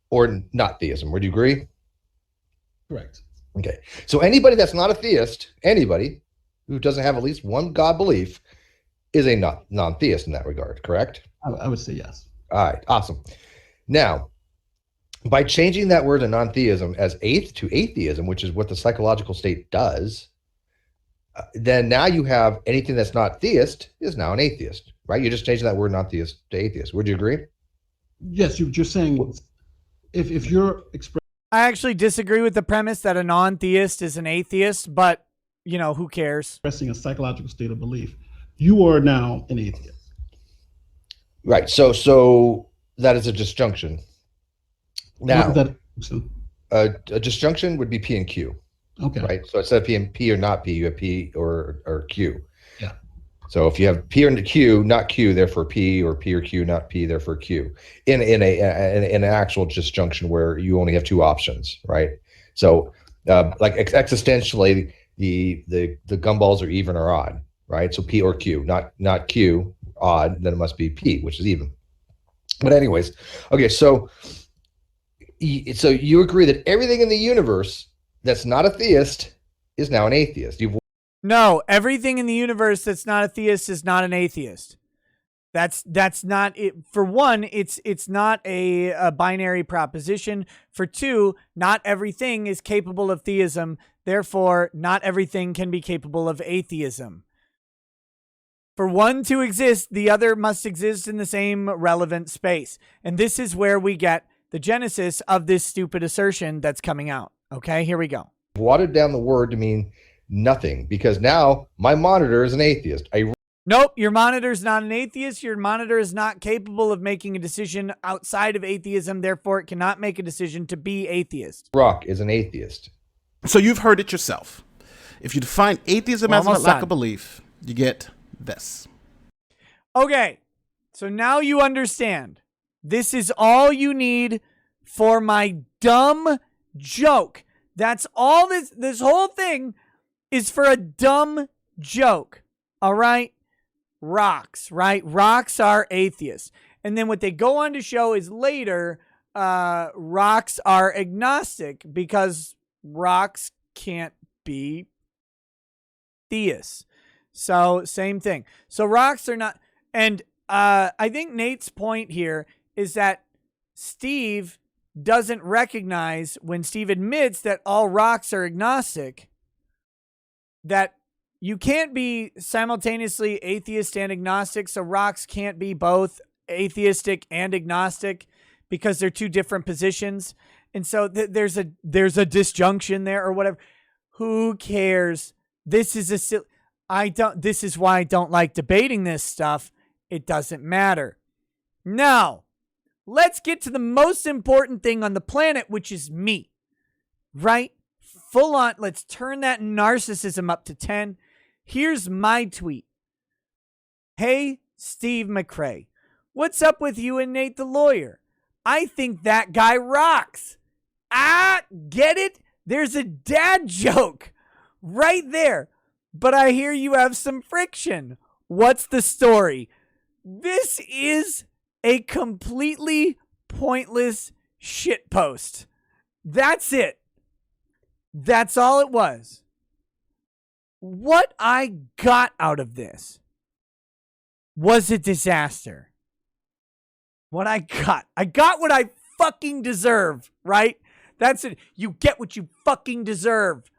[SPEAKER 7] or not theism. Would you agree?
[SPEAKER 8] Correct.
[SPEAKER 7] Okay. So anybody that's not a theist, anybody who doesn't have at least one God belief is a non-theist in that regard, correct?
[SPEAKER 8] I would say yes.
[SPEAKER 7] All right, awesome. Now, by changing that word to non-theism as to atheism, which is what the psychological state does, then now you have anything that's not theist is now an atheist, right? You're just changing that word non-theist to atheist. Would you agree?
[SPEAKER 8] Yes, you're saying if you're expressing.
[SPEAKER 2] I actually disagree with the premise that a non-theist is an atheist, but, who cares?
[SPEAKER 8] Expressing a psychological state of belief, you are now an atheist.
[SPEAKER 7] Right. So that is a disjunction. Now, a disjunction would be P and Q.
[SPEAKER 8] Okay.
[SPEAKER 7] Right. So instead of P or not P, you have P or Q.
[SPEAKER 8] Yeah.
[SPEAKER 7] So if you have P or Q, not Q, therefore P, or P or Q, not P, therefore Q. In an actual disjunction where you only have two options, right? So like existentially, the gumballs are even or odd, right? So P or Q, not Q, odd, then it must be P, which is even. But anyways, okay, so you agree that everything in the universe that's not a theist is now an atheist.
[SPEAKER 2] No, everything in the universe that's not a theist is not an atheist. That's not it. For one, it's not a binary proposition. For two, not everything is capable of theism. Therefore, not everything can be capable of atheism. For one to exist, the other must exist in the same relevant space. And this is where we get the genesis of this stupid assertion that's coming out. Okay, here we go.
[SPEAKER 7] Watered down the word to mean nothing, because now my monitor is an atheist.
[SPEAKER 2] Nope, your monitor is not an atheist. Your monitor is not capable of making a decision outside of atheism. Therefore, it cannot make a decision to be atheist.
[SPEAKER 7] Rock is an atheist.
[SPEAKER 6] So you've heard it yourself. If you define atheism as a lack of belief, you get this.
[SPEAKER 2] Okay, so now you understand. This is all you need for my dumb joke. That's all this whole thing is for a dumb joke. All right? Rocks, right? Rocks are atheists. And then what they go on to show is later, rocks are agnostic because rocks can't be theists. So same thing. So rocks are not, and I think Nate's point here is that Steve doesn't recognize, when Steve admits that all rocks are agnostic, that you can't be simultaneously atheist and agnostic. So rocks can't be both atheistic and agnostic because they're two different positions. And so there's a disjunction there or whatever. Who cares? This is this is why I don't like debating this stuff. It doesn't matter. Now, let's get to the most important thing on the planet, which is me. Right? Full on. Let's turn that narcissism up to 10. Here's my tweet. Hey, Steve McRae. What's up with you and Nate the lawyer? I think that guy rocks. Get it? There's a dad joke right there. But I hear you have some friction. What's the story? This is a completely pointless shitpost. That's it. That's all it was. What I got out of this was a disaster. What I got what I fucking deserve, right? That's it. You get what you fucking deserve.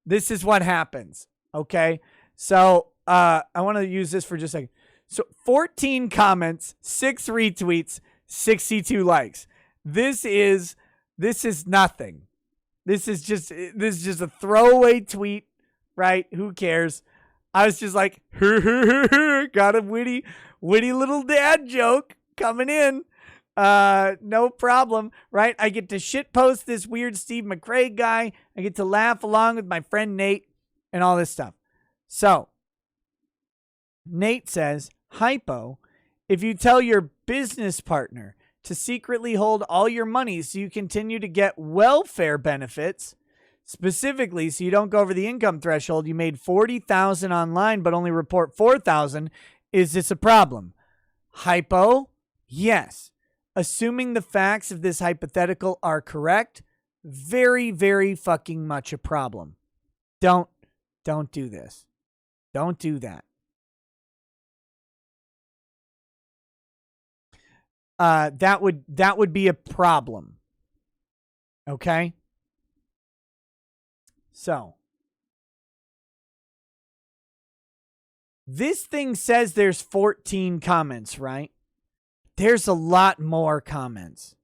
[SPEAKER 2] This is what happens, okay? So, I want to use this for just a second. So, 14 comments, 6 retweets, 62 likes. This is nothing. This is just a throwaway tweet, right? Who cares? I was just like, got a witty little dad joke coming in. No problem, right? I get to shitpost this weird Steve McRae guy. I get to laugh along with my friend Nate and all this stuff. So, Nate says, hypo, if you tell your business partner to secretly hold all your money so you continue to get welfare benefits, specifically so you don't go over the income threshold, you made $40,000 online but only report $4,000, is this a problem? Hypo, yes. Assuming the facts of this hypothetical are correct, very, very fucking much a problem. Don't do this. Don't do that. That would be a problem. Okay? So, this thing says there's 14 comments, right? There's a lot more comments.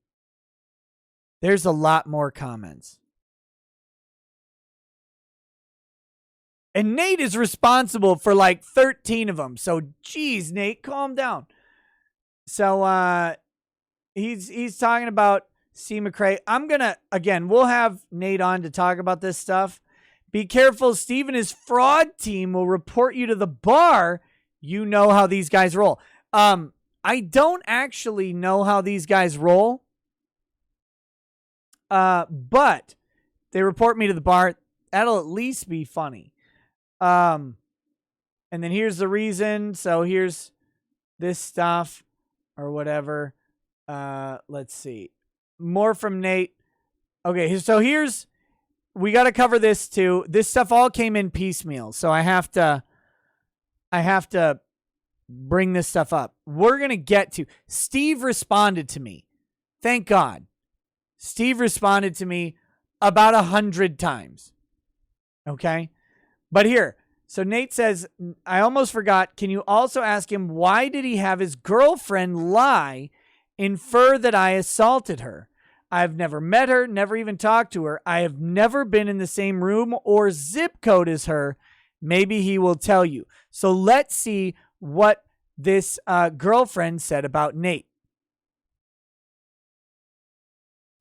[SPEAKER 2] There's a lot more comments. And Nate is responsible for like 13 of them. So, geez, Nate, calm down. So, he's talking about C. McRae. I'm going to, again, we'll have Nate on to talk about this stuff. Be careful. Steve and his fraud team will report you to the bar. You know how these guys roll. I don't actually know how these guys roll. But they report me to the bar. That'll at least be funny. And then here's the reason. So here's this stuff or whatever. Let's see. More from Nate. Okay, so we got to cover this too. This stuff all came in piecemeal, so I have to bring this stuff up. We're going to get to Steve responded to me. Thank God. Steve responded to me about 100 times. Okay? But here, so Nate says, I almost forgot. Can you also ask him why did he have his girlfriend lie, infer that I assaulted her? I've never met her, never even talked to her. I have never been in the same room or zip code as her. Maybe he will tell you. So let's see what this girlfriend said about Nate.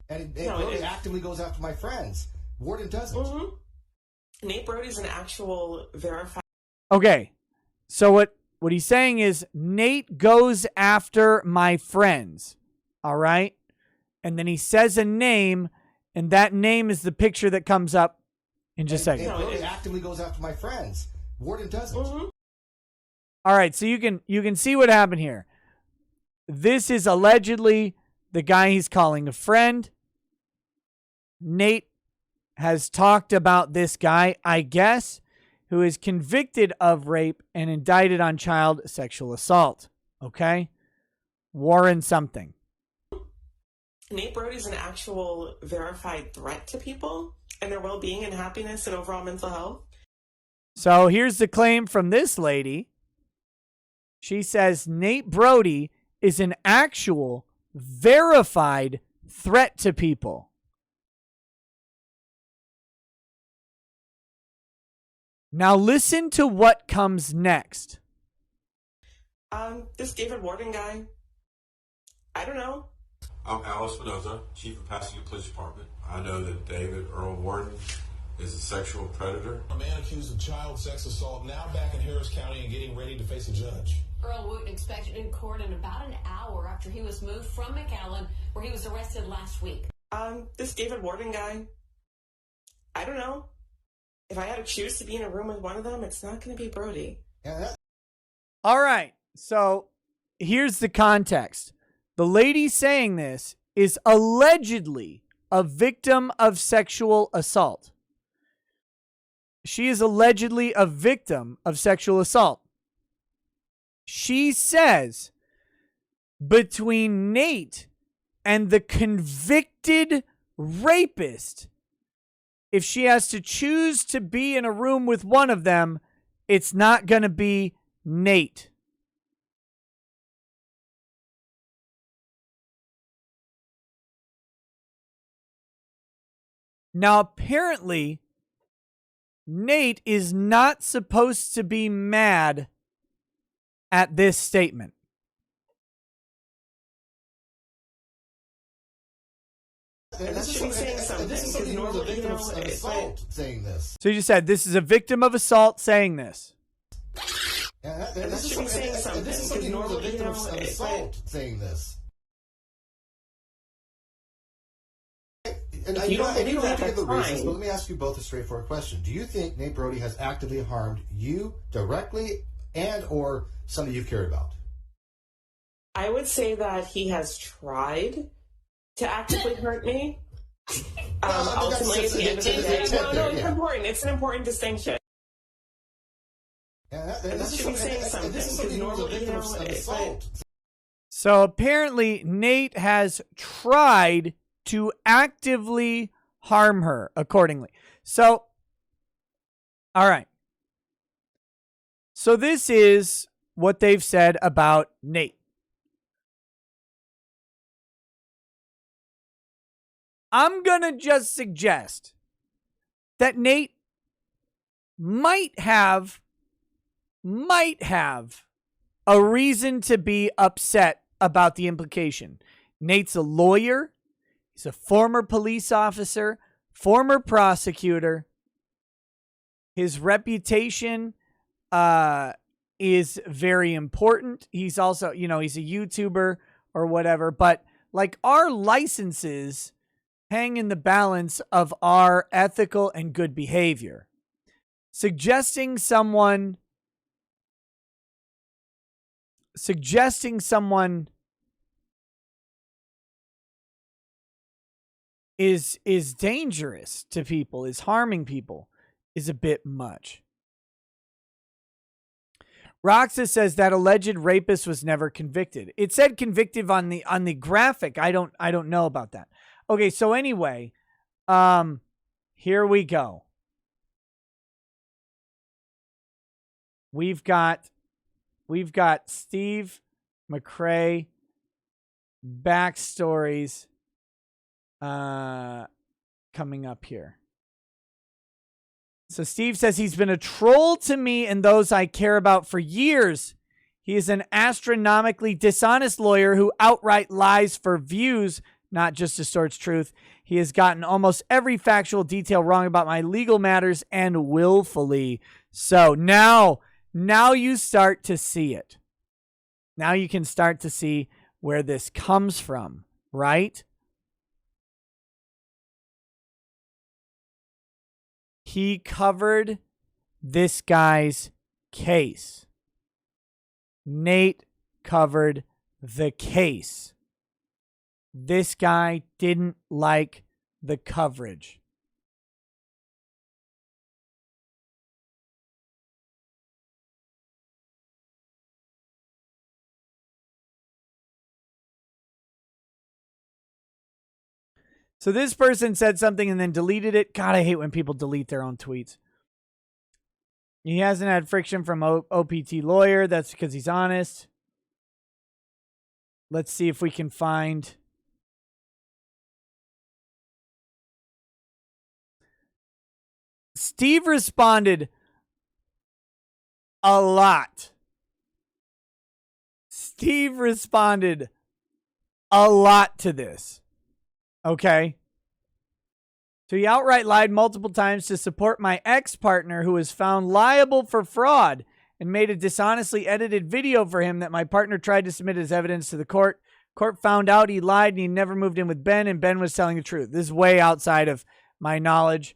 [SPEAKER 9] And Nate Brody actively goes after my friends. Warden doesn't.
[SPEAKER 10] Mm-hmm. Nate Brody's an actual verified.
[SPEAKER 2] Okay, so what he's saying is Nate goes after my friends. All right? And then he says a name, and that name is the picture that comes up in just a second.
[SPEAKER 9] Nate Brody actively goes after my friends. Warden doesn't.
[SPEAKER 10] Mm-hmm.
[SPEAKER 2] All right, so you can see what happened here. This is allegedly the guy he's calling a friend. Nate has talked about this guy, I guess, who is convicted of rape and indicted on child sexual assault. Okay? Warren something.
[SPEAKER 10] Nate Brody's an actual verified threat to people and their well-being and happiness and overall mental health.
[SPEAKER 2] So here's the claim from this lady. She says Nate Brody is an actual verified threat to people. Now listen to what comes next.
[SPEAKER 10] This David Warden guy, I don't know.
[SPEAKER 11] I'm Alice Spinoza, Chief of Pasadena Police Department. I know that David Earl Warden is a sexual predator.
[SPEAKER 12] A man accused of child sex assault now back in Harris County and getting ready to face a judge.
[SPEAKER 13] Earl Whodunit expected in court in about an hour after he was moved from McAllen, where he was arrested last week.
[SPEAKER 10] This David Warden guy, I don't know. If I had to choose to be in a room with one of them, it's not going to be Brody.
[SPEAKER 2] All right, so here's the context. The lady saying this is allegedly a victim of sexual assault. She is allegedly a victim of sexual assault. She says between Nate and the convicted rapist, if she has to choose to be in a room with one of them, it's not going to be Nate. Now, apparently, Nate is not supposed to be mad at this statement.
[SPEAKER 9] This is something where the victim of assault saying this.
[SPEAKER 2] So you just said this is a victim of assault saying this.
[SPEAKER 9] This is something where the victim of assault saying this. And you don't have to give the reasons, but let me ask you both a straightforward question. Do you think Nate Brody has actively harmed you directly and or somebody you care about?
[SPEAKER 10] I would say that he has tried to actively hurt me. ultimately, at the end of the day, no, it's important. It's an important distinction.
[SPEAKER 9] Yeah,
[SPEAKER 10] That should be saying something.
[SPEAKER 9] This is something normally, of assault.
[SPEAKER 2] So apparently Nate has tried to actively harm her accordingly. So, all right. So this is what they've said about Nate. I'm going to just suggest that Nate might have a reason to be upset about the implication. Nate's a lawyer. He's a former police officer, former prosecutor. His reputation is very important. He's also, he's a YouTuber or whatever. But like, our licenses hang in the balance of our ethical and good behavior. Suggesting someone is dangerous to people, is harming people, is a bit much. Roxa says that alleged rapist was never convicted. It said convicted on the graphic. I don't know about that. Okay, so anyway, here we go. We've got Steve McRae backstories coming up here. So Steve says he's been a troll to me and those I care about for years. He is an astronomically dishonest lawyer who outright lies for views, not just distorts truth. He has gotten almost every factual detail wrong about my legal matters and willfully. So now you start to see it. Now you can start to see where this comes from, right? He covered this guy's case. Nate covered the case. This guy didn't like the coverage. So this person said something and then deleted it. God, I hate when people delete their own tweets. He hasn't had friction from OPT lawyer. That's because he's honest. Let's see if we can find. Steve responded a lot. Steve responded a lot to this. Okay. So he outright lied multiple times to support my ex-partner who was found liable for fraud and made a dishonestly edited video for him that my partner tried to submit as evidence to the court. Court found out he lied and he never moved in with Ben, and Ben was telling the truth. This is way outside of my knowledge.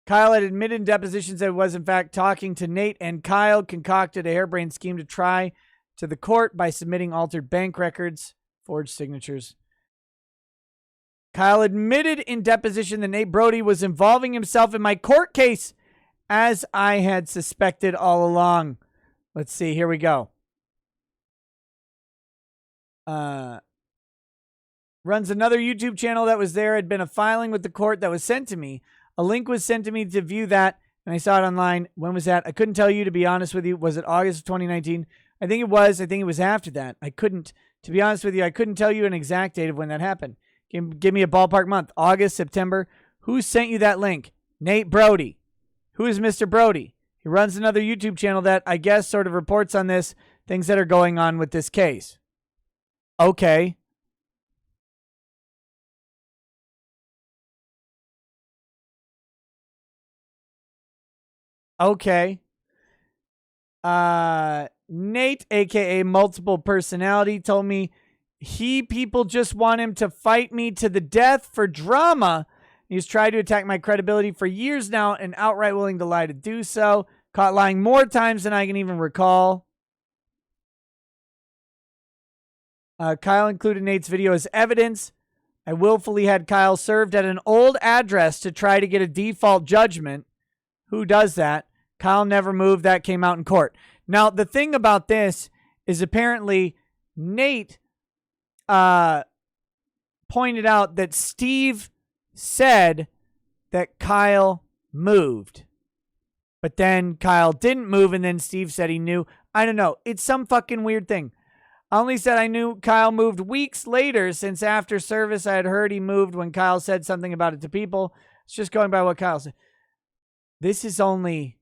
[SPEAKER 2] Kyle had admitted in depositions that he was in fact talking to Nate, and Kyle concocted a harebrained scheme to try to the court by submitting altered bank records, forged signatures. Kyle admitted in deposition that Nate Brody was involving himself in my court case, as I had suspected all along. Let's see. Here we go. Runs another YouTube channel that was there. Had been a filing with the court that was sent to me. A link was sent to me to view that, and I saw it online. When was that? I couldn't tell you, to be honest with you. Was it August of 2019? I think it was. I think it was after that. To be honest with you, I couldn't tell you an exact date of when that happened. Give me a ballpark month. August, September. Who sent you that link? Nate Brody. Who is Mr. Brody? He runs another YouTube channel that I guess sort of reports on this, things that are going on with this case. Okay. Okay. Nate, aka multiple personality, told me people just want him to fight me to the death for drama. He's tried to attack my credibility for years now and outright willing to lie to do so. Caught lying more times than I can even recall. Kyle included Nate's video as evidence, I willfully had Kyle served at an old address to try to get a default judgment. Who does that? Kyle never moved. That came out in court. Now, the thing about this is apparently Nate pointed out that Steve said that Kyle moved. But then Kyle didn't move, and then Steve said he knew. I don't know. It's some fucking weird thing. I only said I knew Kyle moved weeks later, since after service I had heard he moved when Kyle said something about it to people. It's just going by what Kyle said. This is only...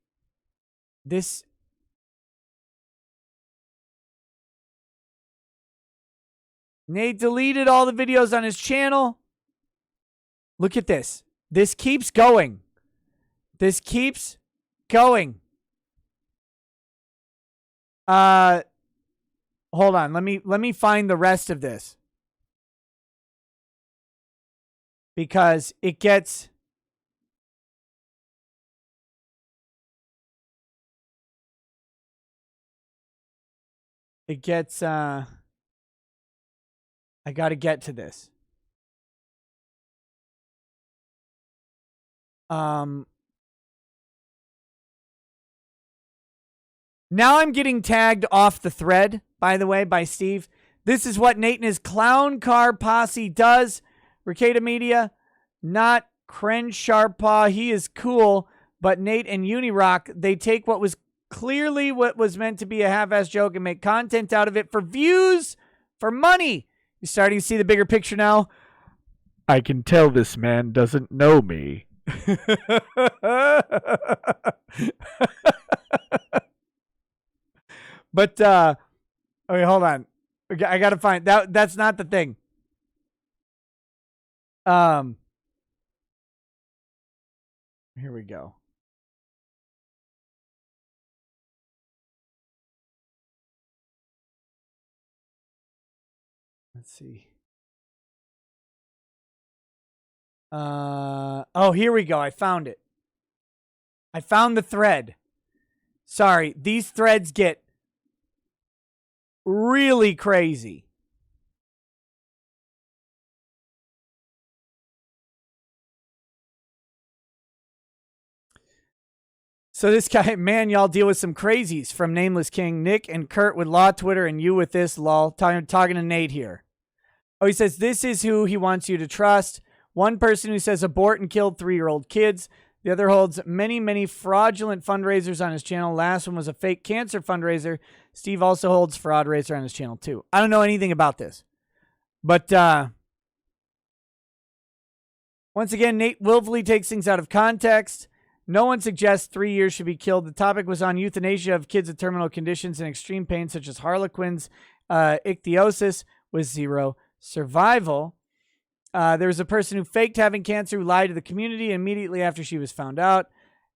[SPEAKER 2] This... Nate deleted all the videos on his channel. Look at this. This keeps going. This keeps going. Hold on. Let me find the rest of this. Because it gets... I got to get to this. Now I'm getting tagged off the thread, by the way, by Steve. This is what Nate and his clown car posse does. Ricada Media, not Crensharpaw. He is cool, but Nate and Unirock, they take what was clearly what was meant to be a half-ass joke and make content out of it for views, for money. You're starting to see the bigger picture now. I can tell this man doesn't know me. But, okay, hold on. I gotta find that. That's not the thing. Here we go. Let's see. Oh, here we go. I found it. I found the thread. Sorry, these threads get really crazy. So this guy, man, y'all deal with some crazies from Nameless King. Nick and Kurt with Law Twitter and you with this, lol. Talking to Nate here. Oh, he says, this is who he wants you to trust. One person who says abort and killed 3-year-old kids. The other holds many, many fraudulent fundraisers on his channel. Last one was a fake cancer fundraiser. Steve also holds fraud raiser on his channel too. I don't know anything about this. But once again, Nate willfully takes things out of context. No one suggests 3 years should be killed. The topic was on euthanasia of kids with terminal conditions and extreme pain such as harlequin's ichthyosis with 0 survival. There was a person who faked having cancer who lied to the community immediately after she was found out.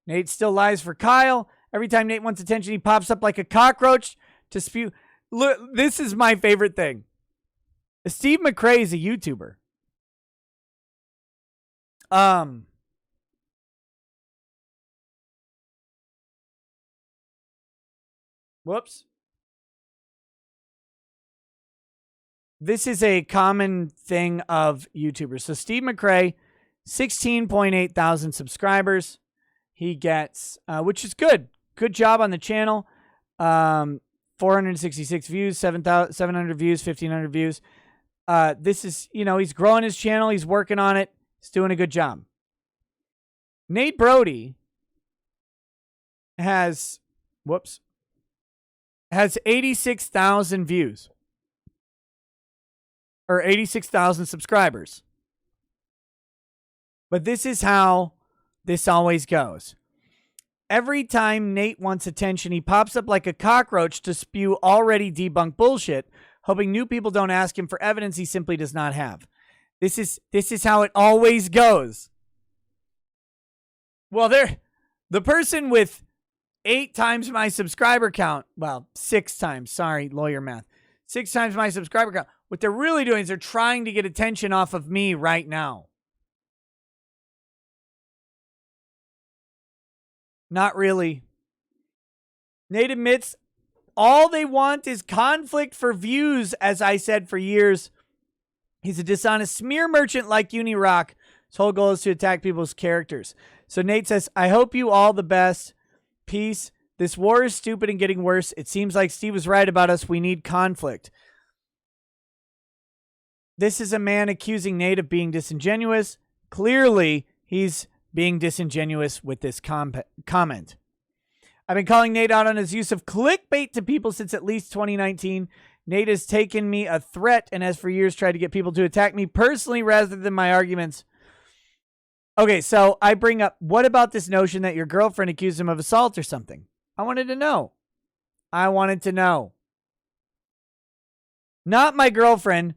[SPEAKER 2] Nate still lies for Kyle. Every time Nate wants attention, he pops up like a cockroach to spew. Look, this is my favorite thing. Steve McRae is a YouTuber. Whoops. This is a common thing of YouTubers. So Steve McRae, 16.8 thousand subscribers. He gets, which is good. Good job on the channel. 466 views, 700 views, 1,500 views. This is, he's growing his channel. He's working on it. He's doing a good job. Nate Brody has 86,000 views. Or 86,000 subscribers. But this is how this always goes. Every time Nate wants attention, he pops up like a cockroach to spew already debunked bullshit, hoping new people don't ask him for evidence he simply does not have. This is how it always goes. Well, the person with 8 times my subscriber count, well, 6 times, sorry, lawyer math. 6 times my subscriber count. What they're really doing is they're trying to get attention off of me right now. Not really. Nate admits all they want is conflict for views, as I said for years. He's a dishonest smear merchant like Unirock. His whole goal is to attack people's characters. So Nate says, I hope you all the best. Peace. This war is stupid and getting worse. It seems like Steve was right about us. We need conflict. This is a man accusing Nate of being disingenuous. Clearly, he's being disingenuous with this comment. I've been calling Nate out on his use of clickbait to people since at least 2019. Nate has taken me a threat and has for years tried to get people to attack me personally rather than my arguments. Okay, so I bring up, what about this notion that your girlfriend accused him of assault or something? I wanted to know. Not my girlfriend,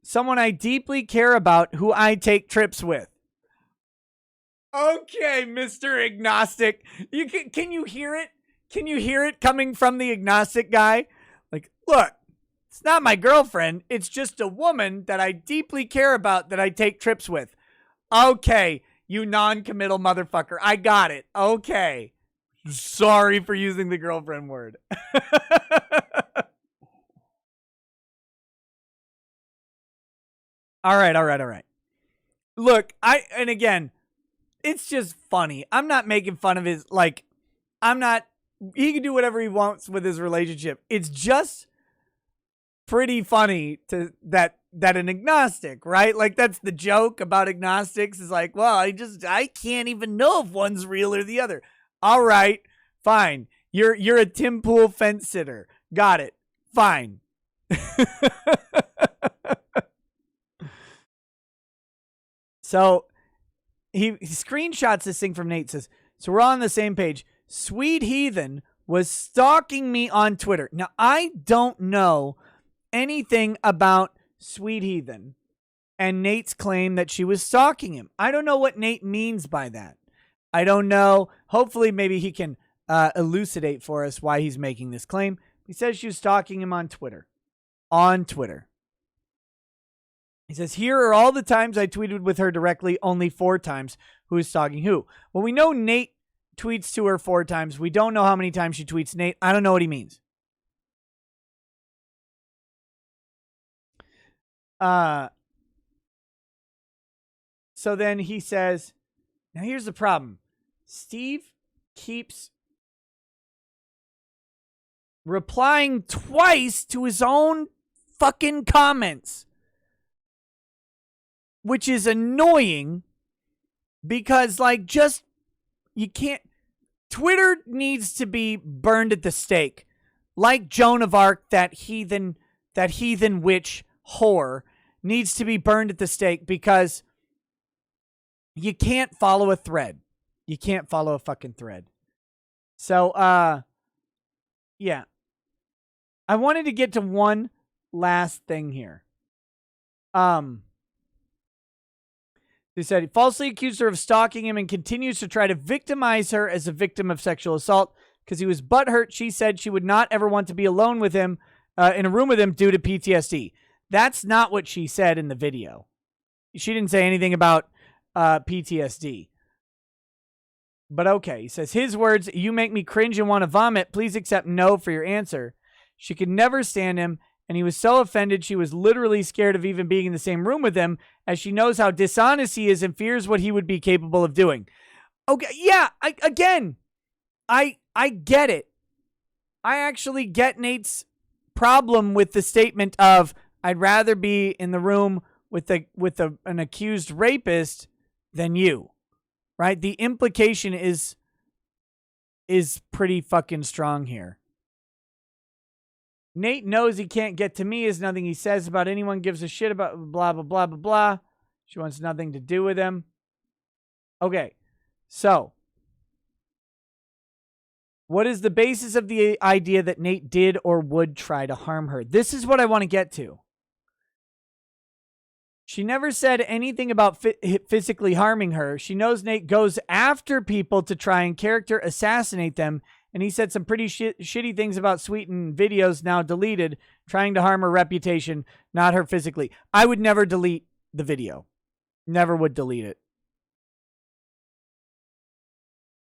[SPEAKER 2] someone I deeply care about who I take trips with. Okay, Mr. Agnostic. Can you hear it? Can you hear it coming from the agnostic guy? Like, look, it's not my girlfriend. It's just a woman that I deeply care about that I take trips with. Okay, you non-committal motherfucker. I got it. Okay. Sorry for using the girlfriend word. All right. Look, and again, it's just funny. I'm not making fun of his, he can do whatever he wants with his relationship. It's just pretty funny that an agnostic, right? Like, that's the joke about agnostics is like, well, I can't even know if one's real or the other. All right, fine. You're a Tim Pool fence sitter. Got it. Fine. So he screenshots this thing from Nate, says, so we're all on the same page. Sweet Heathen was stalking me on Twitter. Now, I don't know anything about Sweet Heathen and Nate's claim that she was stalking him. I don't know what Nate means by that. I don't know. Hopefully, maybe he can elucidate for us why he's making this claim. He says she was stalking him on Twitter. He says, here are all the times I tweeted with her directly, only 4 times. Who is stalking who? Well, we know Nate tweets to her 4 times. We don't know how many times she tweets Nate. I don't know what he means. So then he says, now here's the problem. Steve keeps replying twice to his own fucking comments, which is annoying because, you can't. Twitter needs to be burned at the stake. Like Joan of Arc, that heathen witch whore needs to be burned at the stake because you can't follow a thread. You can't follow a fucking thread. So, yeah. I wanted to get to one last thing here. They said he falsely accused her of stalking him and continues to try to victimize her as a victim of sexual assault because he was butthurt. She said she would not ever want to be alone with him in a room with him due to PTSD. That's not what she said in the video. She didn't say anything about PTSD. But okay, he says, his words, you make me cringe and want to vomit. Please accept no for your answer. She could never stand him, and he was so offended she was literally scared of even being in the same room with him as she knows how dishonest he is and fears what he would be capable of doing. Okay, yeah, I get it. I actually get Nate's problem with the statement of, I'd rather be in the room with an accused rapist than you. Right? The implication is pretty fucking strong here. Nate knows he can't get to me as nothing he says about anyone gives a shit about blah, blah, blah, blah, blah. She wants nothing to do with him. Okay. So, what is the basis of the idea that Nate did or would try to harm her? This is what I want to get to. She never said anything about physically harming her. She knows Nate goes after people to try and character assassinate them, and he said some pretty shitty things about Sweet in videos now deleted, trying to harm her reputation, not her physically. I would never delete the video. Never would delete it.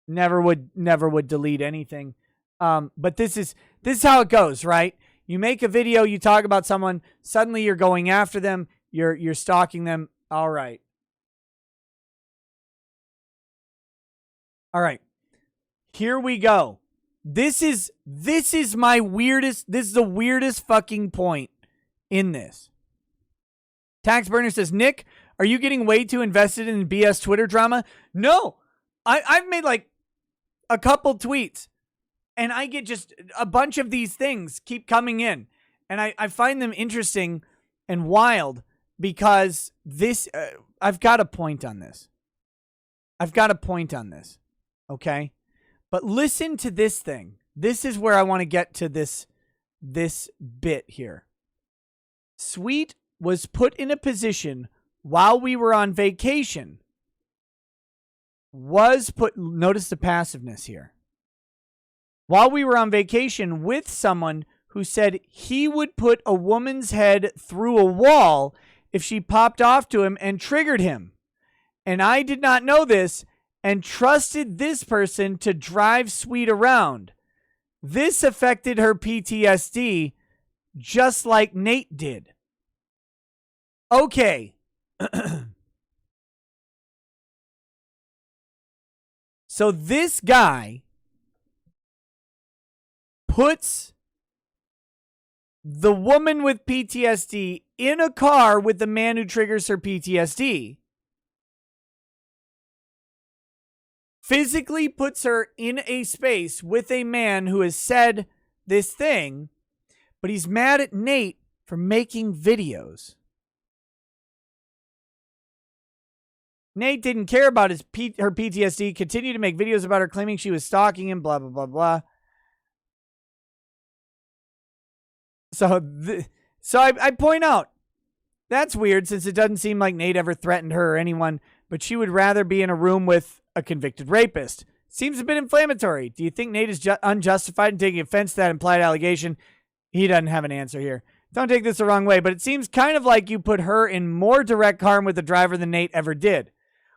[SPEAKER 2] Never would delete anything. But this is how it goes, right? You make a video, you talk about someone, suddenly you're going after them. You're stalking them. All right. All right. Here we go. This is my weirdest. This is the weirdest fucking point in this. Tax Burner says, Nick, are you getting way too invested in BS Twitter drama? No. I've made like a couple tweets and I get just a bunch of these things keep coming in. And I find them interesting and wild because this, I've got a point on this. Okay? But listen to this thing. This is where I want to get to this bit here. Sweet was put in a position while we were on vacation. Notice the passiveness here. While we were on vacation with someone who said he would put a woman's head through a wall if she popped off to him and triggered him. And I did not know this and trusted this person to drive Sweet around. This affected her PTSD just like Nate did. Okay. So this guy puts the woman with PTSD in a car with the man who triggers her PTSD. Physically puts her in a space with a man who has said this thing, but he's mad at Nate for making videos. Nate didn't care about her PTSD, continued to make videos about her, claiming she was stalking him, blah, blah, blah, blah. So I point out, that's weird since it doesn't seem like Nate ever threatened her or anyone, but she would rather be in a room with a convicted rapist. Seems a bit inflammatory. Do you think Nate is unjustified in taking offense to that implied allegation? He doesn't have an answer here. Don't take this the wrong way, but it seems kind of like you put her in more direct harm with the driver than Nate ever did.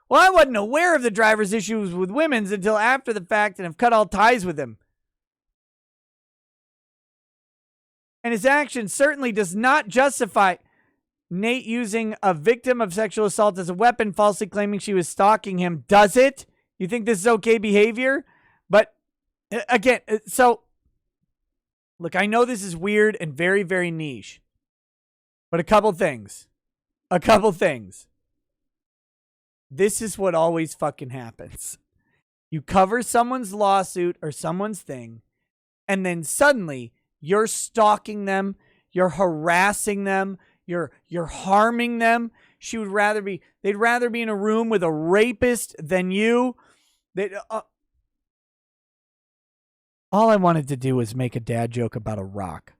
[SPEAKER 2] Well, I wasn't aware of the driver's issues with women's until after the fact and have cut all ties with him. And his action certainly does not justify Nate using a victim of sexual assault as a weapon, falsely claiming she was stalking him. Does it? You think this is okay behavior? But again, so look, I know this is weird and very, very niche, but a couple things. This is what always fucking happens. You cover someone's lawsuit or someone's thing, and then suddenly you're stalking them, you're harassing them, you're harming them. They'd rather be in a room with a rapist than you. All I wanted to do was make a dad joke about a rock.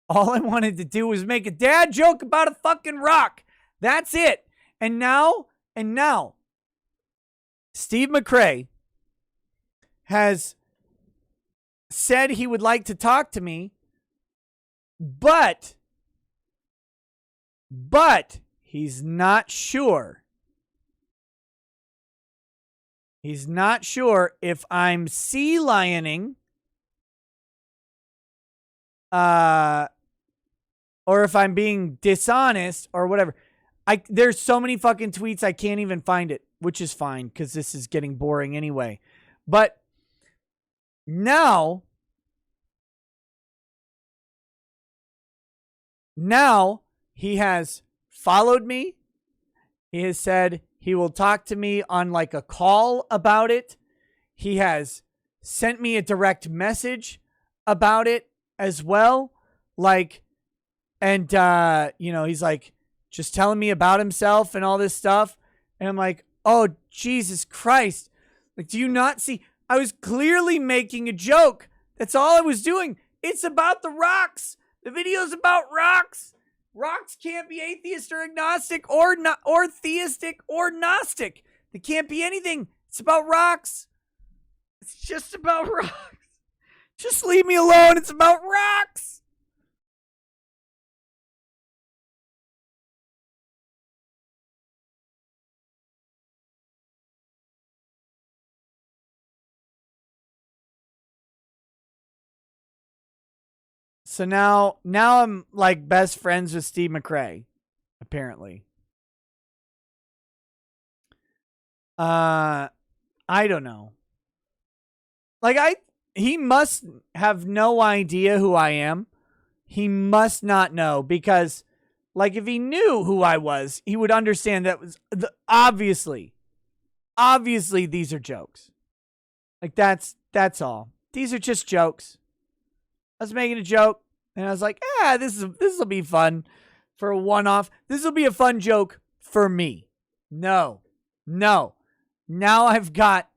[SPEAKER 2] All I wanted to do was make a dad joke about a fucking rock. That's it. And now, Steve McRae has said he would like to talk to me, but he's not sure. He's not sure if I'm sea lioning or if I'm being dishonest or whatever. There's so many fucking tweets I can't even find it, which is fine because this is getting boring anyway. But now he has followed me. He has said he will talk to me on like a call about it. He has sent me a direct message about it as well. Like, and, he's like just telling me about himself and all this stuff. And I'm like, oh, Jesus Christ. Like, do you not see? I was clearly making a joke. That's all I was doing. It's about the rocks. The video's about rocks. Rocks can't be atheist or agnostic or theistic or gnostic. They can't be anything. It's about rocks. It's just about rocks. Just leave me alone. It's about rocks. So now I'm like best friends with Steve McRae, apparently. I don't know. Like he must have no idea who I am. He must not know, because like if he knew who I was, he would understand that was obviously these are jokes. Like that's all. These are just jokes. I was making a joke and I was like, this will be fun for a one-off. This will be a fun joke for me. No. Now I've got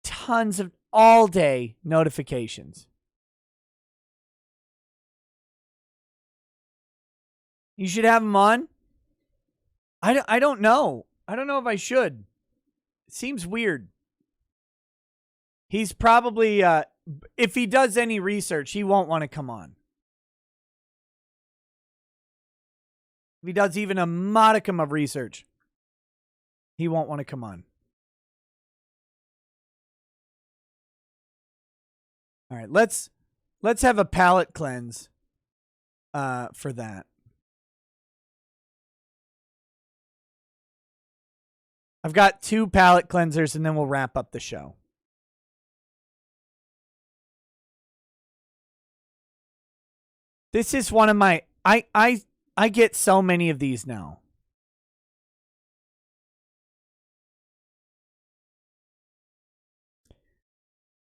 [SPEAKER 2] tons of all-day notifications. You should have him on? I don't know. I don't know if I should. It seems weird. He's probably, if he does any research, he won't want to come on. If he does even a modicum of research, he won't want to come on. All right, let's have a palate cleanse for that. I've got 2 palate cleansers and then we'll wrap up the show. This is one of my I get so many of these now.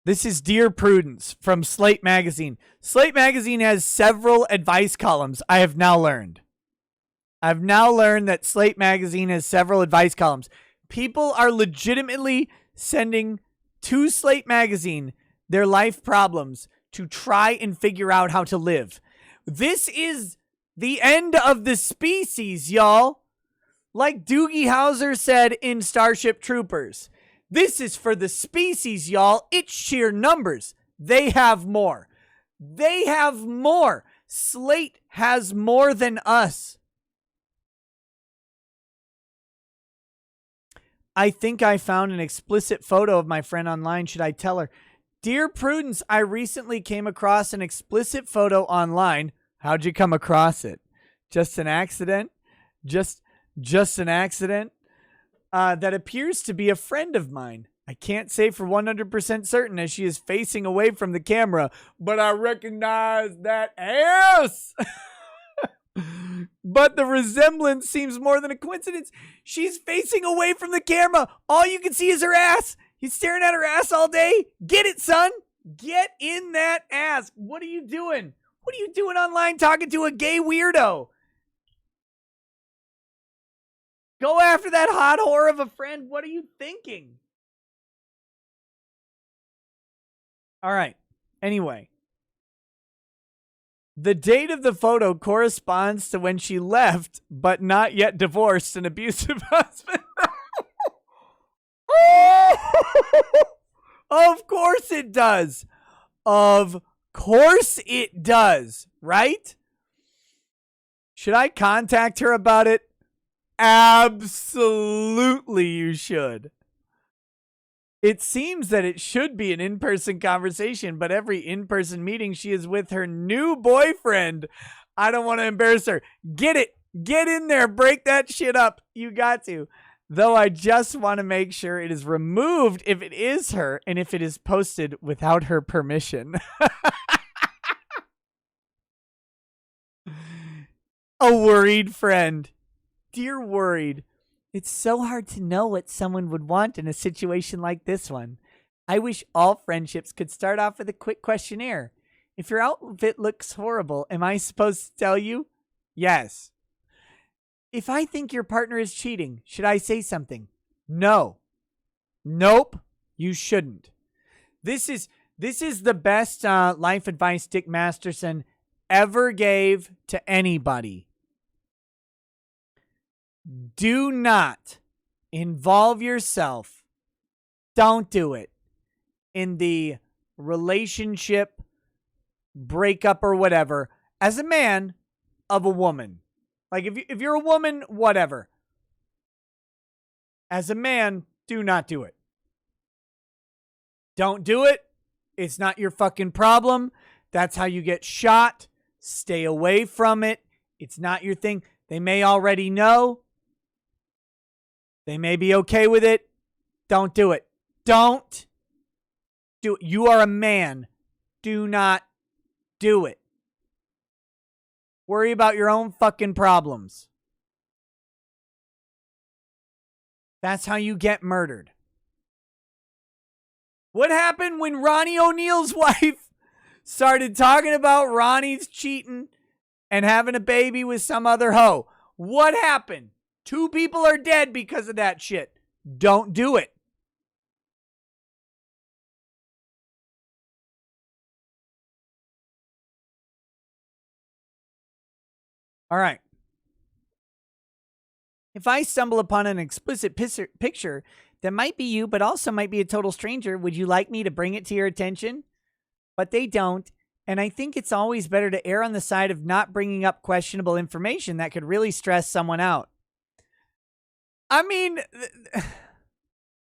[SPEAKER 2] This is Dear Prudence from Slate Magazine. Slate Magazine has several advice columns, I have now learned. I've now learned that Slate Magazine has several advice columns. People are legitimately sending to Slate Magazine their life problems to try and figure out how to live. This is the end of the species, y'all. Like Doogie Howser said in Starship Troopers. This is for the species, y'all. It's sheer numbers. They have more. They have more. Slate has more than us. I think I found an explicit photo of my friend online. Should I tell her? Dear Prudence, I recently came across an explicit photo online. How'd you come across it? Just an accident? Just an accident? That appears to be a friend of mine. I can't say for 100% certain as she is facing away from the camera, but I recognize that ass. But the resemblance seems more than a coincidence. She's facing away from the camera. All you can see is her ass. He's staring at her ass all day. Get it, son. Get in that ass. What are you doing? What are you doing online talking to a gay weirdo? Go after that hot whore of a friend. What are you thinking? All right. Anyway. The date of the photo corresponds to when she left, but not yet divorced, an abusive husband. Of course it does. Of course it does, right? Should I contact her about it? Absolutely you should. It seems that it should be an in-person conversation, but every in-person meeting she is with her new boyfriend. I don't want to embarrass her. Get it. Get in there. Break that shit up. You got to. Though I just want to make sure it is removed if it is her and if it is posted without her permission. A worried friend. Dear worried. It's so hard to know what someone would want in a situation like this one. I wish all friendships could start off with a quick questionnaire. If your outfit looks horrible, am I supposed to tell you? Yes. If I think your partner is cheating, should I say something? No. Nope, you shouldn't. This is the best life advice Dick Masterson ever gave to anybody. Do not involve yourself. Don't do it in the relationship breakup or whatever as a man of a woman. Like if you're a woman, whatever. As a man, do not do it. Don't do it. It's not your fucking problem. That's how you get shot. Stay away from it. It's not your thing. They may already know. They may be okay with it. Don't do it. Don't do it. You are a man. Do not do it. Worry about your own fucking problems. That's how you get murdered. What happened when Ronnie Oneal's wife started talking about Ronnie's cheating and having a baby with some other hoe? What happened? 2 people are dead because of that shit. Don't do it. All right. If I stumble upon an explicit picture that might be you, but also might be a total stranger, would you like me to bring it to your attention? But they don't. And I think it's always better to err on the side of not bringing up questionable information that could really stress someone out. I mean,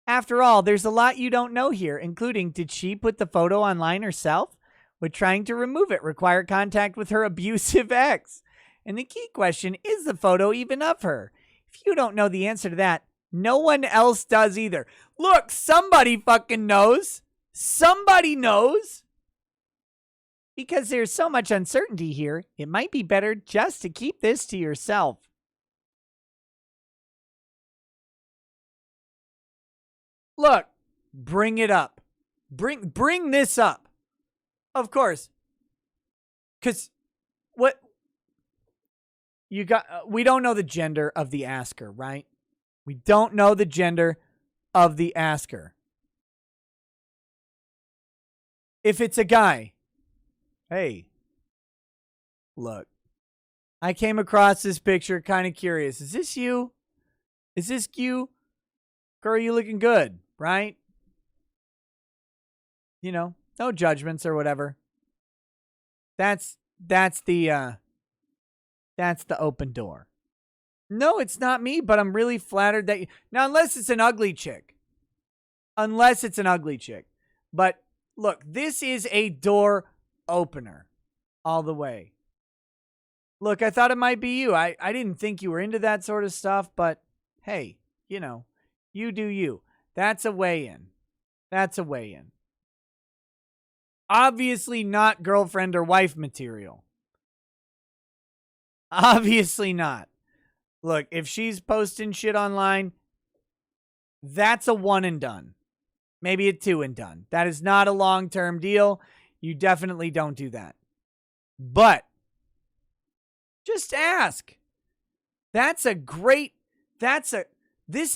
[SPEAKER 2] after all, there's a lot you don't know here, including, did she put the photo online herself? Would trying to remove it require contact with her abusive ex? And the key question, is the photo even of her? If you don't know the answer to that, no one else does either. Look, somebody fucking knows. Somebody knows. Because there's so much uncertainty here, it might be better just to keep this to yourself. Look, bring it up. Bring this up. Of course. Because what you got, we don't know the gender of the asker, right? We don't know the gender of the asker. If it's a guy, hey, look, I came across this picture, kind of curious. Is this you? Is this you? Girl, you looking good, right? You know, no judgments or whatever. That's the open door. No, it's not me, but I'm really flattered that you... Now, unless it's an ugly chick. Unless it's an ugly chick. But, look, this is a door opener. All the way. Look, I thought it might be you. I didn't think you were into that sort of stuff, but, hey, you know, you do you. That's a way in. That's a way in. Obviously not girlfriend or wife material. Obviously not. Look, if she's posting shit online, that's a 1 and done. Maybe a 2 and done. That is not a long-term deal. You definitely don't do that. But just ask. This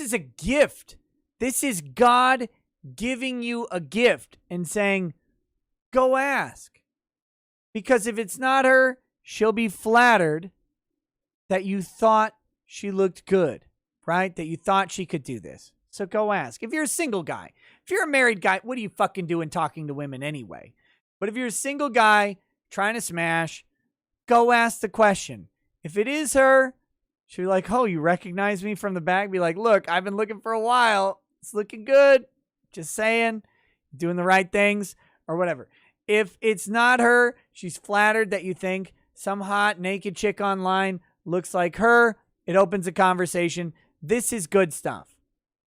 [SPEAKER 2] is a gift. This is God giving you a gift and saying, go ask. Because if it's not her, she'll be flattered that you thought she looked good, right? That you thought she could do this. So go ask. If you're a single guy, if you're a married guy, what are you fucking doing talking to women anyway? But if you're a single guy trying to smash, go ask the question. If it is her, she'll be like, oh, you recognize me from the back? Be like, look, I've been looking for a while. It's looking good. Just saying, doing the right things or whatever. If it's not her, she's flattered that you think some hot naked chick online looks like her. It opens a conversation. This is good stuff.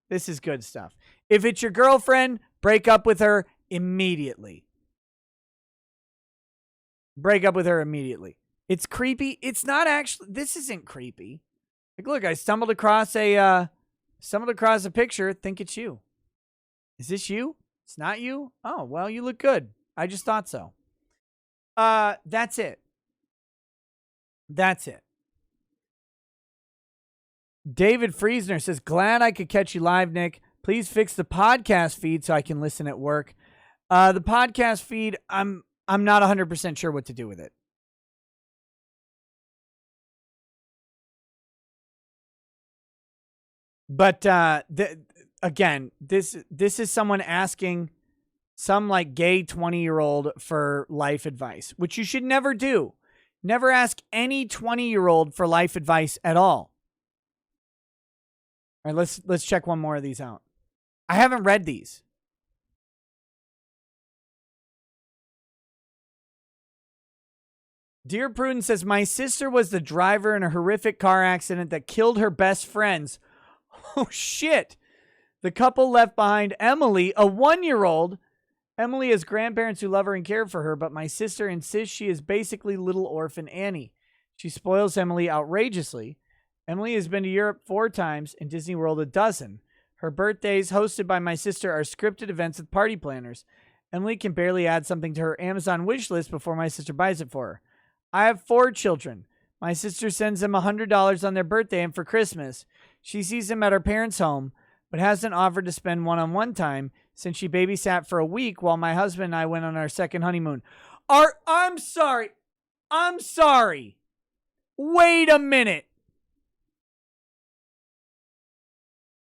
[SPEAKER 2] This is good stuff. If it's your girlfriend, break up with her immediately. Break up with her immediately. It's creepy. It's not actually, this isn't creepy. Like, look, I stumbled across a picture. Think it's you. Is this you? It's not you? Oh, well, you look good. I just thought so. That's it. That's it. David Friesner says, glad I could catch you live, Nick. Please fix the podcast feed so I can listen at work. The podcast feed, I'm not 100% sure what to do with it. But again, this is someone asking some like gay 20-year-old for life advice, which you should never do. Never ask any 20-year-old for life advice at all. All right, let's check one more of these out. I haven't read these. Dear Prudence says, my sister was the driver in a horrific car accident that killed her best friends. Oh, shit. The couple left behind Emily, a 1-year-old. Emily has grandparents who love her and care for her, but my sister insists she is basically little orphan Annie. She spoils Emily outrageously. Emily has been to Europe 4 times and Disney World a dozen. Her birthdays, hosted by my sister, are scripted events with party planners. Emily can barely add something to her Amazon wish list before my sister buys it for her. I have 4 children. My sister sends them $100 on their birthday and for Christmas. She sees them at her parents' home, but hasn't offered to spend one-on-one time since she babysat for a week while my husband and I went on our second honeymoon. I'm sorry. Wait a minute.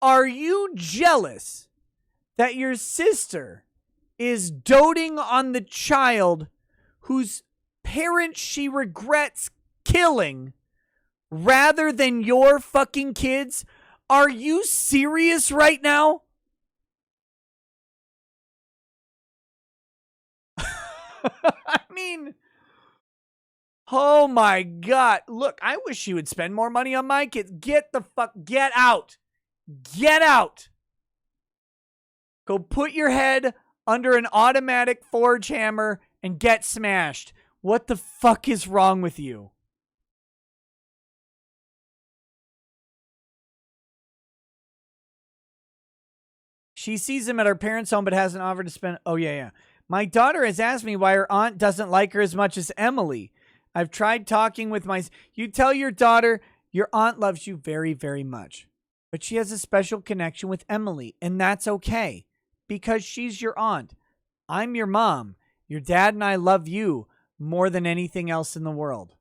[SPEAKER 2] Are you jealous that your sister is doting on the child whose parents she regrets killing rather than your fucking kids? Are you serious right now? I mean, oh my God. Look, I wish she would spend more money on my kids. Get out. Get out. Go put your head under an automatic forge hammer and get smashed. What the fuck is wrong with you? She sees him at her parents' home but hasn't offered to spend... Oh, yeah. My daughter has asked me why her aunt doesn't like her as much as Emily. I've tried talking with my... You tell your daughter your aunt loves you very, very much. But she has a special connection with Emily, and that's okay. Because she's your aunt. I'm your mom. Your dad and I love you more than anything else in the world.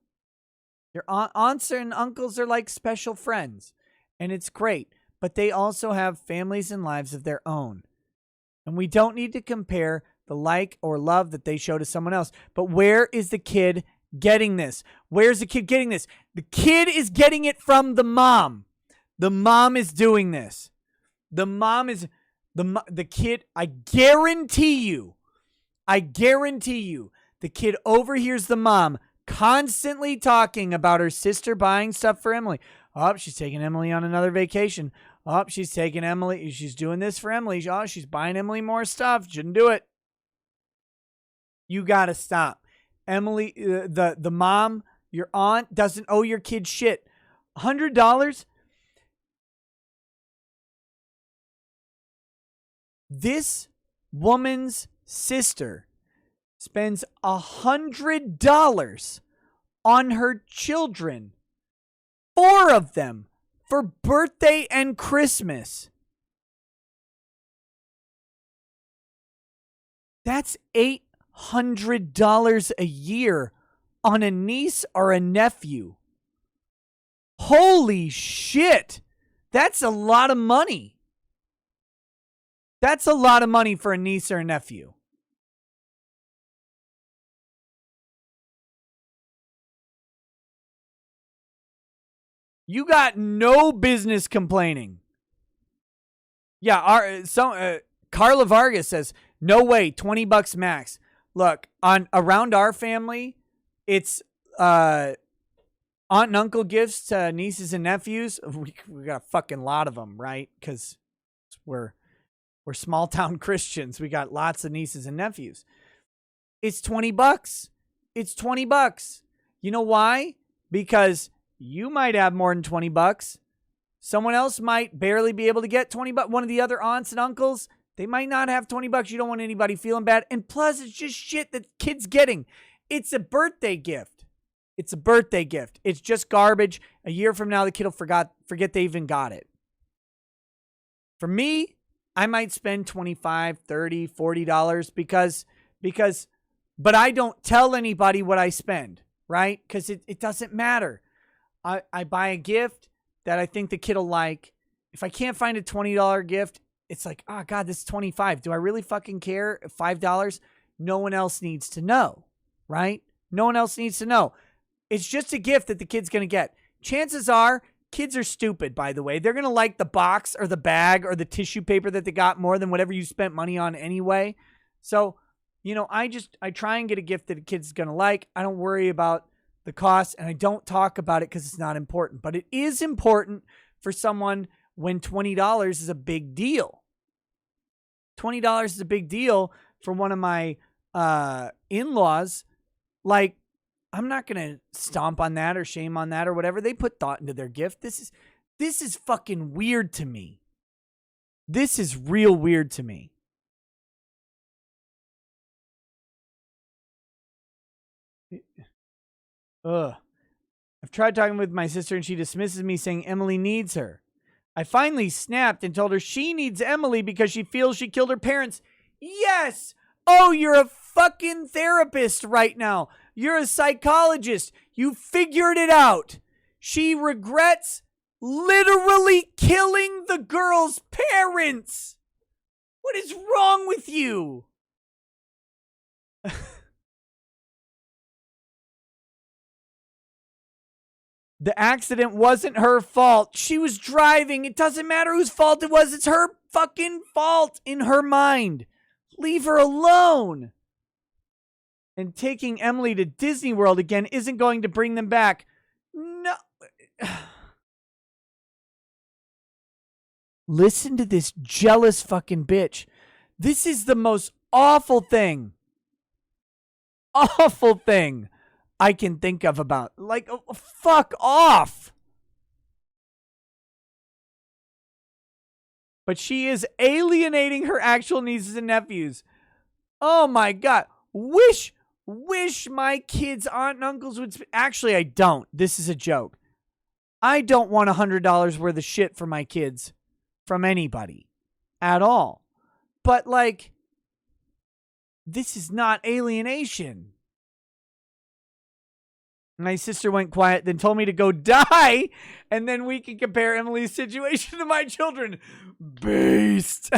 [SPEAKER 2] Your aunts and uncles are like special friends, and it's great. But they also have families and lives of their own. And we don't need to compare the like or love that they show to someone else. But where is the kid getting this? Where's the kid getting this? The kid is getting it from the mom. The mom is doing this. The mom is... The kid, I guarantee you, the kid overhears the mom constantly talking about her sister buying stuff for Emily. Oh, she's taking Emily on another vacation. Oh, she's taking Emily. She's doing this for Emily. Oh, she's buying Emily more stuff. Shouldn't do it. You got to stop. Emily, the mom, your aunt doesn't owe your kid shit. $100? This woman's sister spends $100 on her children, 4 of them, for birthday and Christmas. That's $800 a year on a niece or a nephew. Holy shit. That's a lot of money. That's a lot of money for a niece or a nephew. You got no business complaining. Yeah, Carla Vargas says, no way, $20 max. Look, around our family, it's aunt and uncle gifts to nieces and nephews. We got a fucking lot of them, right? Because we're small town Christians. We got lots of nieces and nephews. It's $20. It's $20. You know why? Because you might have more than $20. Someone else might barely be able to get $20. One of the other aunts and uncles, they might not have $20. You don't want anybody feeling bad. And plus, it's just shit that kids getting. It's a birthday gift. It's a birthday gift. It's just garbage. A year from now, the kid will forget they even got it. For me, I might spend $25, $30, $40 but I don't tell anybody what I spend, right? Because it doesn't matter. I buy a gift that I think the kid will like. If I can't find a $20 gift, it's like, oh God, this is $25. Do I really fucking care? $5? No one else needs to know, right? No one else needs to know. It's just a gift that the kid's going to get. Chances are, kids are stupid, by the way. They're going to like the box or the bag or the tissue paper that they got more than whatever you spent money on anyway. So, I try and get a gift that a kid's going to like. I don't worry about the cost, and I don't talk about it because it's not important. But it is important for someone when $20 is a big deal. $20 is a big deal for one of my in-laws. Like, I'm not going to stomp on that or shame on that or whatever. They put thought into their gift. This is fucking weird to me. This is real weird to me. Ugh. I've tried talking with my sister and she dismisses me, saying Emily needs her. I finally snapped and told her she needs Emily because she feels she killed her parents. Yes! Oh, you're a fucking therapist right now. You're a psychologist. You figured it out. She regrets literally killing the girl's parents. What is wrong with you? The accident wasn't her fault. She was driving. It doesn't matter whose fault it was. It's her fucking fault in her mind. Leave her alone. And taking Emily to Disney World again isn't going to bring them back. No. Listen to this jealous fucking bitch. This is the most awful thing I can think of about. Like, fuck off. But she is alienating her actual nieces and nephews. Oh my God. Wish my kids' aunt and uncles would... Actually, I don't. This is a joke. I don't want $100 worth of shit for my kids from anybody at all. But, like, this is not alienation. My sister went quiet, then told me to go die, and then we can compare Emily's situation to my children. Beast.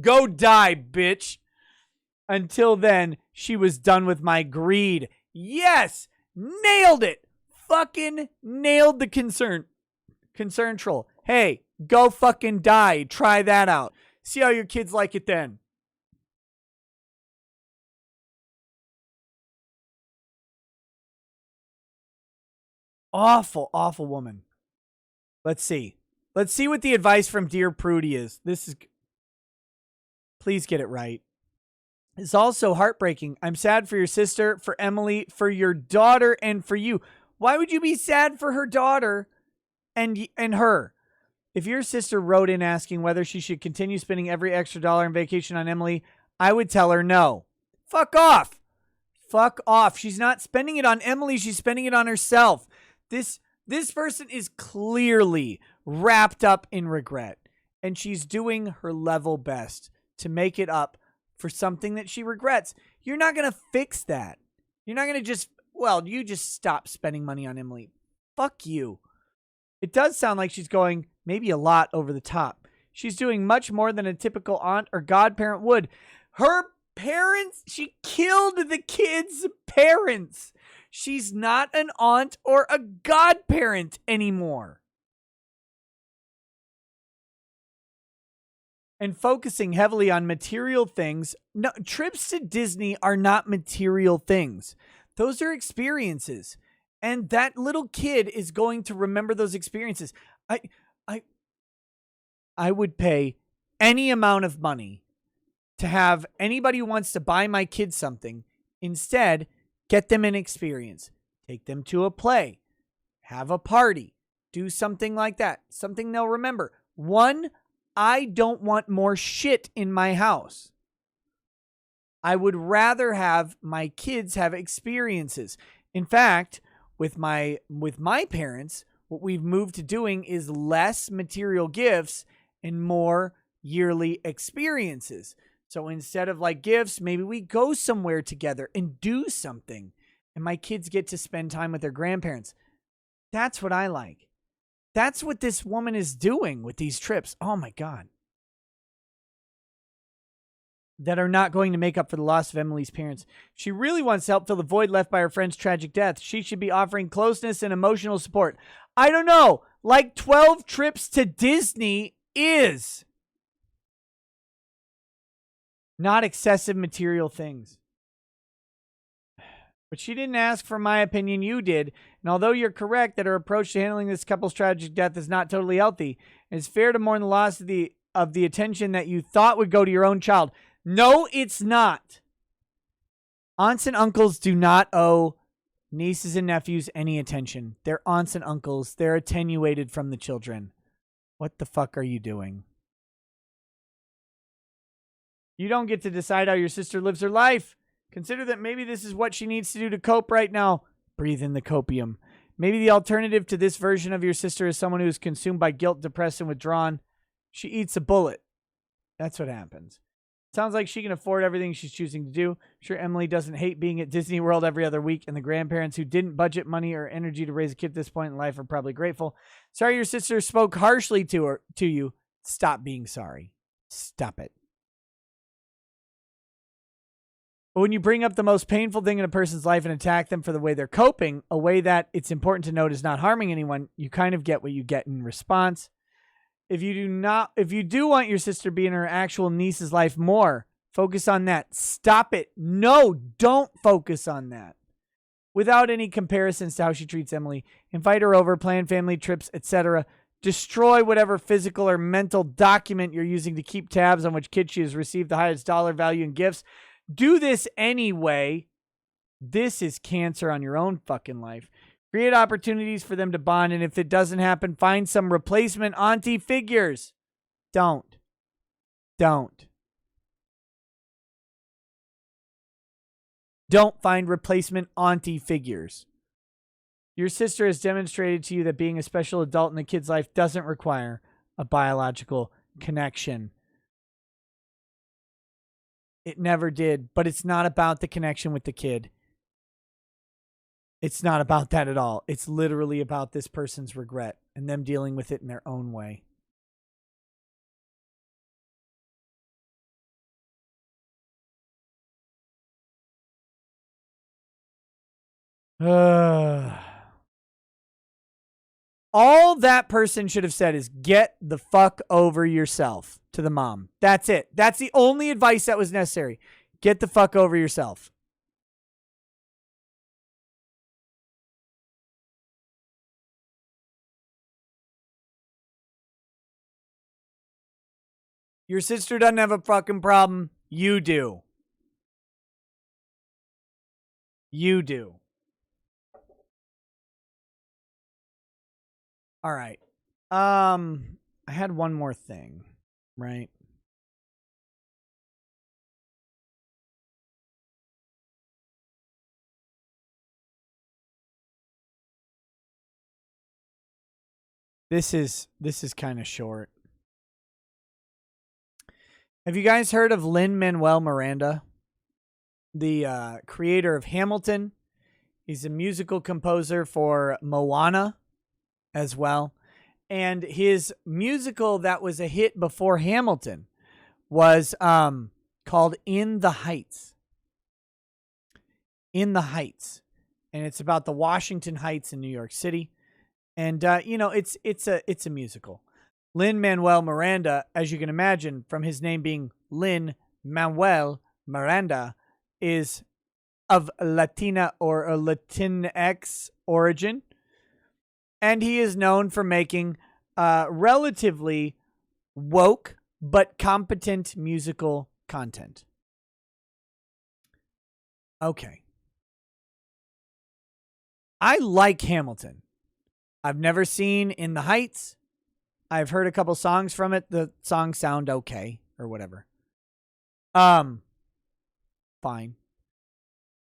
[SPEAKER 2] Go die, bitch. Until then, she was done with my greed. Yes! Nailed it! Fucking nailed the concern troll. Hey, go fucking die. Try that out. See how your kids like it then. Awful, awful woman. Let's see. Let's see what the advice from Dear Prudy is. This is... Please get it right. It's also heartbreaking. I'm sad for your sister, for Emily, for your daughter, and for you. Why would you be sad for her daughter and her? If your sister wrote in asking whether she should continue spending every extra dollar on vacation on Emily, I would tell her no. Fuck off. Fuck off. She's not spending it on Emily. She's spending it on herself. This person is clearly wrapped up in regret, and she's doing her level best to make it up for something that she regrets. You're not going to fix that. You're not going to just, well, you just stop spending money on Emily. Fuck you. It does sound like she's going maybe a lot over the top. She's doing much more than a typical aunt or godparent would. Her parents, she killed the kids' parents. She's not an aunt or a godparent anymore. And focusing heavily on material things. No, trips to Disney are not material things. Those are experiences. And that little kid is going to remember those experiences. I would pay any amount of money to have anybody who wants to buy my kids something. Instead, get them an experience. Take them to a play. Have a party. Do something like that. Something they'll remember. One, I don't want more shit in my house. I would rather have my kids have experiences. In fact, with my parents, what we've moved to doing is less material gifts and more yearly experiences. So instead of like gifts, maybe we go somewhere together and do something. And my kids get to spend time with their grandparents. That's what I like. That's what this woman is doing with these trips. Oh my God. That are not going to make up for the loss of Emily's parents. She really wants to help fill the void left by her friend's tragic death. She should be offering closeness and emotional support. I don't know. Like 12 trips to Disney is. Not excessive material things. But she didn't ask for my opinion, you did. And although you're correct that her approach to handling this couple's tragic death is not totally healthy, it's fair to mourn the loss of the attention that you thought would go to your own child. No, it's not. Aunts and uncles do not owe nieces and nephews any attention. They're aunts and uncles. They're attenuated from the children. What the fuck are you doing? You don't get to decide how your sister lives her life. Consider that maybe this is what she needs to do to cope right now. Breathe in the copium. Maybe the alternative to this version of your sister is someone who is consumed by guilt, depressed, and withdrawn. She eats a bullet. That's what happens. Sounds like she can afford everything she's choosing to do. I'm sure Emily doesn't hate being at Disney World every other week, and the grandparents who didn't budget money or energy to raise a kid at this point in life are probably grateful. Sorry your sister spoke harshly to you. Stop being sorry. Stop it. But when you bring up the most painful thing in a person's life and attack them for the way they're coping, a way that it's important to note is not harming anyone, you kind of get what you get in response. If you do want your sister to be in her actual niece's life more, focus on that. Stop it. No, don't focus on that. Without any comparisons to how she treats Emily, invite her over, plan family trips, etc. Destroy whatever physical or mental document you're using to keep tabs on which kid she has received the highest dollar value in gifts. Do this anyway. This is cancer on your own fucking life. Create opportunities for them to bond, and if it doesn't happen, find some replacement auntie figures. Don't. Don't find replacement auntie figures. Your sister has demonstrated to you that being a special adult in a kid's life doesn't require a biological connection. It never did, but it's not about the connection with the kid. It's not about that at all. It's literally about this person's regret and them dealing with it in their own way. All that person should have said is get the fuck over yourself to the mom. That's it. That's the only advice that was necessary. Get the fuck over yourself. Your sister doesn't have a fucking problem. You do. You do. All right. I had one more thing, right? This is kind of short. Have you guys heard of Lin-Manuel Miranda, the creator of Hamilton? He's a musical composer for Moana as well. And his musical that was a hit before Hamilton was called In the Heights. In the Heights. And it's about the Washington Heights in New York City. And it's a musical. Lin-Manuel Miranda, as you can imagine, from his name being Lin-Manuel Miranda, is of Latina or a Latinx origin. And he is known for making relatively woke but competent musical content. Okay. I like Hamilton. I've never seen In the Heights. I've heard a couple songs from it. The songs sound okay or whatever. Fine.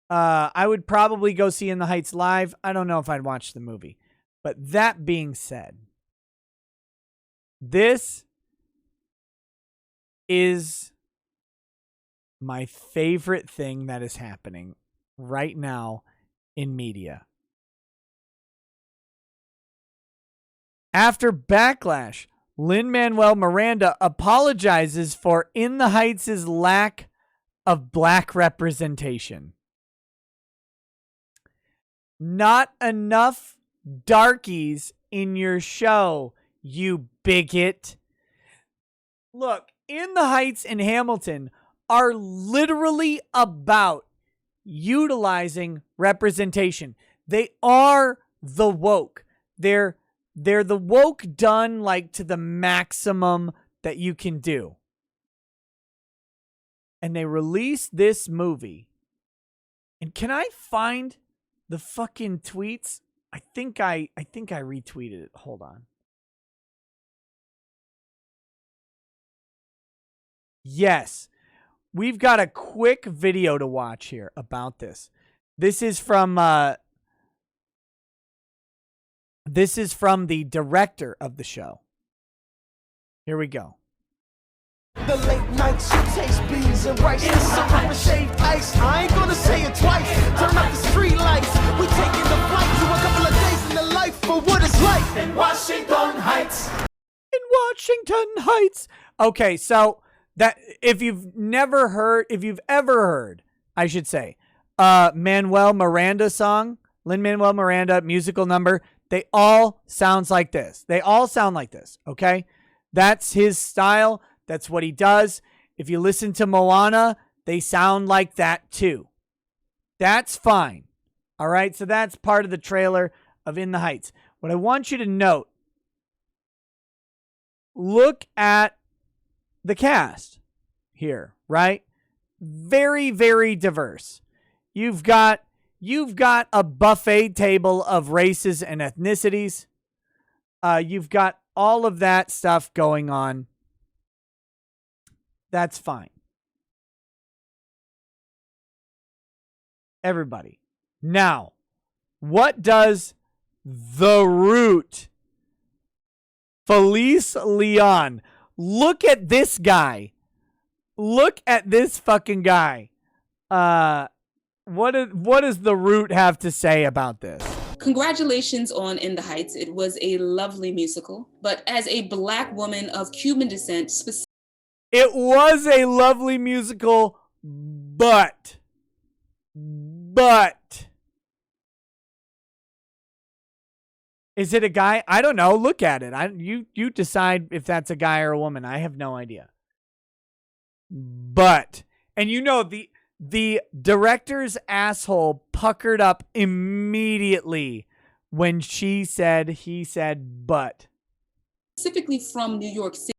[SPEAKER 2] I would probably go see In the Heights live. I don't know if I'd watch the movie. But that being said, this is my favorite thing that is happening right now in media. After backlash, Lin-Manuel Miranda apologizes for In the Heights' lack of black representation. Not enough darkies in your show, you bigot. Look, In the Heights and Hamilton are literally about utilizing representation. They are the woke. They're the woke done like to the maximum that you can do. And they released this movie. And can I find the fucking tweets? I think I retweeted it. Hold on. Yes. We've got a quick video to watch here about this. This is from the director of the show. Here we go.
[SPEAKER 14] The late night shit taste beans and rice. It's some shaved ice. I ain't gonna say it twice. Turn up the street lights. We taking the flight to a couple of days in the life for what it's like in Washington Heights.
[SPEAKER 2] In Washington Heights. Okay, so that if you've ever heard, I should say, Lin-Manuel Miranda song, Lin-Manuel Miranda musical number, they all sounds like this. They all sound like this, okay? That's his style. That's what he does. If you listen to Moana, they sound like that too. That's fine. All right, so that's part of the trailer of In the Heights. What I want you to note, look at the cast here, right? Very, very diverse. You've got a buffet table of races and ethnicities. You've got all of that stuff going on. That's fine. Everybody. Now, what does the Root, Felice Leon, look at this guy. Look at this fucking guy. What does the Root have to say about this?
[SPEAKER 15] Congratulations on In the Heights. It was a lovely musical, but as a Black woman of Cuban descent,
[SPEAKER 2] it was a lovely musical, but is it a guy? I don't know. Look at it. You decide if that's a guy or a woman. I have no idea. But, and you know, the director's asshole puckered up immediately when he said, but.
[SPEAKER 15] Specifically from New York City.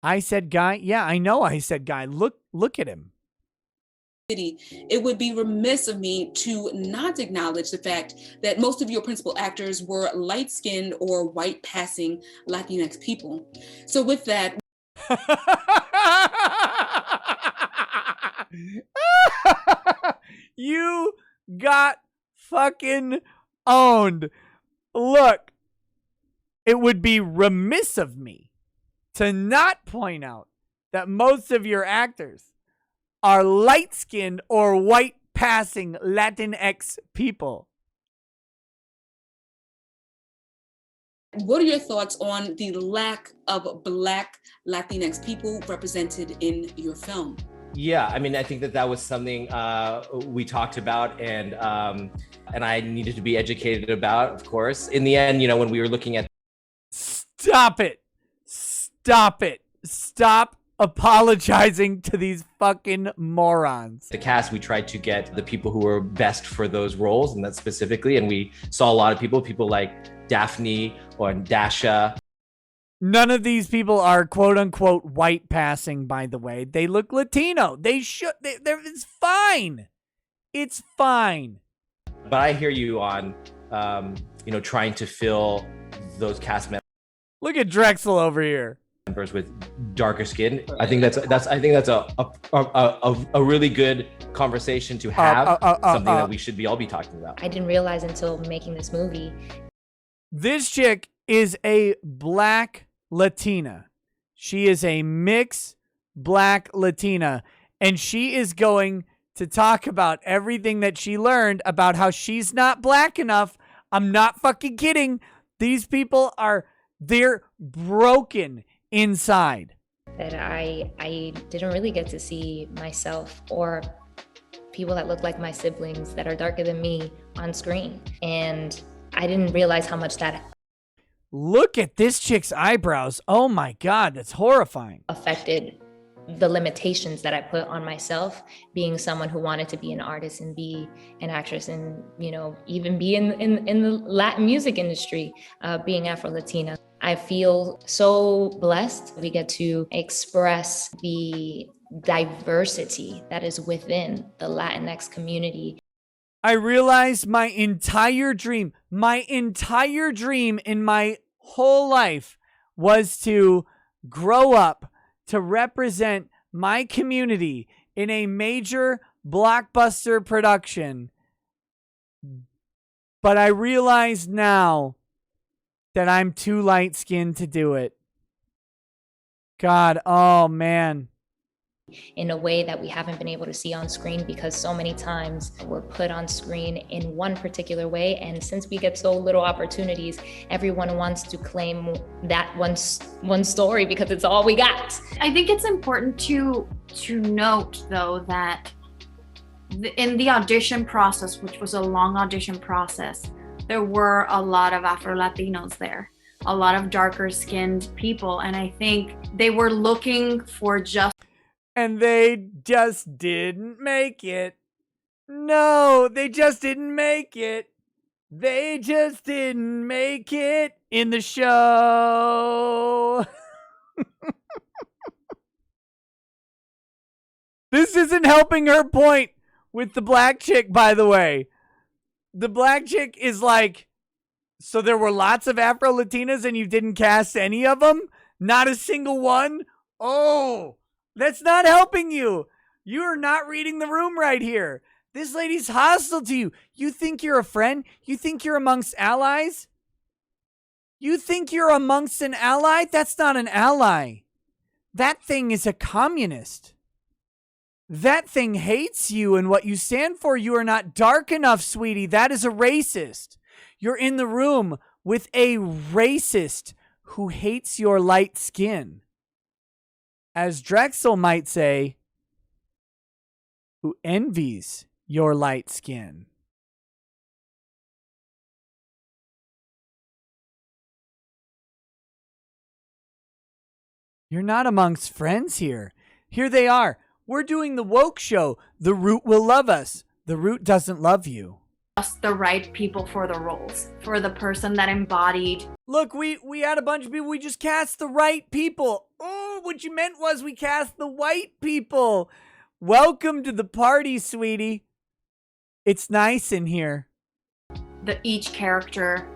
[SPEAKER 2] I said guy. Yeah, I know I said guy. Look at him.
[SPEAKER 15] It would be remiss of me to not acknowledge the fact that most of your principal actors were light-skinned or white-passing Latinx people. So with that...
[SPEAKER 2] You got fucking owned. Look, it would be remiss of me to not point out that most of your actors are light-skinned or white-passing Latinx people.
[SPEAKER 15] What are your thoughts on the lack of Black Latinx people represented in your film?
[SPEAKER 16] Yeah, I mean, I think that was something we talked about and I needed to be educated about, of course. In the end, you know, when we were looking at...
[SPEAKER 2] Stop it. Stop apologizing to these fucking morons.
[SPEAKER 16] The cast, we tried to get the people who were best for those roles, and that specifically, and we saw a lot of people like Daphne or Dasha.
[SPEAKER 2] None of these people are quote unquote white passing, by the way. They look Latino. They should. It's fine. It's fine.
[SPEAKER 16] But I hear you on, trying to fill those cast members.
[SPEAKER 2] Look at Drexel over here.
[SPEAKER 16] Members with darker skin. I think that's a really good conversation to have. Something that we should all be talking about.
[SPEAKER 17] I didn't realize until making this movie.
[SPEAKER 2] This chick is a Black Latina. She is a mixed Black Latina, and she is going to talk about everything that she learned about how she's not Black enough. I'm not fucking kidding. These people they're broken inside.
[SPEAKER 17] That I didn't really get to see myself or people that look like my siblings that are darker than me on screen. And I didn't realize how much that
[SPEAKER 2] Look at this chick's eyebrows. Oh my God, that's horrifying.
[SPEAKER 17] Affected the limitations that I put on myself, being someone who wanted to be an artist and be an actress and, you know, even be in the Latin music industry, being Afro-Latina. I feel so blessed. We get to express the diversity that is within the Latinx community.
[SPEAKER 2] I realized my entire dream in my whole life was to grow up to represent my community in a major blockbuster production. But I realize now that I'm too light-skinned to do it. God, oh man.
[SPEAKER 17] In a way that we haven't been able to see on screen, because so many times we're put on screen in one particular way, and since we get so little opportunities, everyone wants to claim that one story because it's all we got.
[SPEAKER 18] I think it's important to note though that in the audition process, which was a long audition process, there were a lot of Afro-Latinos there, a lot of darker skinned people, and I think they were looking for just.
[SPEAKER 2] And they just didn't make it. No, they just didn't make it. They just didn't make it in the show. This isn't helping her point with the black chick, by the way. The black chick is like, so there were lots of Afro-Latinas and you didn't cast any of them? Not a single one? Oh, that's not helping you. You are not reading the room right here. This lady's hostile to you. You think you're a friend? You think you're amongst allies? You think you're amongst an ally? That's not an ally. That thing is a communist. That thing hates you and what you stand for. You are not dark enough, sweetie. That is a racist. You're in the room with a racist who hates your light skin. As Drexel might say, who envies your light skin. You're not amongst friends here. Here they are. We're doing the woke show. The Root will love us. The Root doesn't love you.
[SPEAKER 18] Just the right people for the roles, for the person that embodied.
[SPEAKER 2] Look, we had a bunch of people. We just cast the right people. Oh, what you meant was we cast the white people. Welcome to the party, sweetie. It's nice in here.
[SPEAKER 18] Each character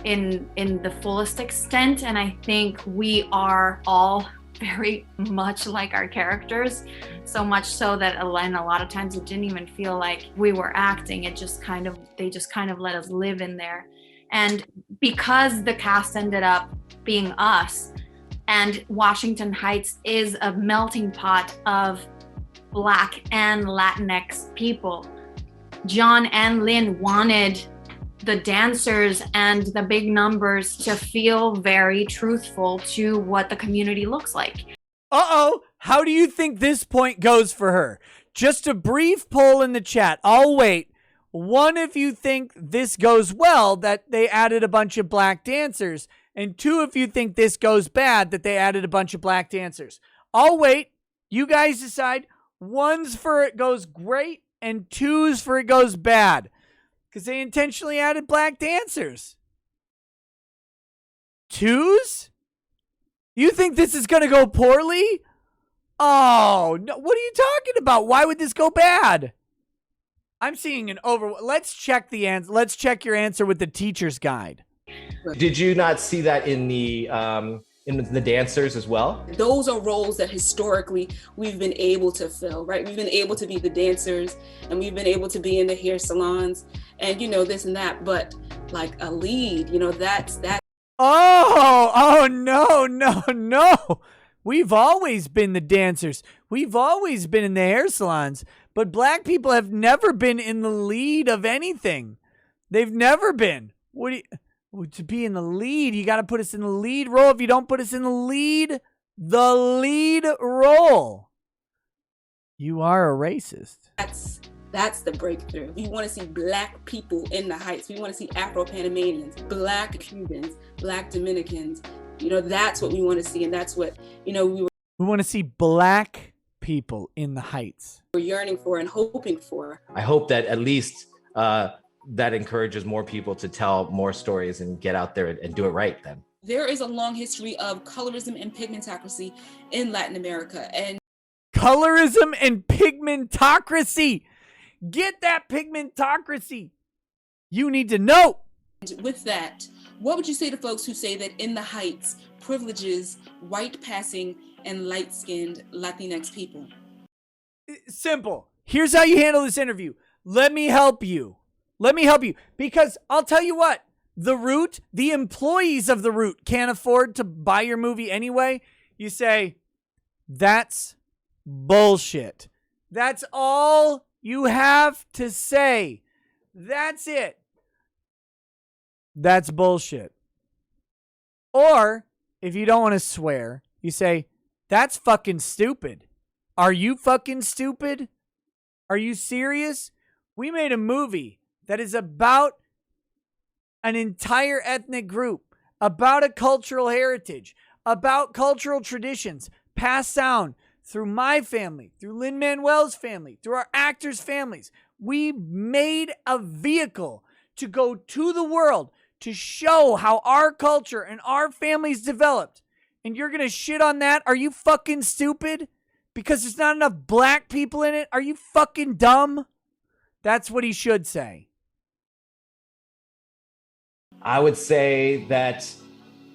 [SPEAKER 18] in the fullest extent, and I think we are all very much like our characters, so much so that a lot of times it didn't even feel like we were acting. They just kind of let us live in there. And because the cast ended up being us, and Washington Heights is a melting pot of Black and Latinx people, John and Lynn wanted the dancers and the big numbers to feel very truthful to what the community looks like.
[SPEAKER 2] Uh-oh, how do you think this point goes for her? Just a brief poll in the chat. I'll wait. One, if you think this goes well, that they added a bunch of black dancers. And two, if you think this goes bad, that they added a bunch of black dancers. I'll wait. You guys decide. One's for it goes great, and two's for it goes bad. Because they intentionally added black dancers. Twos? You think this is going to go poorly? Oh, no. What are you talking about? Why would this go bad? I'm seeing an over. Let's check the answer. Let's check your answer with the teacher's guide.
[SPEAKER 16] Did you not see that in the dancers as well?
[SPEAKER 15] Those are roles that historically we've been able to fill, right? We've been able to be the dancers, and we've been able to be in the hair salons and, this and that. But like a lead, that's that.
[SPEAKER 2] Oh, no. We've always been the dancers. We've always been in the hair salons. But black people have never been in the lead of anything. They've never been. To be in the lead, you got to put us in the lead role. If you don't put us in the lead role, you are a racist.
[SPEAKER 15] That's the breakthrough. We want to see black people in the Heights. We want to see Afro-Panamanians, black Cubans, black Dominicans. That's what we want to see, and that's what we were.
[SPEAKER 2] We want to see black people in the Heights.
[SPEAKER 15] We're yearning for and hoping for.
[SPEAKER 16] I hope that at least that encourages more people to tell more stories and get out there and do it right then.
[SPEAKER 15] There is a long history of colorism and pigmentocracy in Latin America. And
[SPEAKER 2] colorism and pigmentocracy. Get that pigmentocracy. You need to know.
[SPEAKER 15] With that, what would you say to folks who say that in the Heights privileges white passing and light-skinned Latinx people?
[SPEAKER 2] Simple. Here's how you handle this interview. Let me help you. Let me help you. Because I'll tell you what, The Root, the employees of The Root can't afford to buy your movie anyway. You say, that's bullshit. That's all you have to say. That's it. That's bullshit. Or, if you don't want to swear, you say, that's fucking stupid. Are you fucking stupid? Are you serious? We made a movie that is about an entire ethnic group, about a cultural heritage, about cultural traditions passed down through my family, through Lin-Manuel's family, through our actors' families. We made a vehicle to go to the world to show how our culture and our families developed. And you're going to shit on that? Are you fucking stupid? Because there's not enough black people in it? Are you fucking dumb? That's what he should say.
[SPEAKER 16] I would say that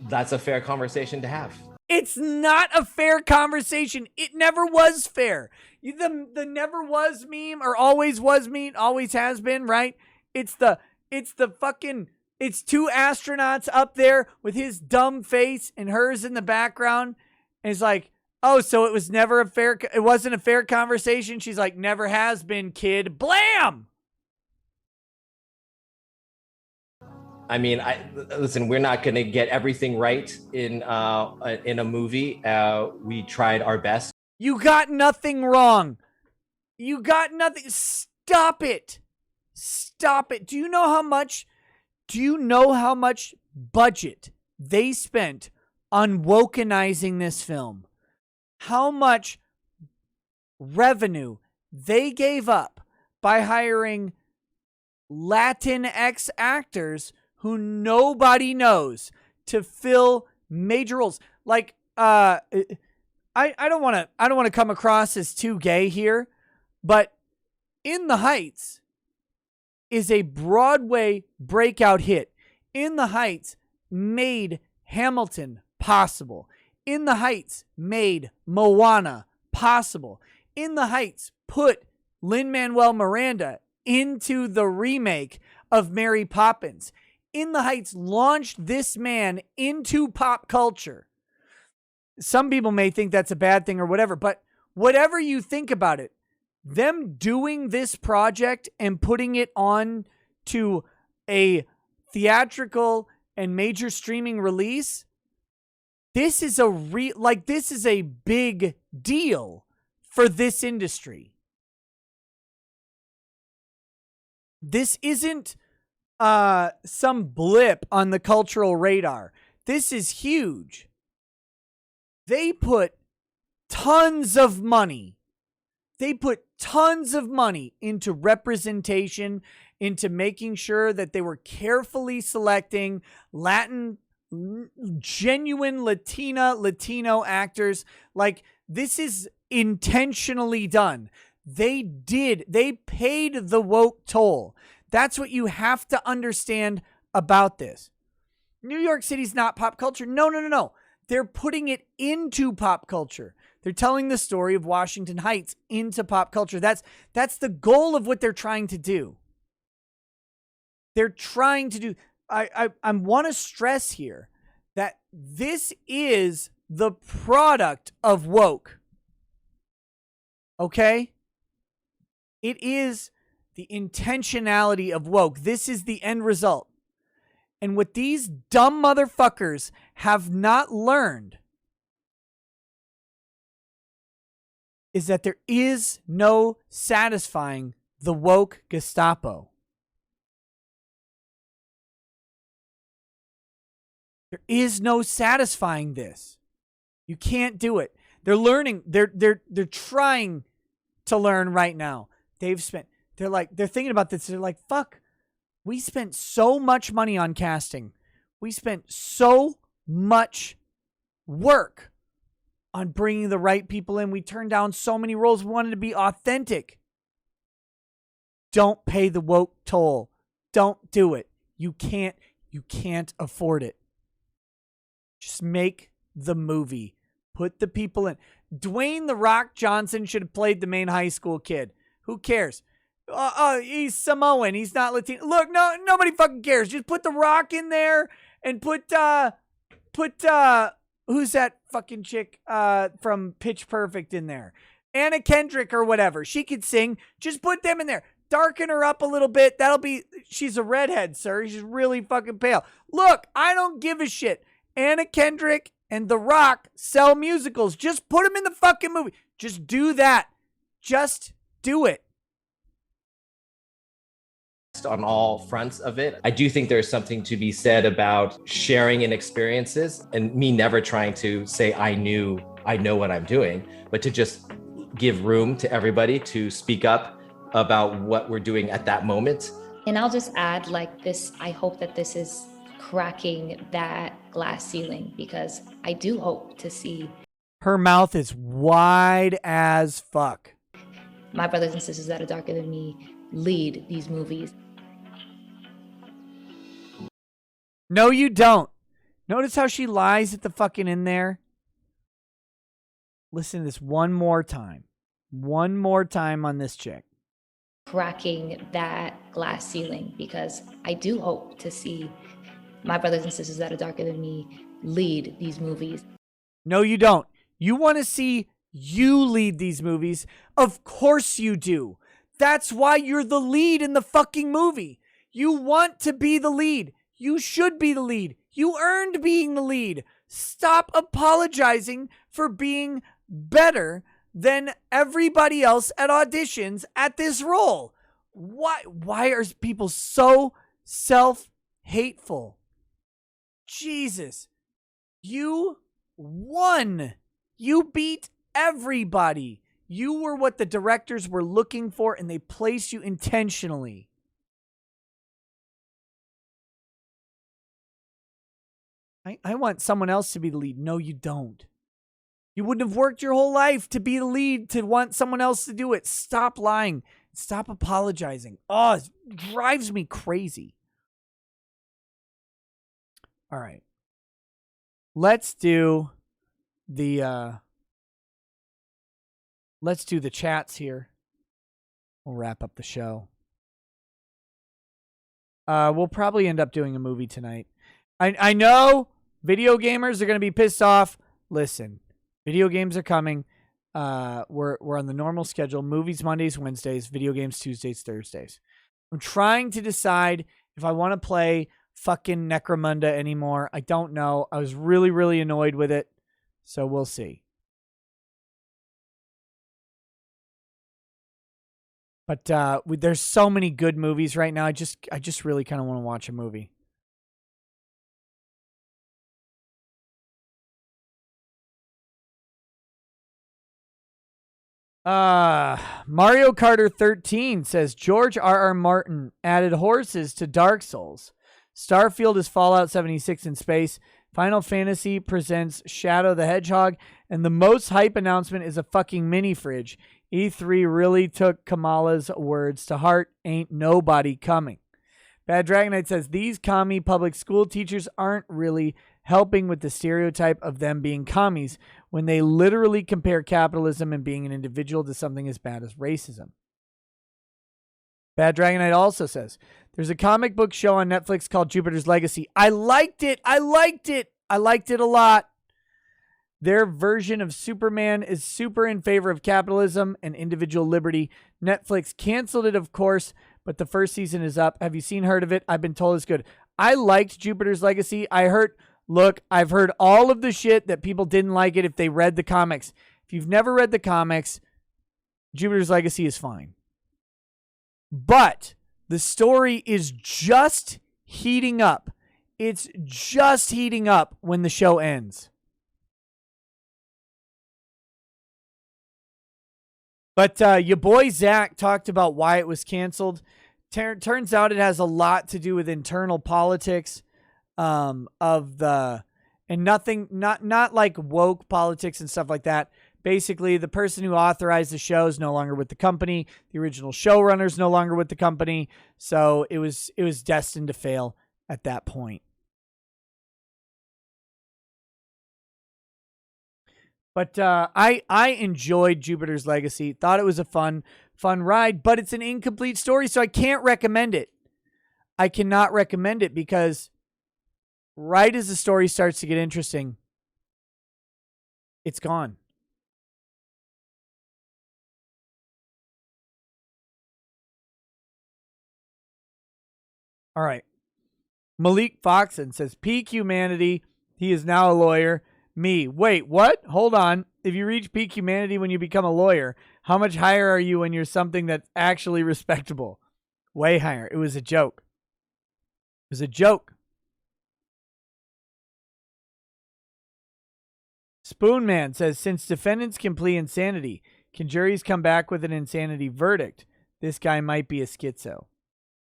[SPEAKER 16] that's a fair conversation to have.
[SPEAKER 2] It's not a fair conversation. It never was fair. The never was meme or always was meme, always has been, right? It's the fucking, it's two astronauts up there with his dumb face and hers in the background. And it's like, oh, so it was never it wasn't a fair conversation. She's like, never has been, kid. Blam!
[SPEAKER 16] I mean, listen, we're not going to get everything right in a movie. We tried our best.
[SPEAKER 2] You got nothing wrong. You got nothing. Stop it. Stop it. Do you know how much budget they spent on wokenizing this film? How much revenue they gave up by hiring Latinx actors who nobody knows to fill major roles. Like, I don't want to come across as too gay here, but In the Heights is a Broadway breakout hit. In the Heights made Hamilton possible. In the Heights made Moana possible. In the Heights put Lin-Manuel Miranda into the remake of Mary Poppins. In the Heights launched this man into pop culture. Some people may think that's a bad thing or whatever, but whatever you think about it, them doing this project and putting it on to a theatrical and major streaming release, this is a big deal for this industry. This isn't some blip on the cultural radar. This is huge. They put tons of money. They put tons of money into representation, into making sure that they were carefully selecting genuine Latino actors. Like, this is intentionally done. They paid the woke toll. That's what you have to understand about this. New York City's not pop culture. No. They're putting it into pop culture. They're telling the story of Washington Heights into pop culture. That's the goal of what they're trying to do. They're trying to do. I want to stress here that this is the product of woke. Okay? It is the intentionality of woke. This is the end result. And what these dumb motherfuckers have not learned is that there is no satisfying the woke Gestapo. There is no satisfying this. You can't do it. They're learning. They're trying to learn right now. They're thinking about this. They're like, fuck, we spent so much money on casting. We spent so much work on bringing the right people in. We turned down so many roles. We wanted to be authentic. Don't pay the woke toll. Don't do it. You can't afford it. Just make the movie. Put the people in. Dwayne "The Rock" Johnson should have played the main high school kid. Who cares? He's Samoan. He's not Latino. Look, nobody fucking cares. Just put The Rock in there and put who's that fucking chick from Pitch Perfect in there? Anna Kendrick or whatever. She could sing. Just put them in there. Darken her up a little bit. She's a redhead, sir. She's really fucking pale. Look, I don't give a shit. Anna Kendrick and The Rock sell musicals. Just put them in the fucking movie. Just do that. Just do it.
[SPEAKER 16] On all fronts of it. I do think there's something to be said about sharing in experiences and me never trying to say I know what I'm doing, but to just give room to everybody to speak up about what we're doing at that moment.
[SPEAKER 17] And I'll just add like this, I hope that this is cracking that glass ceiling, because I do hope to see.
[SPEAKER 2] Her mouth is wide as fuck.
[SPEAKER 17] My brothers and sisters that are darker than me lead these movies.
[SPEAKER 2] No, you don't. Notice how she lies at the fucking in there? Listen to this one more time. One more time on this chick.
[SPEAKER 17] Cracking that glass ceiling, because I do hope to see my brothers and sisters that are darker than me lead these movies.
[SPEAKER 2] No, you don't. You want to see you lead these movies? Of course you do. That's why you're the lead in the fucking movie. You want to be the lead. You should be the lead. You earned being the lead. Stop apologizing for being better than everybody else at auditions at this role. Why are people so self-hateful? Jesus. You won. You beat everybody. You were what the directors were looking for, and they placed you intentionally. I want someone else to be the lead. No, you don't. You wouldn't have worked your whole life to be the lead, to want someone else to do it. Stop lying. Stop apologizing. Oh, it drives me crazy. All right. Let's do the chats here. We'll wrap up the show. We'll probably end up doing a movie tonight. I know video gamers are going to be pissed off. Listen, video games are coming. We're on the normal schedule. Movies Mondays, Wednesdays. Video games Tuesdays, Thursdays. I'm trying to decide if I want to play fucking Necromunda anymore. I don't know. I was really, really annoyed with it. So we'll see. But there's so many good movies right now. I just really kind of want to watch a movie. Mario Carter 13 says George R.R. Martin added horses to Dark Souls. Starfield is Fallout 76 in space. Final Fantasy presents Shadow the Hedgehog, and the most hype announcement is a fucking mini fridge. E3 really took Kamala's words to heart. Ain't nobody coming. Bad Dragonite says these commie public school teachers aren't really helping with the stereotype of them being commies when they literally compare capitalism and being an individual to something as bad as racism. Bad Dragonite also says there's a comic book show on Netflix called Jupiter's Legacy. I liked it a lot. Their version of Superman is super in favor of capitalism and individual liberty. Netflix canceled it, of course, but the first season is up. Have you heard of it? I've been told it's good. I liked Jupiter's Legacy. I've heard all of the shit that people didn't like it if they read the comics. If you've never read the comics, Jupiter's Legacy is fine. But the story is just heating up. It's just heating up when the show ends. But your boy Zach talked about why it was canceled. Turns out it has a lot to do with internal politics and nothing, not like woke politics and stuff like that. Basically, the person who authorized the show is no longer with the company. The original showrunner is no longer with the company. So it was destined to fail at that point. But I enjoyed Jupiter's Legacy. Thought it was a fun ride, but it's an incomplete story, so I can't recommend it. I cannot recommend it because right as the story starts to get interesting, it's gone. All right. Malik Foxon says, peak humanity. He is now a lawyer. Me. Wait, what? Hold on. If you reach peak humanity when you become a lawyer, how much higher are you when you're something that's actually respectable? Way higher. It was a joke. It was a joke. Spoonman says, since defendants can plead insanity, can juries come back with an insanity verdict? This guy might be a schizo.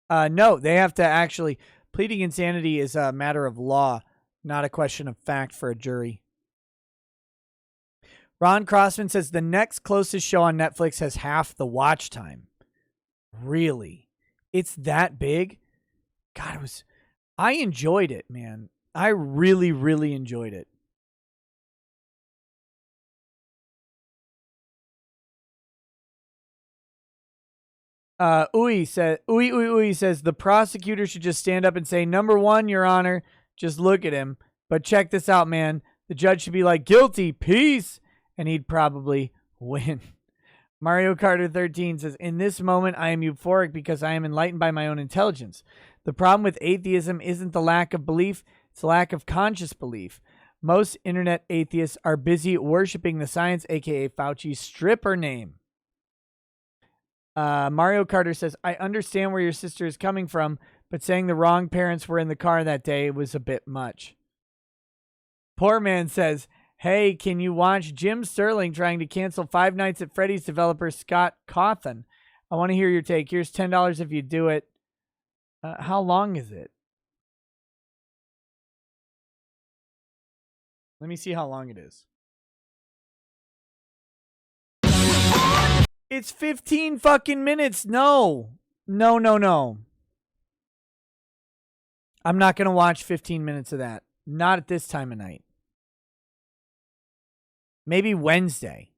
[SPEAKER 2] No, they have to actually... Pleading insanity is a matter of law, not a question of fact for a jury. Ron Crossman says, the next closest show on Netflix has half the watch time. Really? It's that big? God, I enjoyed it, man. I really, really enjoyed it. Uy says the prosecutor should just stand up and say, number one, Your Honor, just look at him. But check this out, man. The judge should be like, guilty, peace. And he'd probably win. Mario Carter 13 says, in this moment, I am euphoric because I am enlightened by my own intelligence. The problem with atheism isn't the lack of belief. It's the lack of conscious belief. Most internet atheists are busy worshiping the science, a.k.a. Fauci's stripper name. Mario Carter says, I understand where your sister is coming from, but saying the wrong parents were in the car that day was a bit much. Poor Man says, hey, can you watch Jim Sterling trying to cancel Five Nights at Freddy's developer Scott Cawthon? I want to hear your take. Here's $10 if you do it. How long is it? Let me see how long it is. It's 15 fucking minutes. No. I'm not going to watch 15 minutes of that. Not at this time of night. Maybe Wednesday.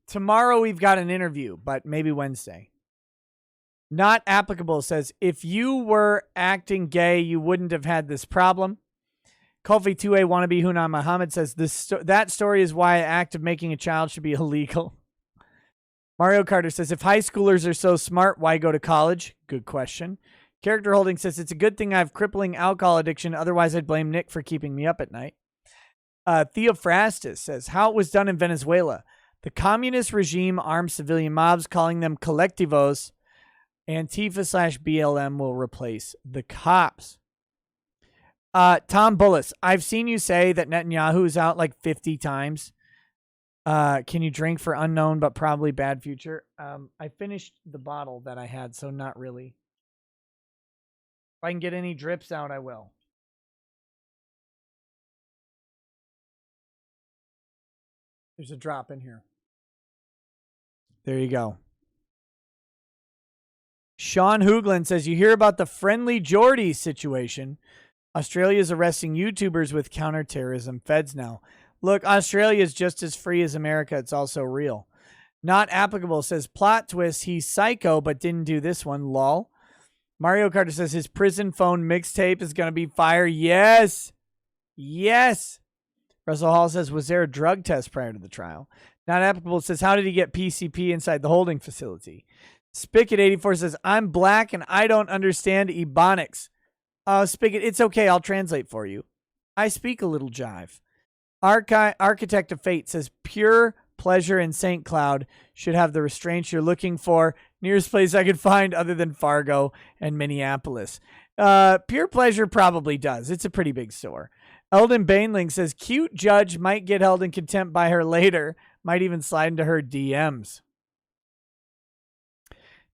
[SPEAKER 2] Tomorrow we've got an interview, but maybe Wednesday. Not applicable says, if you were acting gay, you wouldn't have had this problem. Kofi 2A wannabe Hunan Muhammad says, that story is why an act of making a child should be illegal. Mario Carter says, if high schoolers are so smart, why go to college? Good question. Character Holding says, it's a good thing I have crippling alcohol addiction. Otherwise, I'd blame Nick for keeping me up at night. Theophrastus says, how it was done in Venezuela. The communist regime armed civilian mobs, calling them collectivos. Antifa/BLM will replace the cops. Tom Bullis, I've seen you say that Netanyahu is out like 50 times. Can you drink for unknown but probably bad future? I finished the bottle that I had, so not really. If I can get any drips out, I will. There's a drop in here. There you go. Sean Hoogland says, you hear about the Friendly Geordie situation. Australia is arresting YouTubers with counterterrorism feds now. Look, Australia is just as free as America. It's also real. Not applicable says, plot twist, he's psycho, but didn't do this one. Lol. Mario Carter says, his prison phone mixtape is going to be fire. Yes. Russell Hall says, was there a drug test prior to the trial? Not applicable says, how did he get PCP inside the holding facility? Spigot 84 says, I'm black and I don't understand Ebonics. Spigot, it's okay. I'll translate for you. I speak a little jive. Architect of Fate says, pure pleasure in St. Cloud should have the restraints you're looking for. Nearest place I could find other than Fargo and Minneapolis. Pure Pleasure probably does. It's a pretty big store. Eldon Bainling says, cute judge might get held in contempt by her later. Might even slide into her DMs.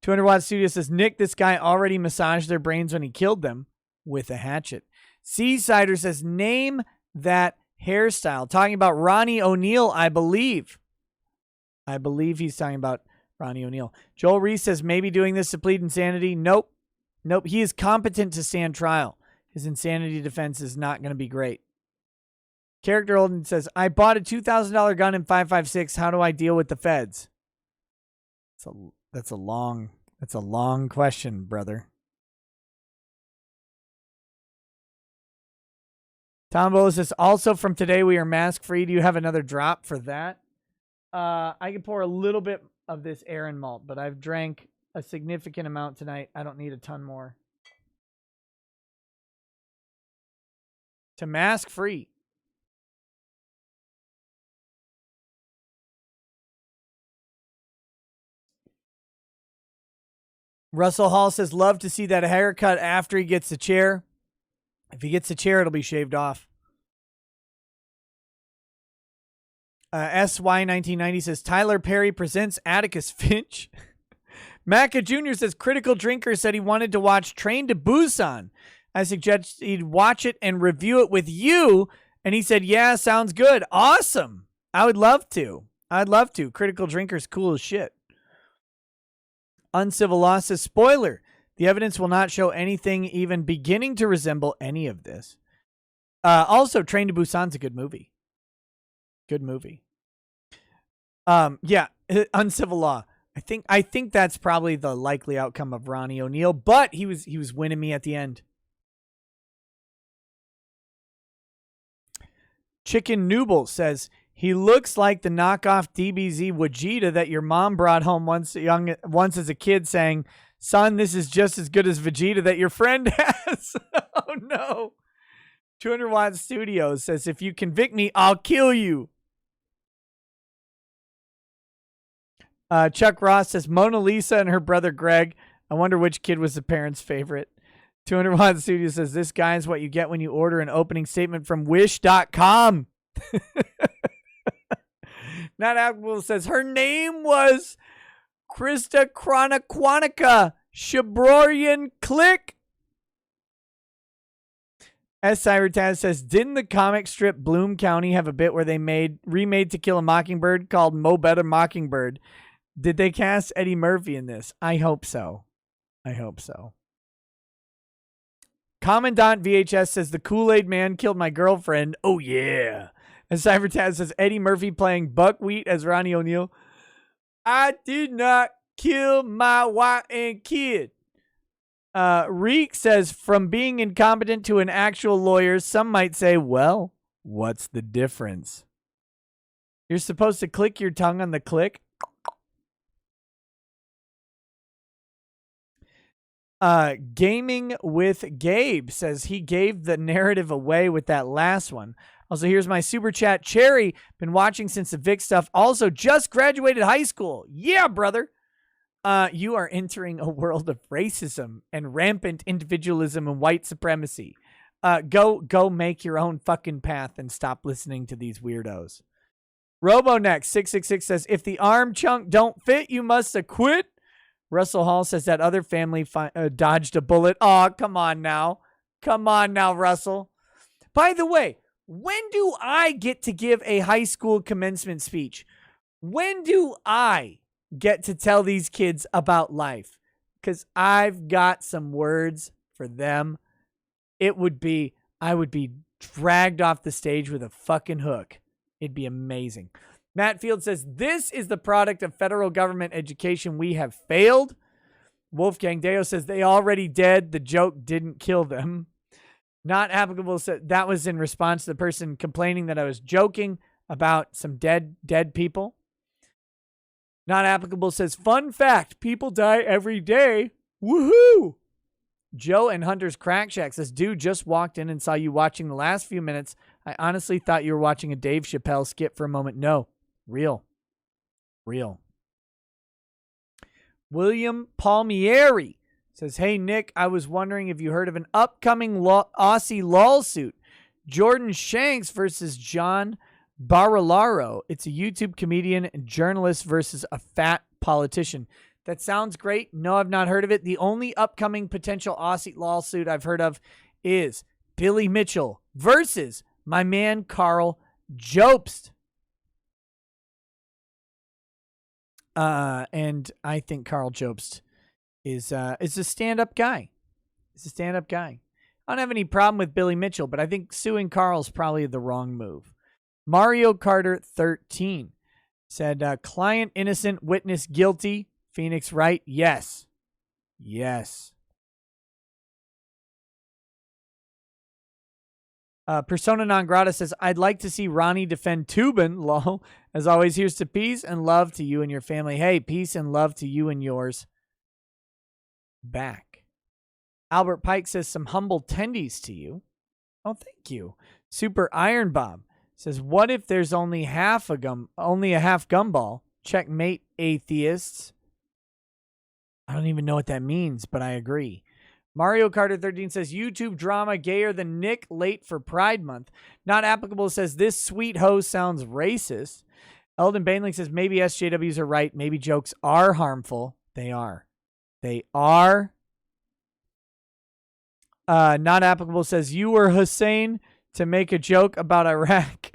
[SPEAKER 2] 200 Watt Studio says, Nick, this guy already massaged their brains when he killed them with a hatchet. Seasider says, name that hairstyle. Talking about Ronnie Oneal, I believe. I believe he's talking about Ronnie Oneal. Joel Reese says, maybe doing this to plead insanity. Nope. He is competent to stand trial. His insanity defense is not going to be great. Character Olden says, I bought a $2,000 gun in 5.56. How do I deal with the feds? That's a long question, brother. Tom Bowles says, also from today, we are mask free. Do you have another drop for that? I can pour a little bit of this Aaron malt, but I've drank a significant amount tonight. I don't need a ton more. To mask free. Russell Hall says, love to see that haircut after he gets the chair. If he gets the chair, it'll be shaved off. SY1990 says, Tyler Perry presents Atticus Finch. Macca Jr. says, critical drinker said he wanted to watch Train to Busan. I suggested he'd watch it and review it with you. And he said, yeah, sounds good. Awesome. I would love to. Critical drinker's cool as shit. Uncivil Law says, spoiler, the evidence will not show anything even beginning to resemble any of this. Also, Train to Busan's a good movie. Yeah, Uncivil Law. I think that's probably the likely outcome of Ronnie Oneal, but he was winning me at the end. Chicken Nooble says, he looks like the knockoff DBZ Vegeta that your mom brought home once as a kid saying, son, this is just as good as Vegeta that your friend has. Oh, no. 200 Watt Studios says, if you convict me, I'll kill you. Chuck Ross says, Mona Lisa and her brother Greg. I wonder which kid was the parent's favorite. 200 Watt Studios says, this guy is what you get when you order an opening statement from wish.com. Not Applicable says, her name was Krista Quanica Shabrorian Click. S. Cybertaz says, didn't the comic strip Bloom County have a bit where they remade To Kill a Mockingbird called Mo Better Mockingbird? Did they cast Eddie Murphy in this? I hope so. Commandant VHS says, the Kool-Aid Man killed my girlfriend. Oh, yeah. And Cybertaz says, Eddie Murphy playing Buckwheat as Ronnie Oneal. I did not kill my wife and kid. Reek says, from being incompetent to an actual lawyer, some might say, well, what's the difference? You're supposed to click your tongue on the click. Gaming with Gabe says he gave the narrative away with that last one. Also, here's my super chat. Cherry, been watching since the Vic stuff. Also, just graduated high school. Yeah, brother. You are entering a world of racism and rampant individualism and white supremacy. Go make your own fucking path and stop listening to these weirdos. RoboNext666 says, if the arm chunk don't fit, you must have quit. Russell Hall says that other family dodged a bullet. Oh, come on now, Russell. By the way, when do I get to give a high school commencement speech? When do I get to tell these kids about life? Because I've got some words for them. I would be dragged off the stage with a fucking hook. It'd be amazing. Matt Field says, this is the product of federal government education. We have failed. Wolfgang Deo says, they already dead. The joke didn't kill them. Not Applicable said that was in response to the person complaining that I was joking about some dead people. Not Applicable says, fun fact, people die every day. Woohoo! Joe and Hunter's Crack Shack says, dude, just walked in and saw you watching the last few minutes. I honestly thought you were watching a Dave Chappelle skit for a moment. No, real. William Palmieri says, hey, Nick, I was wondering if you heard of an upcoming Aussie lawsuit. Jordan Shanks versus John Barilaro. It's a YouTube comedian and journalist versus a fat politician. That sounds great. No, I've not heard of it. The only upcoming potential Aussie lawsuit I've heard of is Billy Mitchell versus my man Carl Jobst. And I think Carl Jobst is a stand-up guy. He's a stand-up guy. I don't have any problem with Billy Mitchell, but I think suing Carl's probably the wrong move. Mario Carter 13 said, client innocent, witness guilty. Phoenix right? Yes. Yes. Persona non grata says, I'd like to see Ronnie defend Tubin. Lol. As always, here's to peace and love to you and your family. Hey, peace and love to you and yours. Back. Albert Pike says, some humble tendies to you. Oh, thank you. Super Iron Bob says, what if there's only a half gumball? Checkmate, atheists. I don't even know what that means, but I agree. Mario Carter 13 says, YouTube drama gayer than Nick late for Pride Month. Not applicable says, this sweet hoe sounds racist. Eldon Bainling says, maybe SJWs are right. Maybe jokes are harmful. They are. They are. Not applicable says, you were Hussein to make a joke about Iraq.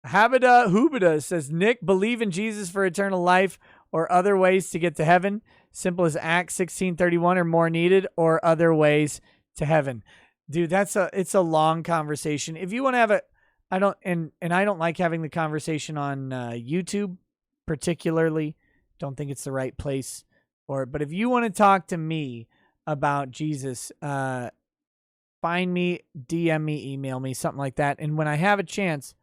[SPEAKER 2] Habida Hubida says, Nick, believe in Jesus for eternal life or other ways to get to heaven. Simple as Acts 16:31 or more needed, or other ways to heaven. Dude, it's a long conversation. If you want to have it, I don't like having the conversation on YouTube particularly. Don't think it's the right place for it. But if you want to talk to me about Jesus, find me, DM me, email me, something like that. And when I have a chance,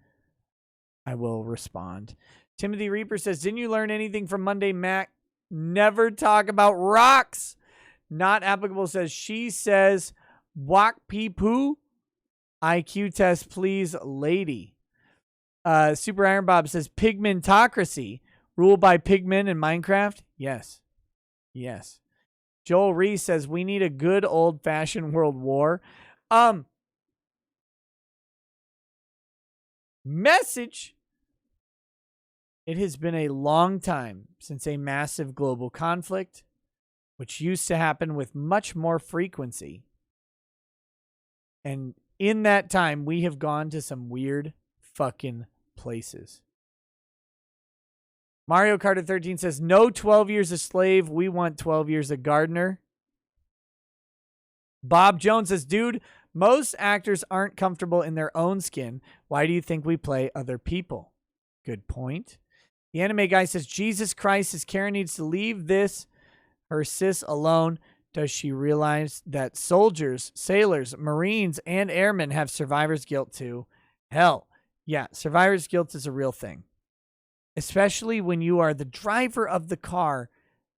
[SPEAKER 2] I will respond. Timothy Reaper says, didn't you learn anything from Monday, Mac? Never talk about rocks. Not applicable says, she says, wak pee poo. IQ test, please, lady. Super Iron Bob says, pigmentocracy. Ruled by pigmen in Minecraft? Yes. Yes. Joel Reese says, we need a good old-fashioned world war. Message. It has been a long time since a massive global conflict, which used to happen with much more frequency. And in that time, we have gone to some weird fucking places. Mario Carter 13 says, no 12 years a slave. We want 12 years a gardener. Bob Jones says, dude, most actors aren't comfortable in their own skin. Why do you think we play other people? Good point. The anime guy says, Jesus Christ, his Karen needs to leave her sis alone. Does she realize that soldiers, sailors, Marines, and airmen have survivor's guilt too? Hell, yeah, survivor's guilt is a real thing. Especially when you are the driver of the car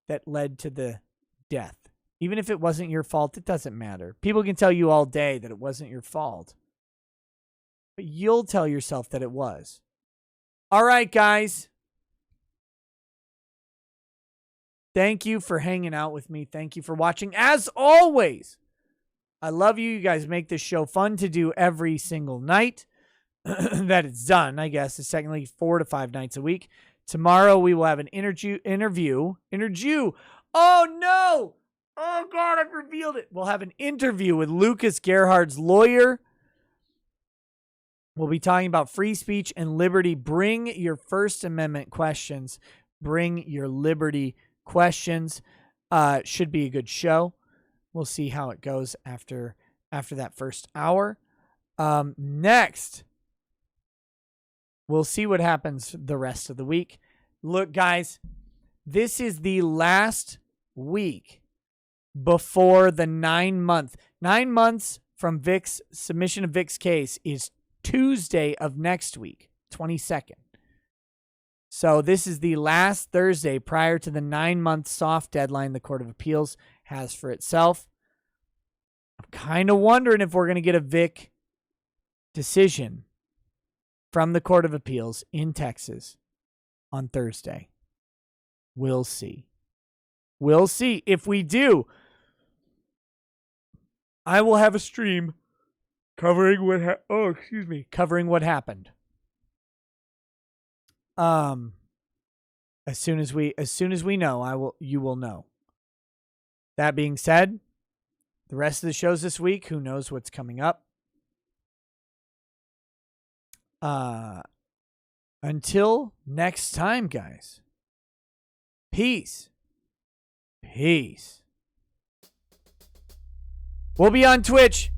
[SPEAKER 2] that led to the death. Even if it wasn't your fault, it doesn't matter. People can tell you all day that it wasn't your fault. But you'll tell yourself that it was. All right, guys. Thank you for hanging out with me. Thank you for watching. As always, I love you. You guys make this show fun to do every single night that it's done, I guess. It's technically 4 to 5 nights a week. Tomorrow we will have an interview. Oh, no. Oh, God, I've revealed it. We'll have an interview with Lucas Gerhard's lawyer. We'll be talking about free speech and liberty. Bring your First Amendment questions. Bring your liberty questions. Should be a good show. We'll see how it goes after that first hour. Next, we'll see what happens the rest of the week. Look, guys, this is the last week before the 9 month. 9 months from Vic's submission of Vic's case is Tuesday of next week, 22nd. So this is the last Thursday prior to the 9-month soft deadline the Court of Appeals has for itself. I'm kind of wondering if we're going to get a Vic decision from the Court of Appeals in Texas on Thursday. We'll see. We'll see. If we do, I will have a stream covering what covering what happened. As soon as we know, you will know. That being said, the rest of the shows this week, who knows what's coming up? Until next time, guys. Peace. Peace. We'll be on Twitch.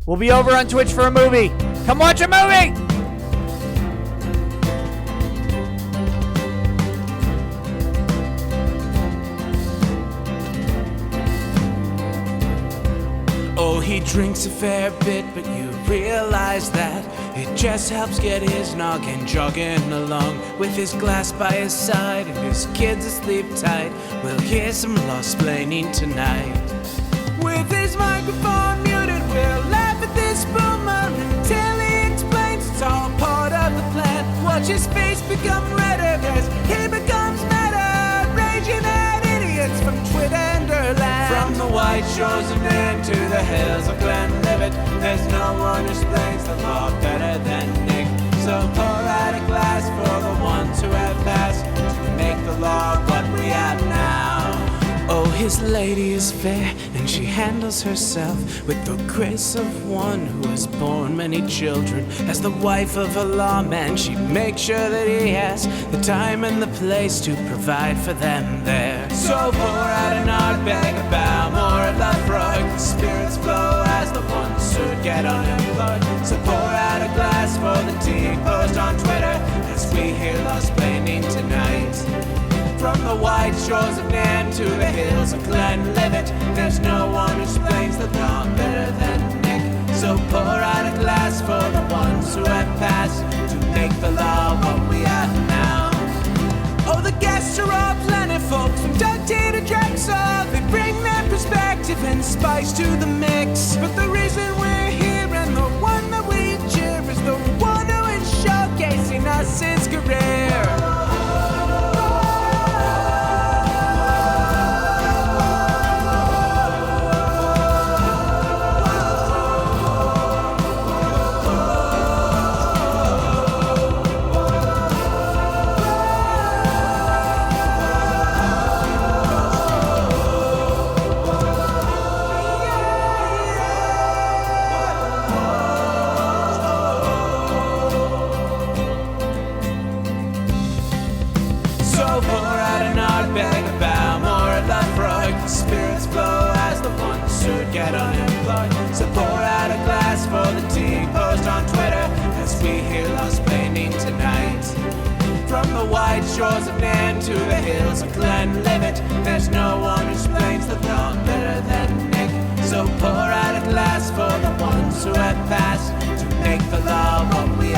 [SPEAKER 2] We'll be over on Twitch for a movie. Come watch a movie!
[SPEAKER 14] Oh, he drinks a fair bit, but you realize that it just helps get his noggin jogging along. With his glass by his side and his kids asleep tight, we'll hear some law-splaining tonight. With his microphone muted, we'll laugh at this boomer until he explains it's all part of the plan. Watch his face become redder as he becomes madder, raging at idiots from Twitterland. From the white shores of Maine to the hills of Glenlivet, there's no one who explains the law better than Nick. So pour out a glass for the ones who have passed to make the law what we have now. Oh, his lady is fair, and she handles herself with the grace of one who has borne many children. As the wife of a lawman, she makes sure that he has the time and the place to provide for them there. So pour out an Ardbeg, a Balmore, a Lafroig. The spirits flow as the ones who get unemployed. So pour out a glass for the tea post on Twitter as we hear law-splaining tonight. From the white shores of Nairn to the hills of Glenlivet, there's no one who explains the law better than Nick. So pour out a glass for the ones who have passed to make the law what we are now. Oh, the guests are all planet folks from Doug T to Drexel. They bring their perspective and spice to the mix. But the reason we're here and the one that we cheer is the one who is showcasing us his career. Get unemployed. So pour out a glass for the tea post on Twitter as we hear law-splaining tonight. From the white shores of Nairn to the hills of Glenlivet, there's no one who explains the law better than Nick. So pour out a glass for the ones who have passed to make the law what we